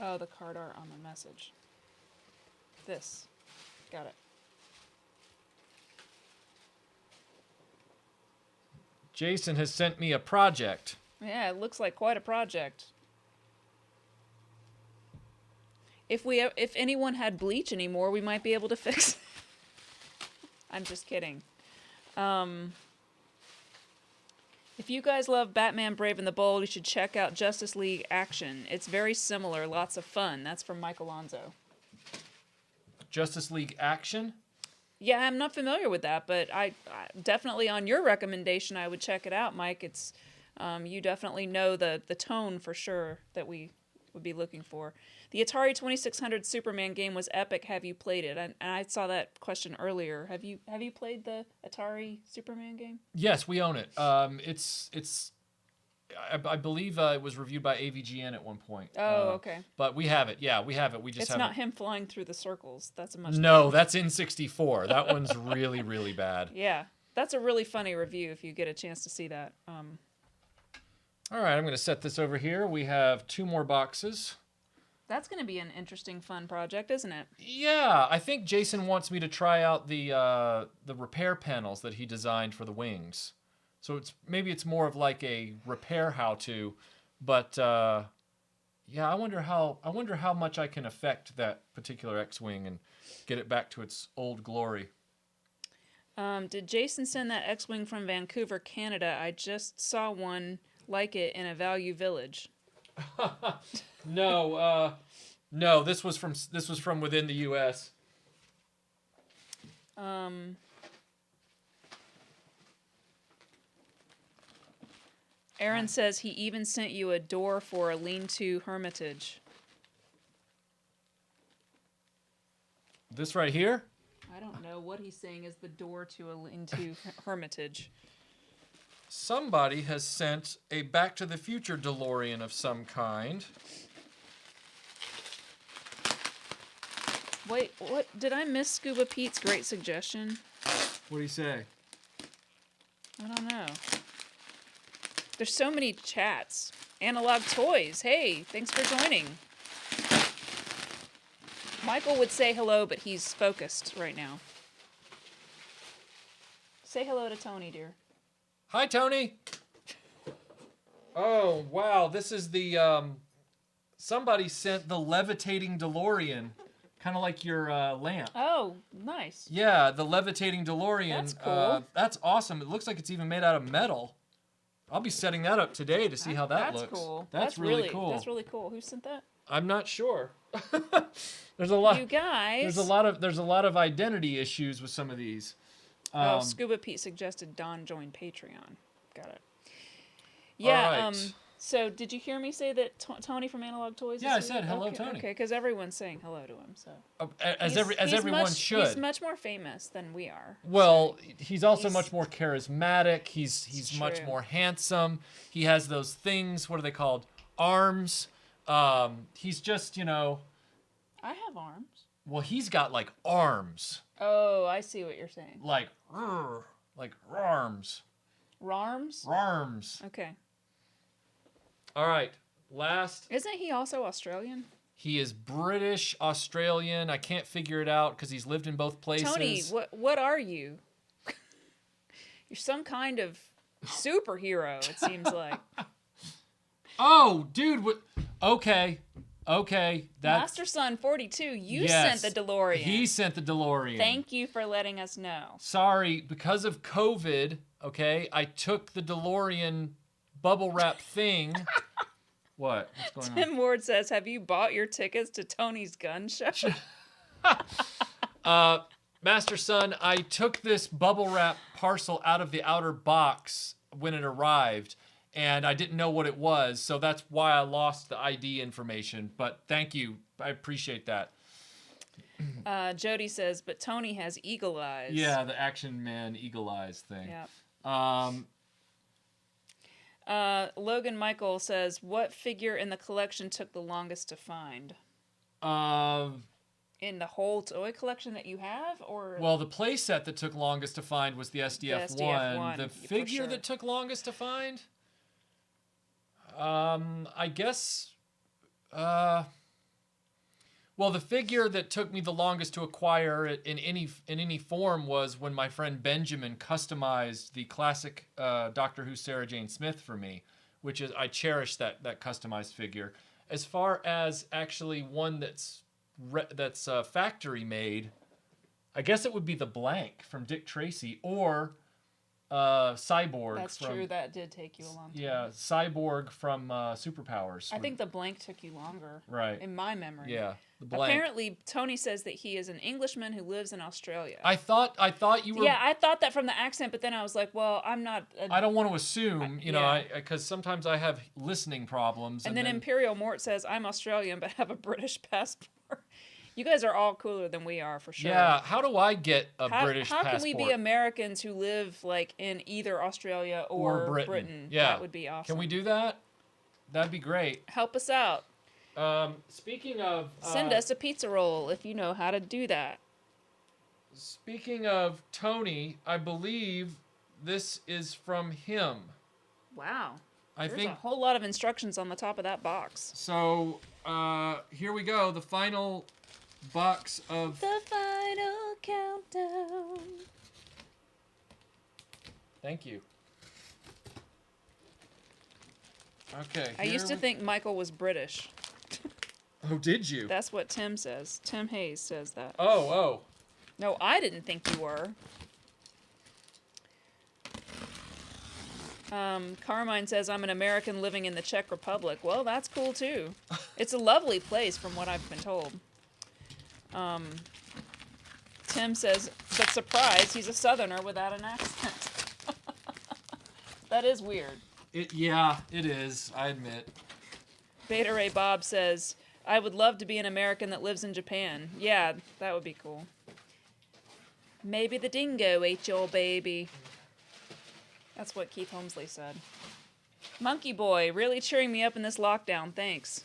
Oh, the card art on the message. This. Got it. Jason has sent me a project. Yeah, it looks like quite a project. If anyone had bleach anymore, we might be able to fix it. I'm just kidding. If you guys love Batman Brave and the Bold, you should check out Justice League Action. It's very similar, lots of fun. That's from Mike Alonso. Justice League Action? Yeah, I'm not familiar with that, but I definitely on your recommendation, I would check it out, Mike. It's you definitely know the tone for sure that we would be looking for. The Atari 2600 Superman game was epic. Have you played it? And I saw that question earlier. Have you played the Atari Superman game? Yes, we own it. I believe it was reviewed by AVGN at one point. Oh, okay. But we have it. Yeah, we have it. We just it's haven't. not him flying through the circles. That's a much No, that's in 64. That one's really, really bad. Yeah, that's a really funny review if you get a chance to see that. All right, I'm going to set this over here. We have 2 more boxes. That's going to be an interesting, fun project, isn't it? Yeah, I think Jason wants me to try out the repair panels that he designed for the wings. So maybe it's more of like a repair how-to, but yeah, I wonder how much I can affect that particular X-wing and get it back to its old glory. Did Jason send that X-wing from Vancouver, Canada? I just saw one like it in a Value Village. No, this was from within the U.S. Aaron says he even sent you a door for a lean-to hermitage. This right here? I don't know what he's saying is the door to a lean-to hermitage. Somebody has sent a Back to the Future DeLorean of some kind. Wait, what? Did I miss Scuba Pete's great suggestion? What do you say? I don't know. There's so many chats. Analog Toys. Hey, thanks for joining. Michael would say hello, but he's focused right now. Say hello to Tony, dear. Hi, Tony. Oh, wow. This is the, somebody sent the levitating DeLorean. Kind of like your lamp. Oh, nice. Yeah, the levitating DeLorean. That's cool. That's awesome. It looks like it's even made out of metal. I'll be setting that up today to see how that looks. That's cool. That's really cool. That's really cool. Who sent that? I'm not sure. There's a lot. You guys. There's a lot of identity issues with some of these. Scuba Pete suggested Don join Patreon. Got it. Yeah. Right. So did you hear me say that Tony from Analog Toys? Yeah, I is said hello, okay, Tony. Okay, because everyone's saying hello to him. So as everyone should. He's much more famous than we are. Well, he's also much more charismatic. He's much true. more handsome. He has those things. What are they called? Arms. He's just, I have arms. Well, he's got like arms. Oh, I see what you're saying. Like arms. Rarms? Arms. Okay. All right. Last. Isn't he also Australian? He is British, Australian. I can't figure it out because he's lived in both places. Tony, what are you? You're some kind of superhero, it seems like. Oh, dude. Okay. Master Son 42, you sent the DeLorean. He sent the DeLorean. Thank you for letting us know. Sorry, because of COVID, okay, I took the DeLorean bubble wrap thing. What? What's going on? Tim Ward says, have you bought your tickets to Tony's gun show? Master Son, I took this bubble wrap parcel out of the outer box when it arrived, and I didn't know what it was, so that's why I lost the ID information. But thank you. I appreciate that. Jody says, but Tony has eagle eyes. Yeah, the Action Man eagle eyes thing. Yeah. Logan Michael says, what figure in the collection took the longest to find? In the whole toy collection that you have, or? Well, the play set that took longest to find was the SDF-1. The figure that took longest to find? I guess... well, the figure that took me the longest to acquire it in any form was when my friend Benjamin customized the classic Doctor Who Sarah Jane Smith for me, which is I cherish that customized figure. As far as actually one that's factory made, I guess it would be the Blank from Dick Tracy or Cyborg. That's from, true. That did take you a long time. Yeah, Cyborg from Superpowers. I think the Blank took you longer. Right. In my memory. Yeah, the Blank. Apparently, Tony says that he is an Englishman who lives in Australia. I thought you were. Yeah, I thought that from the accent, but then I was like, well, I'm not. I don't want to assume, because sometimes I have listening problems. And then Imperial Mort says, I'm Australian, but have a British passport. You guys are all cooler than we are, for sure. Yeah, how do I get a British passport? How can we be Americans who live like in either Australia or Britain? Yeah. That would be awesome. Can we do that? That'd be great. Help us out. Speaking of... Send us a pizza roll if you know how to do that. Speaking of Tony, I believe this is from him. Wow. There's a whole lot of instructions on the top of that box. So, here we go. The final box of... The final countdown. Thank you. Okay. I used to think Michael was British. Oh, did you? That's what Tim says. Tim Hayes says that. Oh. No, I didn't think you were. Carmine says, I'm an American living in the Czech Republic. Well, that's cool, too. It's a lovely place, from what I've been told. Tim says, but surprise, he's a Southerner without an accent. That is weird. Yeah, it is, I admit. Beta Ray Bob says, I would love to be an American that lives in Japan. Yeah, that would be cool. Maybe the dingo ate your baby. That's what Keith Holmesley said. Monkey Boy, really cheering me up in this lockdown, thanks.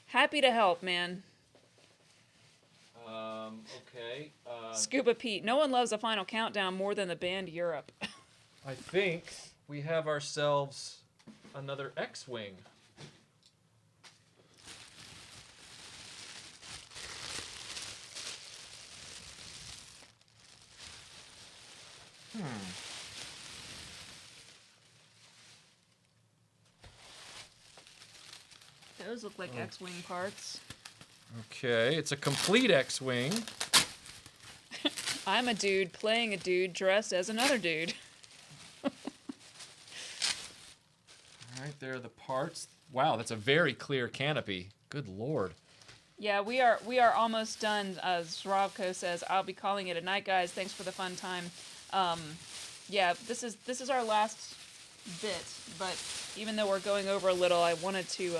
Happy to help, man. Okay. Scuba Pete, no one loves a final countdown more than the band Europe. I think we have ourselves another X-Wing. Those look like X-Wing parts. Okay, it's a complete X-Wing. I'm a dude playing a dude dressed as another dude. All right, there are the parts. Wow, that's a very clear canopy. Good Lord. Yeah, we are almost done. As Zravko says, I'll be calling it a night, guys. Thanks for the fun time. Yeah, this is our last bit, but even though we're going over a little, I wanted to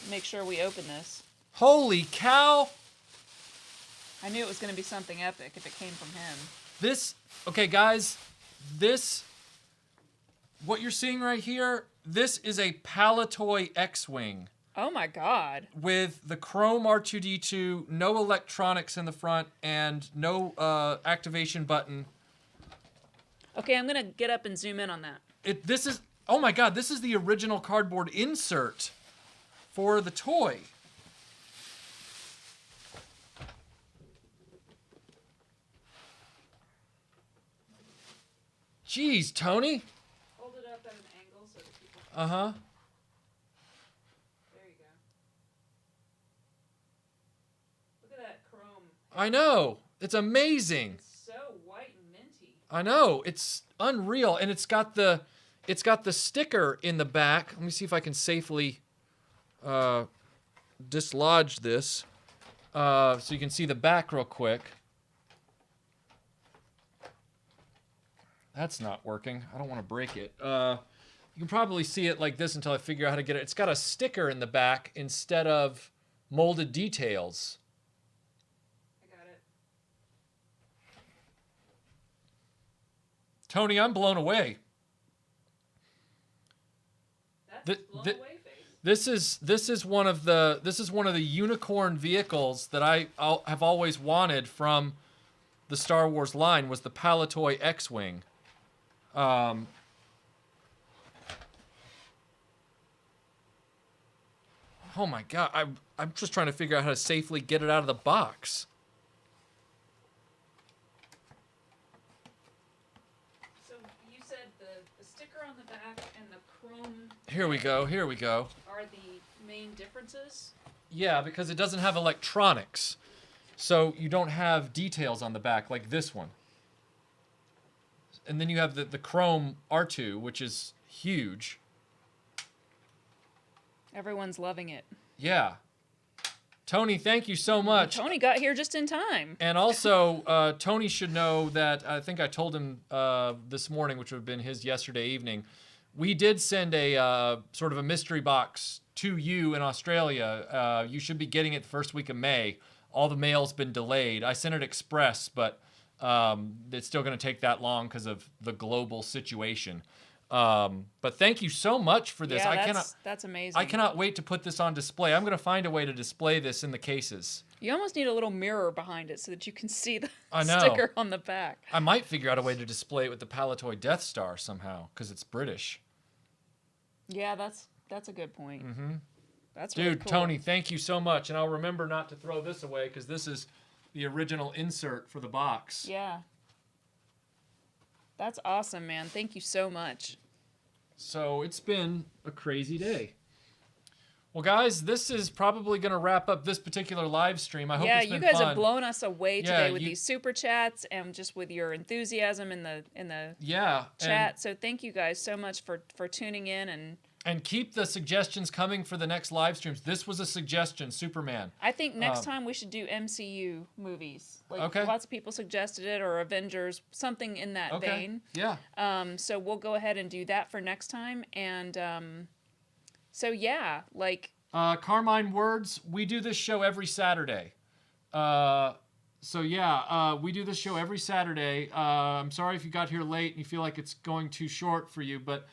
make sure we open this. Holy cow! I knew it was going to be something epic if it came from him. Okay, guys, what you're seeing right here, this is a Palitoy X-Wing. Oh my God. With the chrome R2-D2, no electronics in the front, and no activation button. Okay, I'm going to get up and zoom in on that. Oh my God, this is the original cardboard insert for the toy. Jeez, Tony. Hold it up at an angle so that people can... Uh-huh. There you go. Look at that chrome. I know. It's amazing. It's so white and minty. I know. It's unreal. And it's got the sticker in the back. Let me see if I can safely dislodge this. So you can see the back real quick. That's not working. I don't want to break it. You can probably see it like this until I figure out how to get it. It's got a sticker in the back instead of molded details. I got it. Tony, I'm blown away. That's blown away face. This is one of the unicorn vehicles that I have always wanted from the Star Wars line, was the Palitoy X-Wing. Oh my God, I'm just trying to figure out how to safely get it out of the box. So you said the sticker on the back and the chrome Here we go. are the main differences. Yeah, because it doesn't have electronics. So you don't have details on the back like this one. And then you have the chrome R2, which is huge. Everyone's loving it. Yeah. Tony, thank you so much. Tony got here just in time. And also, Tony should know that I think I told him this morning, which would have been his yesterday evening, we did send a sort of a mystery box to you in Australia. You should be getting it the first week of May. All the mail's been delayed. I sent it express, but it's still going to take that long because of the global situation. But thank you so much for this. Yeah, that's amazing. I cannot wait to put this on display. I'm going to find a way to display this in the cases. You almost need a little mirror behind it so that you can see the I know. sticker on the back. I might figure out a way to display it with the Palatoy Death Star somehow because it's British. Yeah, that's a good point. Mm-hmm. That's Dude, really cool. Tony, thank you so much. And I'll remember not to throw this away because this is the original insert for the box. Yeah. That's awesome, man. Thank you so much. So it's been a crazy day. Well, guys, this is probably going to wrap up this particular live stream. I hope it's been you guys fun. have blown us away today with you- these super chats and just with your enthusiasm in the Yeah. chat. So thank you guys so much for tuning in And keep the suggestions coming for the next live streams. This was a suggestion, Superman. I think next time we should do MCU movies. Like Okay. lots of people suggested it, or Avengers, something in that vein. Yeah. So we'll go ahead and do that for next time. And so yeah, like Carmine Words, we do this show every Saturday. We do this show every Saturday. I'm sorry if you got here late and you feel like it's going too short for you, but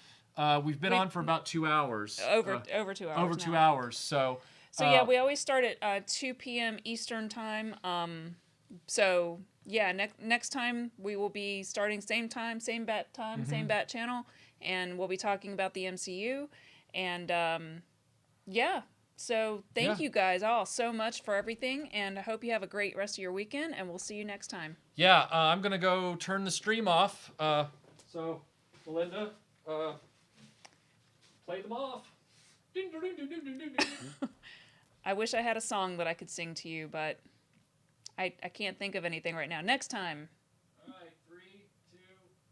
we've been on for about 2 hours. over 2 hours. Over 2 now. hours. So yeah, we always start at 2 p.m. Eastern time. So yeah, next time we will be starting same time, same bat time, same bat channel, and we'll be talking about the MCU. And yeah, so thank you guys all so much for everything, and I hope you have a great rest of your weekend, and we'll see you next time. Yeah, I'm gonna go turn the stream off. So Melinda, play them off. Ding, ding, ding, ding, ding, ding, ding. I wish I had a song that I could sing to you, but I can't think of anything right now. Next time.